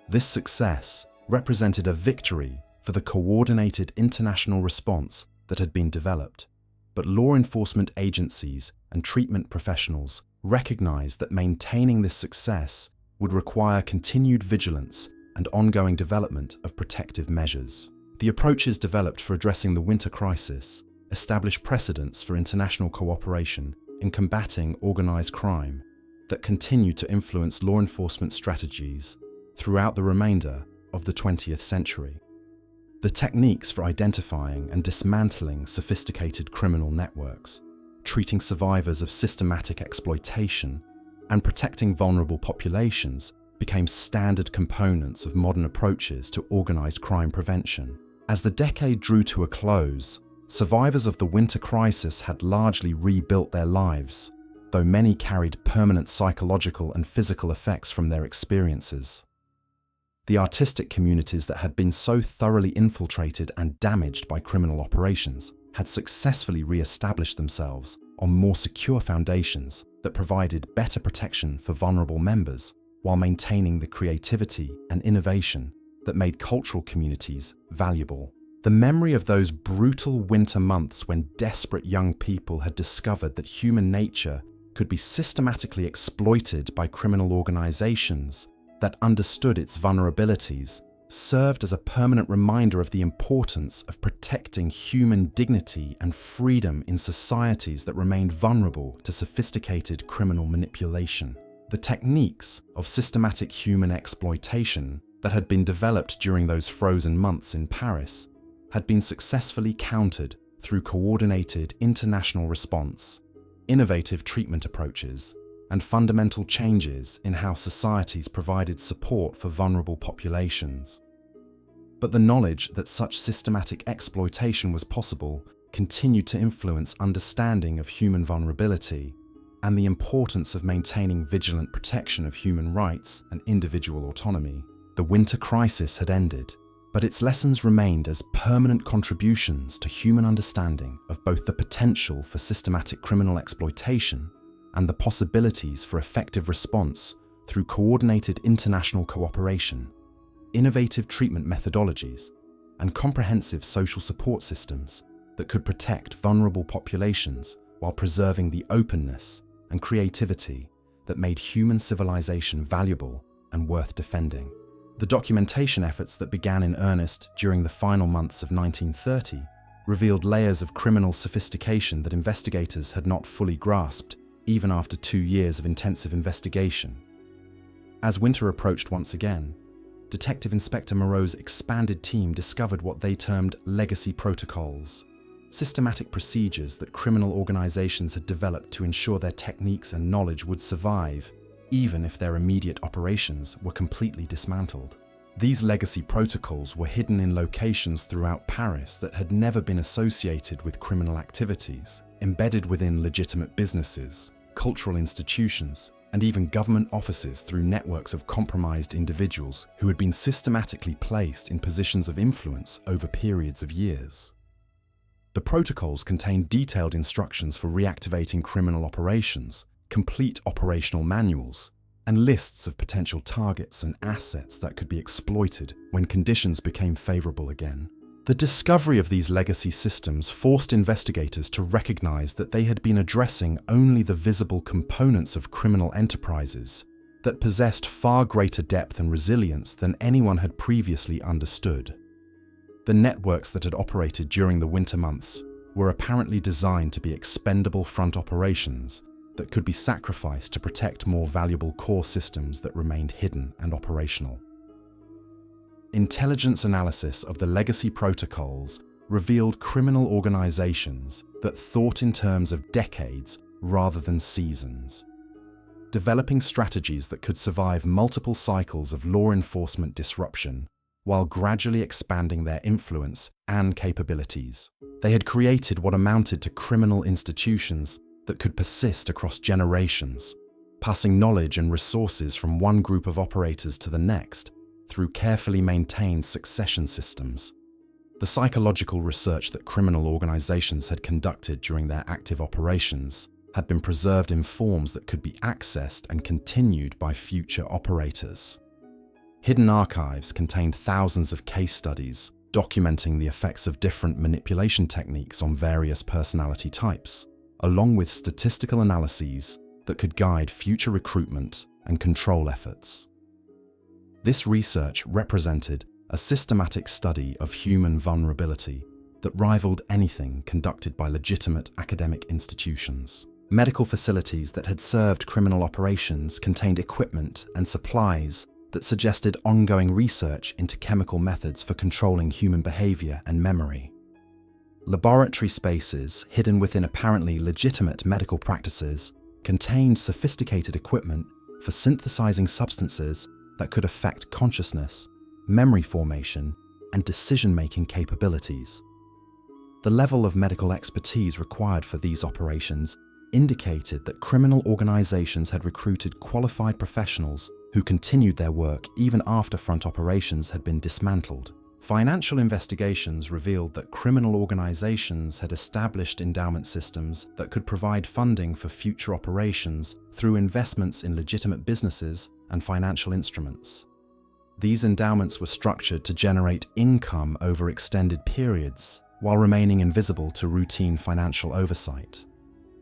This success represented a victory for the coordinated international response that had been developed, but law enforcement agencies and treatment professionals recognized that maintaining this success would require continued vigilance and ongoing development of protective measures. The approaches developed for addressing the winter crisis established precedents for international cooperation in combating organized crime that continued to influence law enforcement strategies throughout the remainder of the 20th century. The techniques for identifying and dismantling sophisticated criminal networks, treating survivors of systematic exploitation, and protecting vulnerable populations became standard components of modern approaches to organized crime prevention. As the decade drew to a close, survivors of the winter crisis had largely rebuilt their lives, though many carried permanent psychological and physical effects from their experiences. The artistic communities that had been so thoroughly infiltrated and damaged by criminal operations had successfully re-established themselves on more secure foundations that provided better protection for vulnerable members while maintaining the creativity and innovation that made cultural communities valuable. The memory of those brutal winter months when desperate young people had discovered that human nature could be systematically exploited by criminal organizations that understood its vulnerabilities served as a permanent reminder of the importance of protecting human dignity and freedom in societies that remained vulnerable to sophisticated criminal manipulation. The techniques of systematic human exploitation that had been developed during those frozen months in Paris had been successfully countered through coordinated international response, innovative treatment approaches, and fundamental changes in how societies provided support for vulnerable populations. But the knowledge that such systematic exploitation was possible continued to influence understanding of human vulnerability and the importance of maintaining vigilant protection of human rights and individual autonomy. The winter crisis had ended, but its lessons remained as permanent contributions to human understanding of both the potential for systematic criminal exploitation and the possibilities for effective response through coordinated international cooperation, innovative treatment methodologies, and comprehensive social support systems that could protect vulnerable populations while preserving the openness and creativity that made human civilization valuable and worth defending. The documentation efforts that began in earnest during the final months of 1930 revealed layers of criminal sophistication that investigators had not fully grasped even after 2 years of intensive investigation. As winter approached once again, Detective Inspector Moreau's expanded team discovered what they termed legacy protocols, systematic procedures that criminal organizations had developed to ensure their techniques and knowledge would survive even if their immediate operations were completely dismantled. These legacy protocols were hidden in locations throughout Paris that had never been associated with criminal activities, embedded within legitimate businesses, cultural institutions, and even government offices through networks of compromised individuals who had been systematically placed in positions of influence over periods of years. The protocols contained detailed instructions for reactivating criminal operations, complete operational manuals, and lists of potential targets and assets that could be exploited when conditions became favorable again. The discovery of these legacy systems forced investigators to recognize that they had been addressing only the visible components of criminal enterprises that possessed far greater depth and resilience than anyone had previously understood. The networks that had operated during the winter months were apparently designed to be expendable front operations that could be sacrificed to protect more valuable core systems that remained hidden and operational. Intelligence analysis of the legacy protocols revealed criminal organizations that thought in terms of decades rather than seasons, developing strategies that could survive multiple cycles of law enforcement disruption while gradually expanding their influence and capabilities. They had created what amounted to criminal institutions that could persist across generations, passing knowledge and resources from one group of operators to the next through carefully maintained succession systems. The psychological research that criminal organizations had conducted during their active operations had been preserved in forms that could be accessed and continued by future operators. Hidden archives contained thousands of case studies documenting the effects of different manipulation techniques on various personality types, along with statistical analyses that could guide future recruitment and control efforts. This research represented a systematic study of human vulnerability that rivaled anything conducted by legitimate academic institutions. Medical facilities that had served criminal operations contained equipment and supplies that suggested ongoing research into chemical methods for controlling human behavior and memory. Laboratory spaces hidden within apparently legitimate medical practices contained sophisticated equipment for synthesizing substances that could affect consciousness, memory formation, and decision-making capabilities. The level of medical expertise required for these operations indicated that criminal organizations had recruited qualified professionals who continued their work even after front operations had been dismantled. Financial investigations revealed that criminal organizations had established endowment systems that could provide funding for future operations through investments in legitimate businesses and financial instruments. These endowments were structured to generate income over extended periods while remaining invisible to routine financial oversight.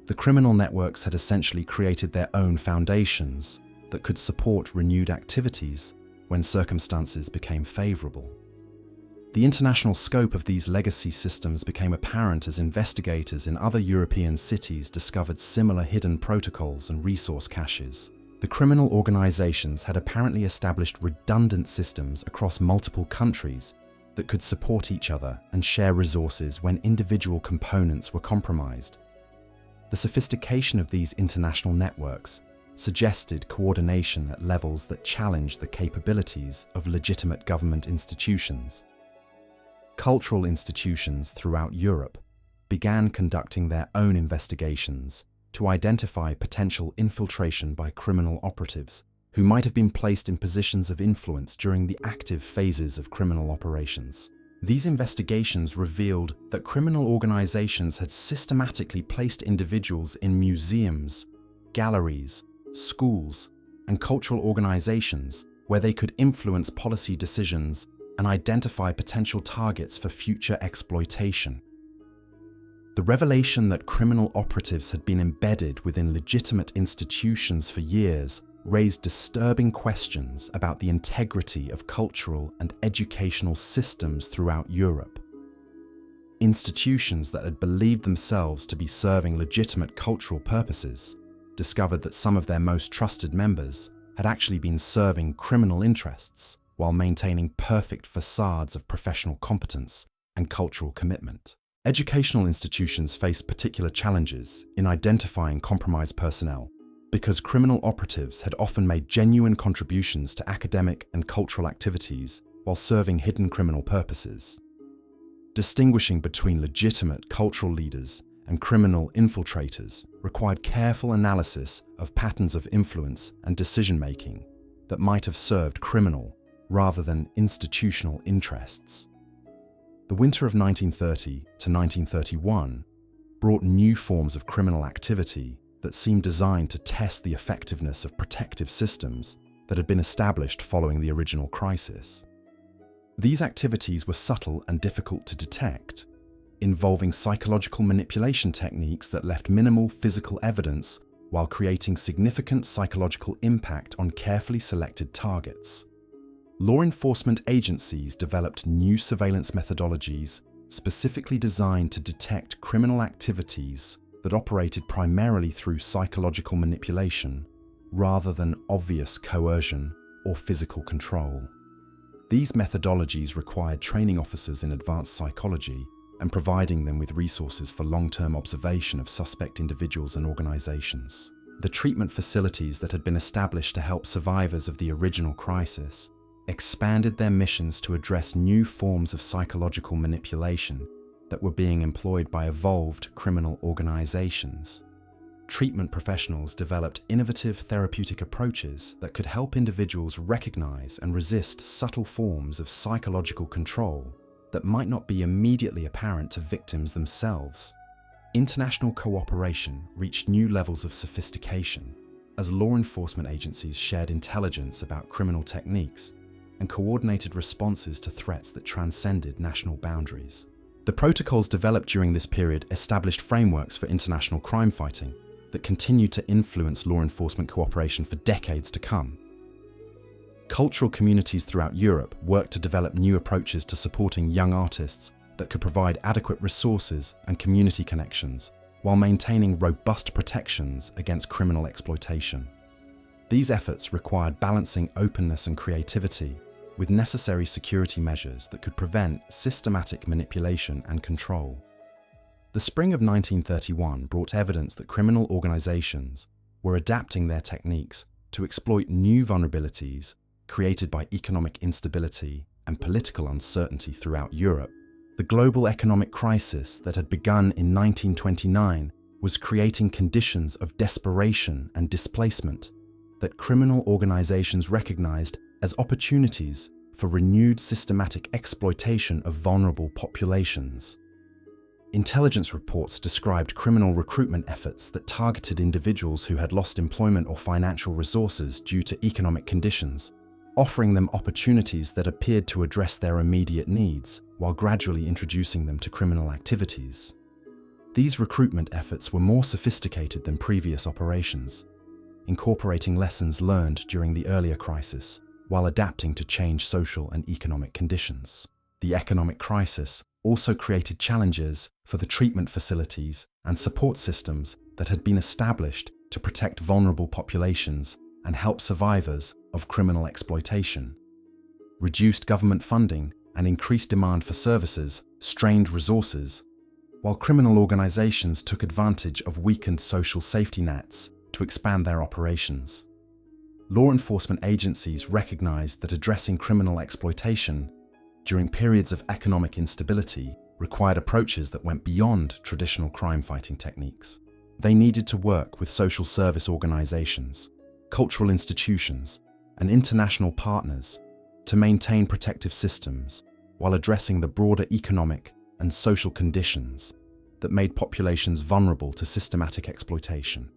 The criminal networks had essentially created their own foundations that could support renewed activities when circumstances became favorable. The international scope of these legacy systems became apparent as investigators in other European cities discovered similar hidden protocols and resource caches. The criminal organizations had apparently established redundant systems across multiple countries that could support each other and share resources when individual components were compromised. The sophistication of these international networks suggested coordination at levels that challenged the capabilities of legitimate government institutions. Cultural institutions throughout Europe began conducting their own investigations to identify potential infiltration by criminal operatives who might have been placed in positions of influence during the active phases of criminal operations. These investigations revealed that criminal organizations had systematically placed individuals in museums, galleries, schools, and cultural organizations where they could influence policy decisions and identify potential targets for future exploitation. The revelation that criminal operatives had been embedded within legitimate institutions for years raised disturbing questions about the integrity of cultural and educational systems throughout Europe. Institutions that had believed themselves to be serving legitimate cultural purposes discovered that some of their most trusted members had actually been serving criminal interests while maintaining perfect facades of professional competence and cultural commitment. Educational institutions faced particular challenges in identifying compromised personnel because criminal operatives had often made genuine contributions to academic and cultural activities while serving hidden criminal purposes. Distinguishing between legitimate cultural leaders and criminal infiltrators required careful analysis of patterns of influence and decision-making that might have served criminal rather than institutional interests. The winter of 1930 to 1931 brought new forms of criminal activity that seemed designed to test the effectiveness of protective systems that had been established following the original crisis. These activities were subtle and difficult to detect, involving psychological manipulation techniques that left minimal physical evidence while creating significant psychological impact on carefully selected targets. Law enforcement agencies developed new surveillance methodologies specifically designed to detect criminal activities that operated primarily through psychological manipulation rather than obvious coercion or physical control. These methodologies required training officers in advanced psychology and providing them with resources for long-term observation of suspect individuals and organizations. The treatment facilities that had been established to help survivors of the original crisis expanded their missions to address new forms of psychological manipulation that were being employed by evolved criminal organizations. Treatment professionals developed innovative therapeutic approaches that could help individuals recognize and resist subtle forms of psychological control that might not be immediately apparent to victims themselves. International cooperation reached new levels of sophistication as law enforcement agencies shared intelligence about criminal techniques and coordinated responses to threats that transcended national boundaries. The protocols developed during this period established frameworks for international crime fighting that continued to influence law enforcement cooperation for decades to come. Cultural communities throughout Europe worked to develop new approaches to supporting young artists that could provide adequate resources and community connections while maintaining robust protections against criminal exploitation. These efforts required balancing openness and creativity with necessary security measures that could prevent systematic manipulation and control. The spring of 1931 brought evidence that criminal organizations were adapting their techniques to exploit new vulnerabilities created by economic instability and political uncertainty throughout Europe. The global economic crisis that had begun in 1929 was creating conditions of desperation and displacement that criminal organizations recognized as opportunities for renewed systematic exploitation of vulnerable populations. Intelligence reports described criminal recruitment efforts that targeted individuals who had lost employment or financial resources due to economic conditions, offering them opportunities that appeared to address their immediate needs while gradually introducing them to criminal activities. These recruitment efforts were more sophisticated than previous operations, incorporating lessons learned during the earlier crisis while adapting to changed social and economic conditions. The economic crisis also created challenges for the treatment facilities and support systems that had been established to protect vulnerable populations and help survivors of criminal exploitation. Reduced government funding and increased demand for services strained resources, while criminal organizations took advantage of weakened social safety nets to to expand their operations. Law enforcement agencies recognized that addressing criminal exploitation during periods of economic instability required approaches that went beyond traditional crime-fighting techniques. They needed to work with social service organizations, cultural institutions, and international partners to maintain protective systems while addressing the broader economic and social conditions that made populations vulnerable to systematic exploitation.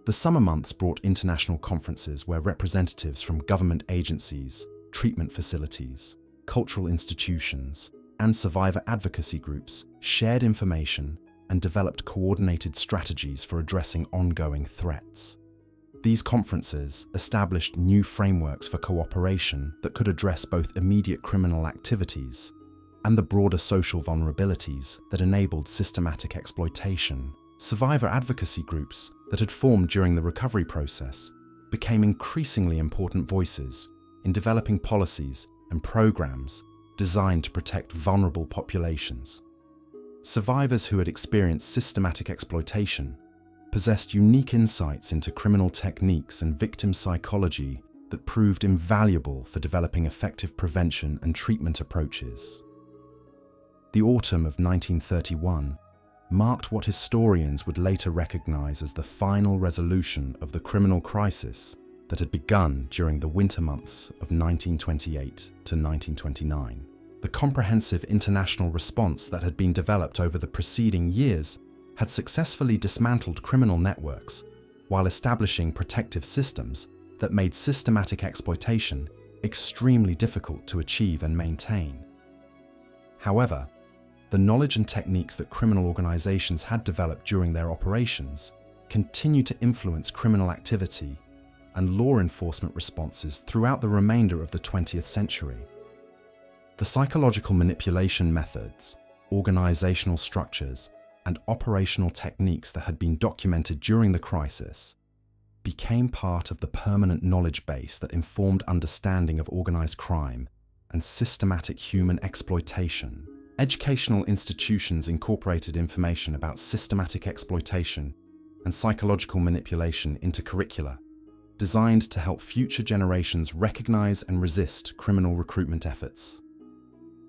The summer months brought international conferences where representatives from government agencies, treatment facilities, cultural institutions, and survivor advocacy groups shared information and developed coordinated strategies for addressing ongoing threats. These conferences established new frameworks for cooperation that could address both immediate criminal activities and the broader social vulnerabilities that enabled systematic exploitation. Survivor advocacy groups that had formed during the recovery process became increasingly important voices in developing policies and programs designed to protect vulnerable populations. Survivors who had experienced systematic exploitation possessed unique insights into criminal techniques and victim psychology that proved invaluable for developing effective prevention and treatment approaches. The autumn of 1931 marked what historians would later recognize as the final resolution of the criminal crisis that had begun during the winter months of 1928 to 1929. The comprehensive international response that had been developed over the preceding years had successfully dismantled criminal networks while establishing protective systems that made systematic exploitation extremely difficult to achieve and maintain. However, the knowledge and techniques that criminal organizations had developed during their operations continued to influence criminal activity and law enforcement responses throughout the remainder of the 20th century. The psychological manipulation methods, organizational structures, and operational techniques that had been documented during the crisis became part of the permanent knowledge base that informed understanding of organized crime and systematic human exploitation. Educational institutions incorporated information about systematic exploitation and psychological manipulation into curricula, designed to help future generations recognize and resist criminal recruitment efforts.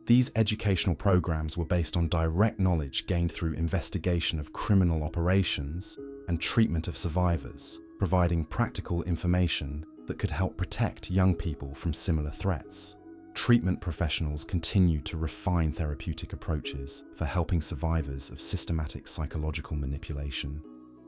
These educational programs were based on direct knowledge gained through investigation of criminal operations and treatment of survivors, providing practical information that could help protect young people from similar threats. Treatment professionals continued to refine therapeutic approaches for helping survivors of systematic psychological manipulation,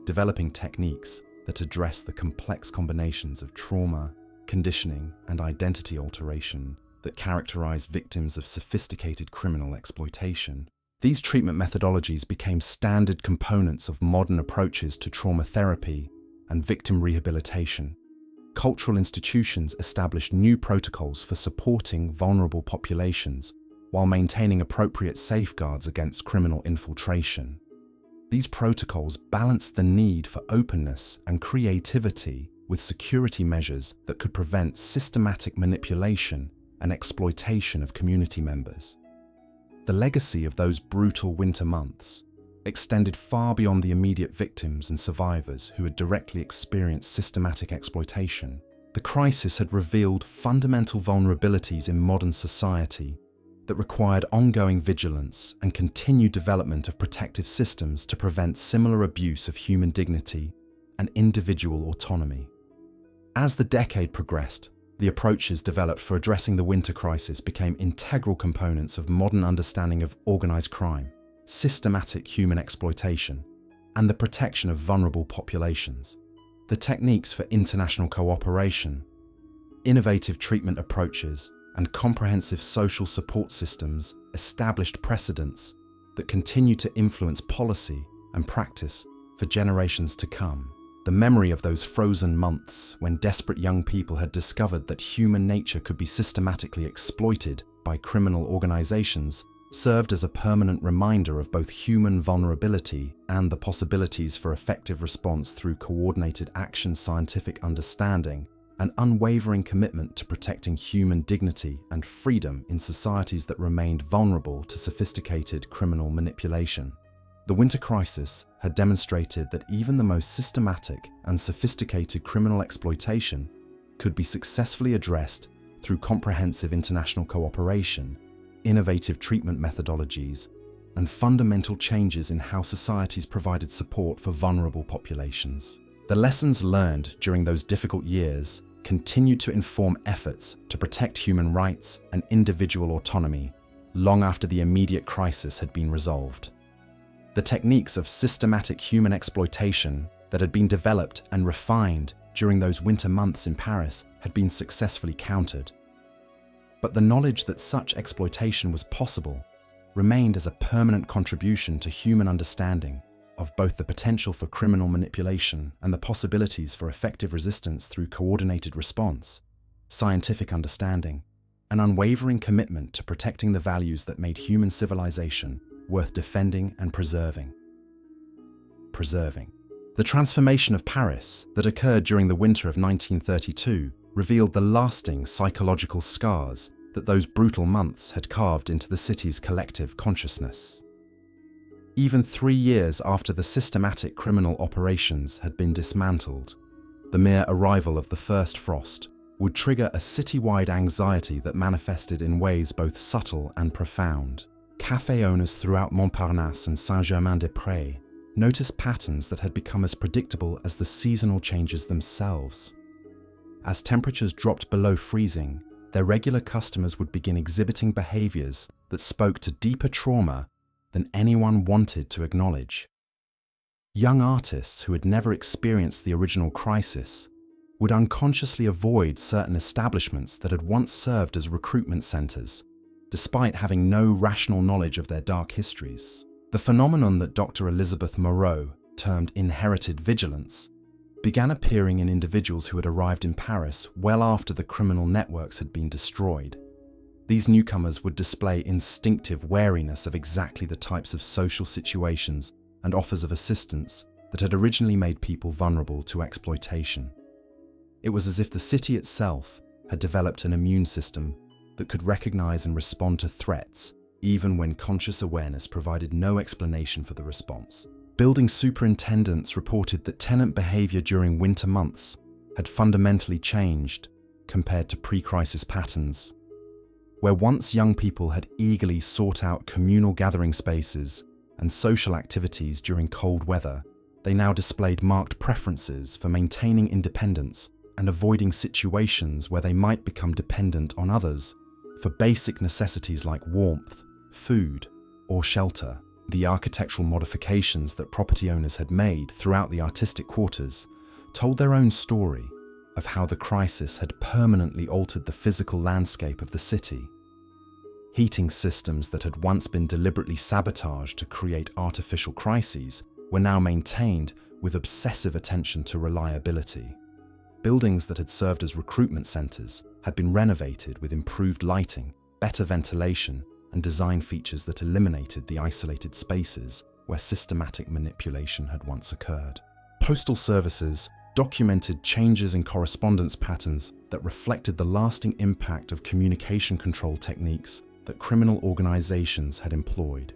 developing techniques that address the complex combinations of trauma, conditioning, and identity alteration that characterize victims of sophisticated criminal exploitation. These treatment methodologies became standard components of modern approaches to trauma therapy and victim rehabilitation. Cultural institutions established new protocols for supporting vulnerable populations while maintaining appropriate safeguards against criminal infiltration. These protocols balanced the need for openness and creativity with security measures that could prevent systematic manipulation and exploitation of community members. The legacy of those brutal winter months extended far beyond the immediate victims and survivors who had directly experienced systematic exploitation. The crisis had revealed fundamental vulnerabilities in modern society that required ongoing vigilance and continued development of protective systems to prevent similar abuse of human dignity and individual autonomy. As the decade progressed, the approaches developed for addressing the winter crisis became integral components of modern understanding of organized crime, systematic human exploitation, and the protection of vulnerable populations. The techniques for international cooperation, innovative treatment approaches, and comprehensive social support systems established precedents that continue to influence policy and practice for generations to come. The memory of those frozen months when desperate young people had discovered that human nature could be systematically exploited by criminal organizations served as a permanent reminder of both human vulnerability and the possibilities for effective response through coordinated action, scientific understanding, an unwavering commitment to protecting human dignity and freedom in societies that remained vulnerable to sophisticated criminal manipulation. The winter crisis had demonstrated that even the most systematic and sophisticated criminal exploitation could be successfully addressed through comprehensive international cooperation, innovative treatment methodologies, and fundamental changes in how societies provided support for vulnerable populations. The lessons learned during those difficult years continued to inform efforts to protect human rights and individual autonomy long after the immediate crisis had been resolved. The techniques of systematic human exploitation that had been developed and refined during those winter months in Paris had been successfully countered. But the knowledge that such exploitation was possible remained as a permanent contribution to human understanding of both the potential for criminal manipulation and the possibilities for effective resistance through coordinated response, scientific understanding, an unwavering commitment to protecting the values that made human civilization worth defending and preserving. The transformation of Paris that occurred during the winter of 1932 revealed the lasting psychological scars that those brutal months had carved into the city's collective consciousness. Even 3 years after the systematic criminal operations had been dismantled, the mere arrival of the first frost would trigger a citywide anxiety that manifested in ways both subtle and profound. Café owners throughout Montparnasse and Saint-Germain-des-Prés noticed patterns that had become as predictable as the seasonal changes themselves. As temperatures dropped below freezing, their regular customers would begin exhibiting behaviors that spoke to deeper trauma than anyone wanted to acknowledge. Young artists who had never experienced the original crisis would unconsciously avoid certain establishments that had once served as recruitment centers, despite having no rational knowledge of their dark histories. The phenomenon that Dr. Elizabeth Moreau termed inherited vigilance began appearing in individuals who had arrived in Paris well after the criminal networks had been destroyed. These newcomers would display instinctive wariness of exactly the types of social situations and offers of assistance that had originally made people vulnerable to exploitation. It was as if the city itself had developed an immune system that could recognize and respond to threats, even when conscious awareness provided no explanation for the response. Building superintendents reported that tenant behavior during winter months had fundamentally changed compared to pre-crisis patterns. Where once young people had eagerly sought out communal gathering spaces and social activities during cold weather, they now displayed marked preferences for maintaining independence and avoiding situations where they might become dependent on others for basic necessities like warmth, food, or shelter. The architectural modifications that property owners had made throughout the artistic quarters told their own story of how the crisis had permanently altered the physical landscape of the city. Heating systems that had once been deliberately sabotaged to create artificial crises were now maintained with obsessive attention to reliability. Buildings that had served as recruitment centers had been renovated with improved lighting, better ventilation, and design features that eliminated the isolated spaces where systematic manipulation had once occurred. Postal services documented changes in correspondence patterns that reflected the lasting impact of communication control techniques that criminal organizations had employed.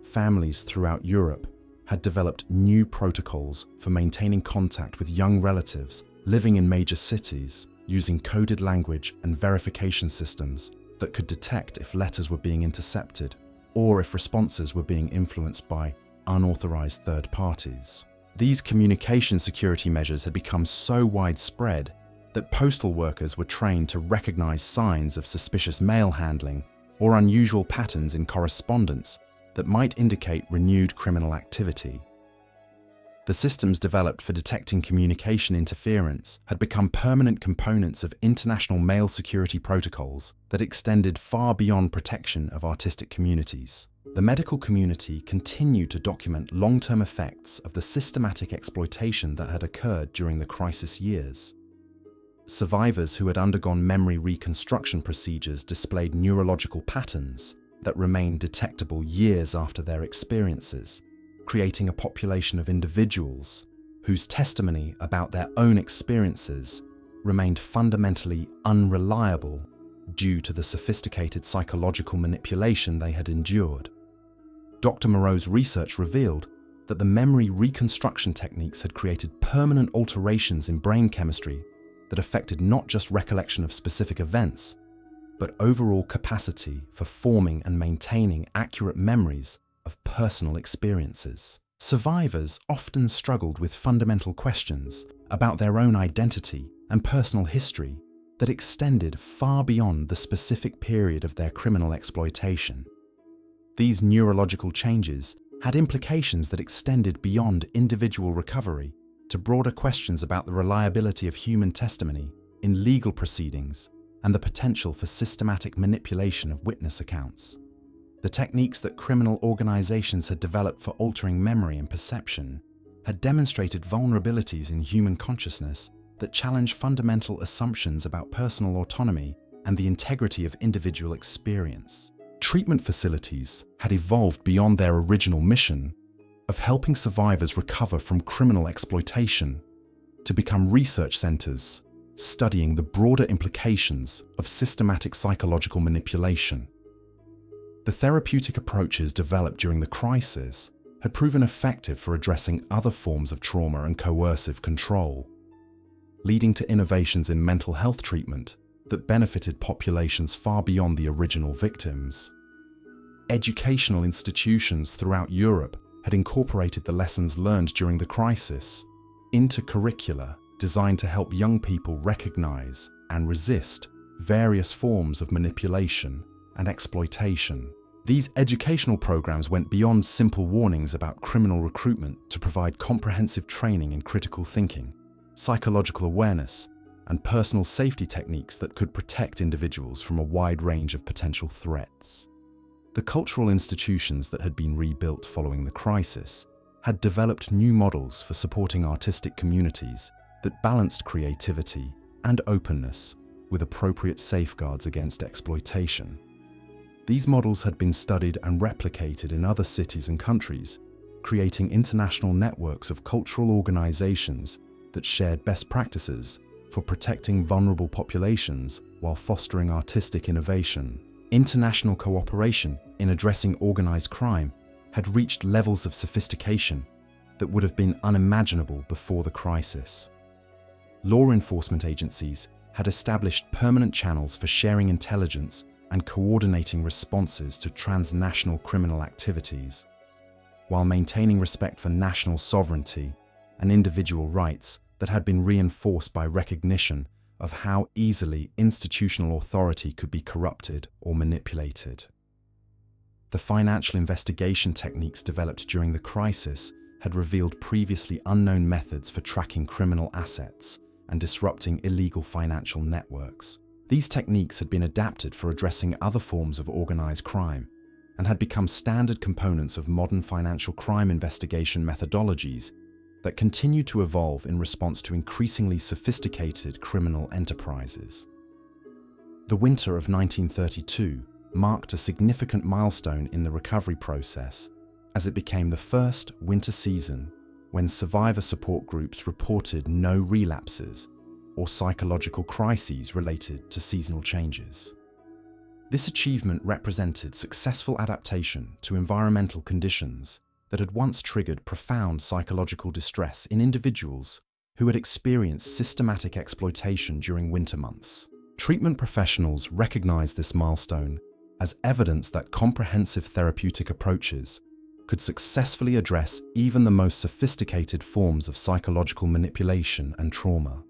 Families throughout Europe had developed new protocols for maintaining contact with young relatives living in major cities, using coded language and verification systems that could detect if letters were being intercepted or if responses were being influenced by unauthorized third parties. These communication security measures had become so widespread that postal workers were trained to recognize signs of suspicious mail handling or unusual patterns in correspondence that might indicate renewed criminal activity. The systems developed for detecting communication interference had become permanent components of international mail security protocols that extended far beyond protection of artistic communities. The medical community continued to document long-term effects of the systematic exploitation that had occurred during the crisis years. Survivors who had undergone memory reconstruction procedures displayed neurological patterns that remained detectable years after their experiences, creating a population of individuals whose testimony about their own experiences remained fundamentally unreliable due to the sophisticated psychological manipulation they had endured. Dr. Moreau's research revealed that the memory reconstruction techniques had created permanent alterations in brain chemistry that affected not just recollection of specific events, but overall capacity for forming and maintaining accurate memories of personal experiences. Survivors often struggled with fundamental questions about their own identity and personal history that extended far beyond the specific period of their criminal exploitation. These neurological changes had implications that extended beyond individual recovery to broader questions about the reliability of human testimony in legal proceedings and the potential for systematic manipulation of witness accounts. The techniques that criminal organizations had developed for altering memory and perception had demonstrated vulnerabilities in human consciousness that challenge fundamental assumptions about personal autonomy and the integrity of individual experience. Treatment facilities had evolved beyond their original mission of helping survivors recover from criminal exploitation to become research centers studying the broader implications of systematic psychological manipulation. The therapeutic approaches developed during the crisis had proven effective for addressing other forms of trauma and coercive control, leading to innovations in mental health treatment that benefited populations far beyond the original victims. Educational institutions throughout Europe had incorporated the lessons learned during the crisis into curricula designed to help young people recognize and resist various forms of manipulation and exploitation. These educational programs went beyond simple warnings about criminal recruitment to provide comprehensive training in critical thinking, psychological awareness, and personal safety techniques that could protect individuals from a wide range of potential threats. The cultural institutions that had been rebuilt following the crisis had developed new models for supporting artistic communities that balanced creativity and openness with appropriate safeguards against exploitation. These models had been studied and replicated in other cities and countries, creating international networks of cultural organizations that shared best practices for protecting vulnerable populations while fostering artistic innovation. International cooperation in addressing organized crime had reached levels of sophistication that would have been unimaginable before the crisis. Law enforcement agencies had established permanent channels for sharing intelligence and coordinating responses to transnational criminal activities, while maintaining respect for national sovereignty and individual rights that had been reinforced by recognition of how easily institutional authority could be corrupted or manipulated. The financial investigation techniques developed during the crisis had revealed previously unknown methods for tracking criminal assets and disrupting illegal financial networks. These techniques had been adapted for addressing other forms of organized crime and had become standard components of modern financial crime investigation methodologies that continue to evolve in response to increasingly sophisticated criminal enterprises. The winter of 1932 marked a significant milestone in the recovery process, as it became the first winter season when survivor support groups reported no relapses or psychological crises related to seasonal changes. This achievement represented successful adaptation to environmental conditions that had once triggered profound psychological distress in individuals who had experienced systematic exploitation during winter months. Treatment professionals recognized this milestone as evidence that comprehensive therapeutic approaches could successfully address even the most sophisticated forms of psychological manipulation and trauma.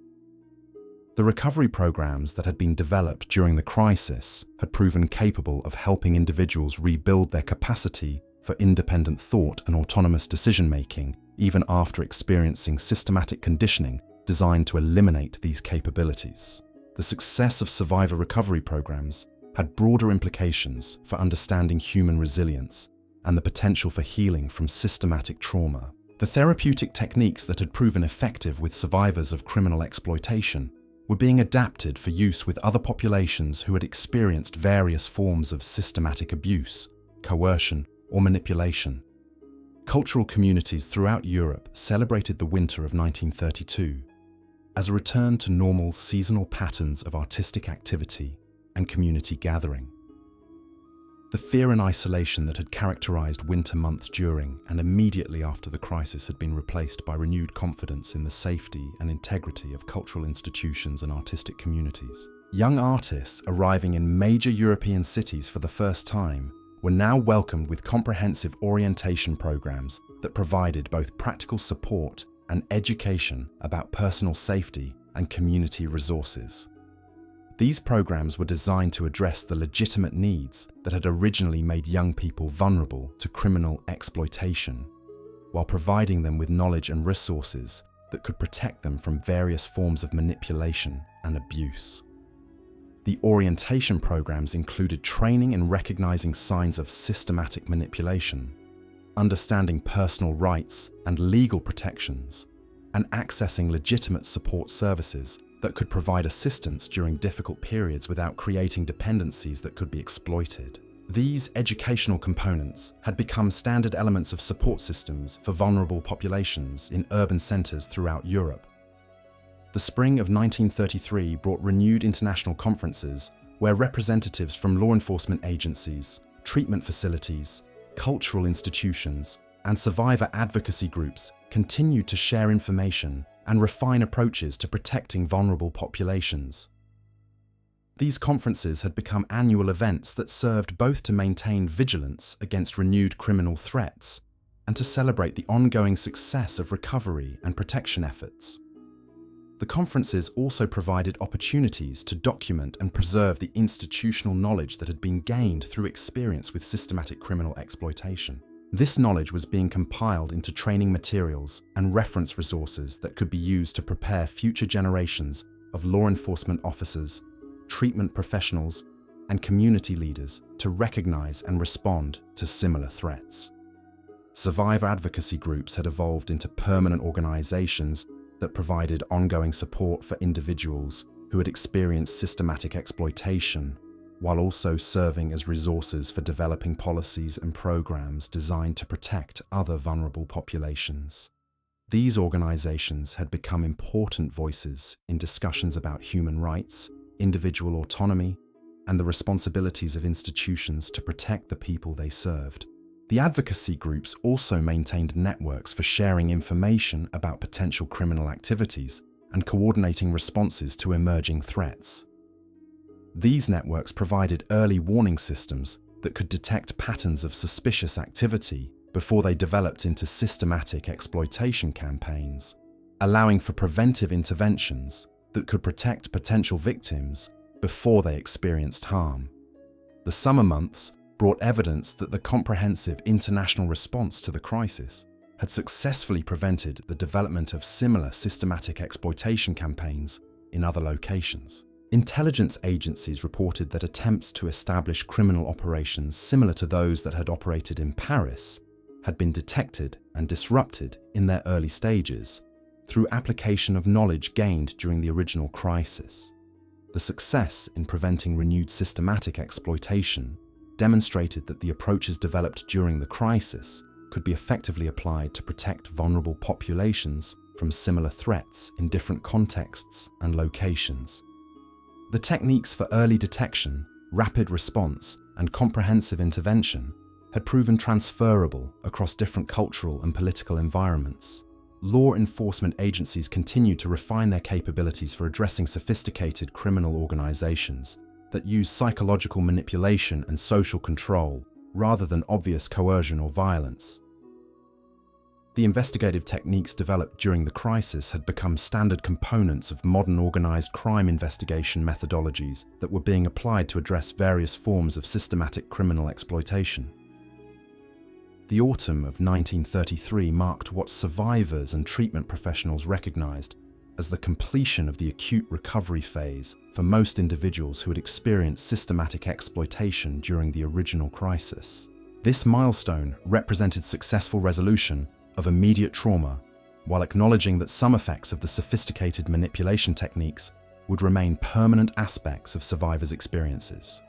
The recovery programs that had been developed during the crisis had proven capable of helping individuals rebuild their capacity for independent thought and autonomous decision-making, even after experiencing systematic conditioning designed to eliminate these capabilities. The success of survivor recovery programs had broader implications for understanding human resilience and the potential for healing from systematic trauma. The therapeutic techniques that had proven effective with survivors of criminal exploitation were being adapted for use with other populations who had experienced various forms of systematic abuse, coercion, or manipulation. Cultural communities throughout Europe celebrated the winter of 1932 as a return to normal seasonal patterns of artistic activity and community gathering. The fear and isolation that had characterized winter months during and immediately after the crisis had been replaced by renewed confidence in the safety and integrity of cultural institutions and artistic communities. Young artists arriving in major European cities for the first time were now welcomed with comprehensive orientation programs that provided both practical support and education about personal safety and community resources. These programs were designed to address the legitimate needs that had originally made young people vulnerable to criminal exploitation, while providing them with knowledge and resources that could protect them from various forms of manipulation and abuse. The orientation programs included training in recognizing signs of systematic manipulation, understanding personal rights and legal protections, and accessing legitimate support services that could provide assistance during difficult periods without creating dependencies that could be exploited. These educational components had become standard elements of support systems for vulnerable populations in urban centers throughout Europe. The spring of 1933 brought renewed international conferences where representatives from law enforcement agencies, treatment facilities, cultural institutions, and survivor advocacy groups continued to share information and refine approaches to protecting vulnerable populations. These conferences had become annual events that served both to maintain vigilance against renewed criminal threats and to celebrate the ongoing success of recovery and protection efforts. The conferences also provided opportunities to document and preserve the institutional knowledge that had been gained through experience with systematic criminal exploitation. This knowledge was being compiled into training materials and reference resources that could be used to prepare future generations of law enforcement officers, treatment professionals, and community leaders to recognize and respond to similar threats. Survivor advocacy groups had evolved into permanent organizations that provided ongoing support for individuals who had experienced systematic exploitation, while also serving as resources for developing policies and programs designed to protect other vulnerable populations. These organizations had become important voices in discussions about human rights, individual autonomy, and the responsibilities of institutions to protect the people they served. The advocacy groups also maintained networks for sharing information about potential criminal activities and coordinating responses to emerging threats. These networks provided early warning systems that could detect patterns of suspicious activity before they developed into systematic exploitation campaigns, allowing for preventive interventions that could protect potential victims before they experienced harm. The summer months brought evidence that the comprehensive international response to the crisis had successfully prevented the development of similar systematic exploitation campaigns in other locations. Intelligence agencies reported that attempts to establish criminal operations similar to those that had operated in Paris had been detected and disrupted in their early stages through application of knowledge gained during the original crisis. The success in preventing renewed systematic exploitation demonstrated that the approaches developed during the crisis could be effectively applied to protect vulnerable populations from similar threats in different contexts and locations. The techniques for early detection, rapid response, and comprehensive intervention had proven transferable across different cultural and political environments. Law enforcement agencies continued to refine their capabilities for addressing sophisticated criminal organizations that use psychological manipulation and social control rather than obvious coercion or violence. The investigative techniques developed during the crisis had become standard components of modern organized crime investigation methodologies that were being applied to address various forms of systematic criminal exploitation. The autumn of 1933 marked what survivors and treatment professionals recognized as the completion of the acute recovery phase for most individuals who had experienced systematic exploitation during the original crisis. This milestone represented successful resolution of immediate trauma, while acknowledging that some effects of the sophisticated manipulation techniques would remain permanent aspects of survivors' experiences.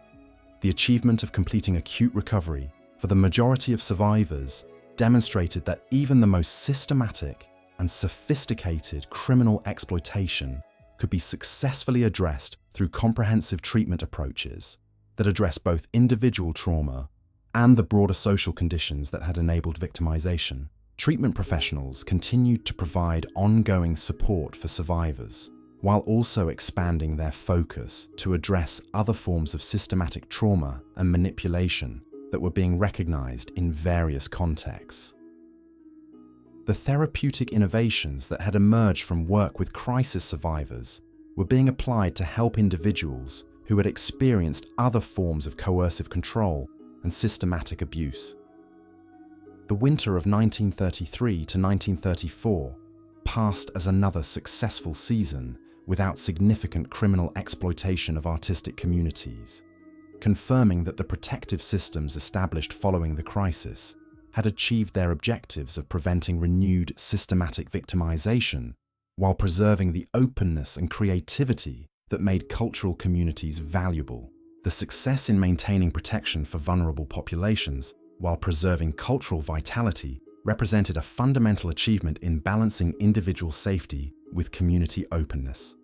The achievement of completing acute recovery for the majority of survivors demonstrated that even the most systematic and sophisticated criminal exploitation could be successfully addressed through comprehensive treatment approaches that address both individual trauma and the broader social conditions that had enabled victimization. Treatment professionals continued to provide ongoing support for survivors, while also expanding their focus to address other forms of systematic trauma and manipulation that were being recognized in various contexts. The therapeutic innovations that had emerged from work with crisis survivors were being applied to help individuals who had experienced other forms of coercive control and systematic abuse. The winter of 1933 to 1934 passed as another successful season without significant criminal exploitation of artistic communities, confirming that the protective systems established following the crisis had achieved their objectives of preventing renewed systematic victimization while preserving the openness and creativity that made cultural communities valuable. The success in maintaining protection for vulnerable populations while preserving cultural vitality represented a fundamental achievement in balancing individual safety with community openness.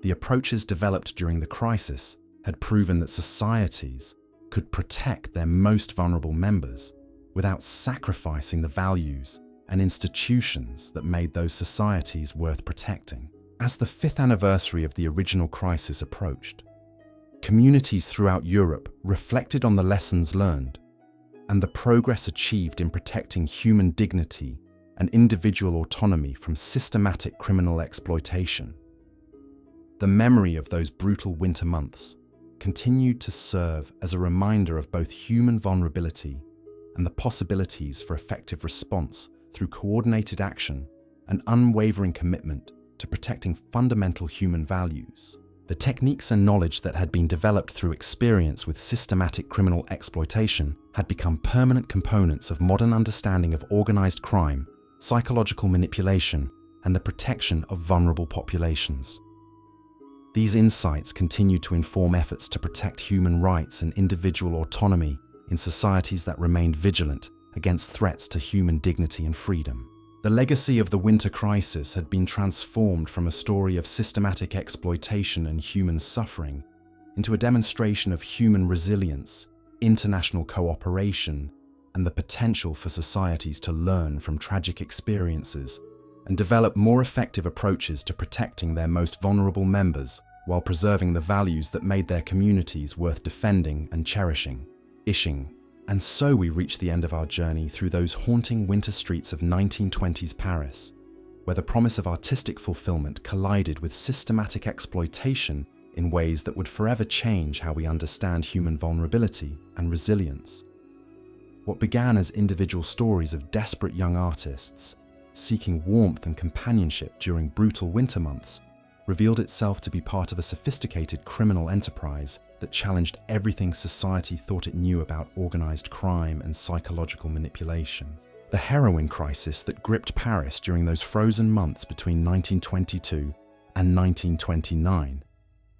The approaches developed during the crisis had proven that societies could protect their most vulnerable members without sacrificing the values and institutions that made those societies worth protecting. As the 5th anniversary of the original crisis approached, communities throughout Europe reflected on the lessons learned and the progress achieved in protecting human dignity and individual autonomy from systematic criminal exploitation. The memory of those brutal winter months continued to serve as a reminder of both human vulnerability and the possibilities for effective response through coordinated action and unwavering commitment to protecting fundamental human values. The techniques and knowledge that had been developed through experience with systematic criminal exploitation had become permanent components of modern understanding of organized crime, psychological manipulation, and the protection of vulnerable populations. These insights continue to inform efforts to protect human rights and individual autonomy in societies that remained vigilant against threats to human dignity and freedom. The legacy of the winter crisis had been transformed from a story of systematic exploitation and human suffering into a demonstration of human resilience, international cooperation, and the potential for societies to learn from tragic experiences and develop more effective approaches to protecting their most vulnerable members while preserving the values that made their communities worth defending and cherishing. And so we reach the end of our journey through those haunting winter streets of 1920s Paris, where the promise of artistic fulfillment collided with systematic exploitation in ways that would forever change how we understand human vulnerability and resilience. What began as individual stories of desperate young artists seeking warmth and companionship during brutal winter months revealed itself to be part of a sophisticated criminal enterprise that challenged everything society thought it knew about organized crime and psychological manipulation. The heroin crisis that gripped Paris during those frozen months between 1922 and 1929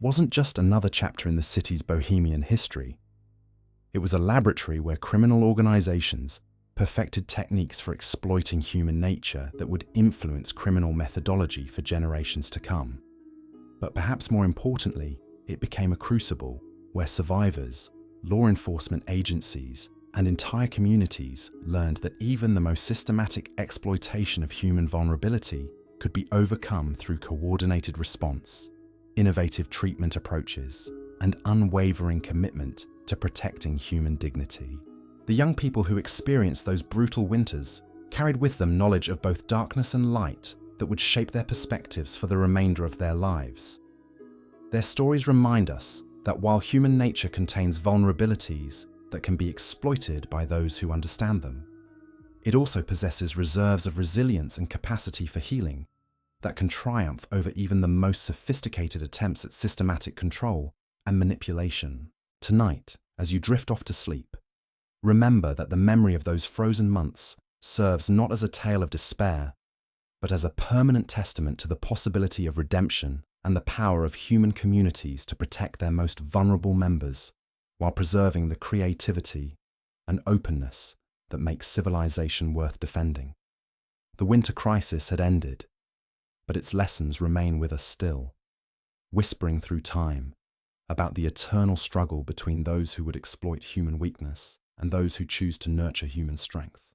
wasn't just another chapter in the city's bohemian history. It was a laboratory where criminal organizations perfected techniques for exploiting human nature that would influence criminal methodology for generations to come. But perhaps more importantly, it became a crucible where survivors, law enforcement agencies, and entire communities learned that even the most systematic exploitation of human vulnerability could be overcome through coordinated response, innovative treatment approaches, and unwavering commitment to protecting human dignity. The young people who experienced those brutal winters carried with them knowledge of both darkness and light that would shape their perspectives for the remainder of their lives. Their stories remind us that while human nature contains vulnerabilities that can be exploited by those who understand them, it also possesses reserves of resilience and capacity for healing that can triumph over even the most sophisticated attempts at systematic control and manipulation. Tonight, as you drift off to sleep, remember that the memory of those frozen months serves not as a tale of despair, but as a permanent testament to the possibility of redemption and the power of human communities to protect their most vulnerable members while preserving the creativity and openness that makes civilization worth defending. The winter crisis had ended, but its lessons remain with us still, whispering through time about the eternal struggle between those who would exploit human weakness and those who choose to nurture human strength.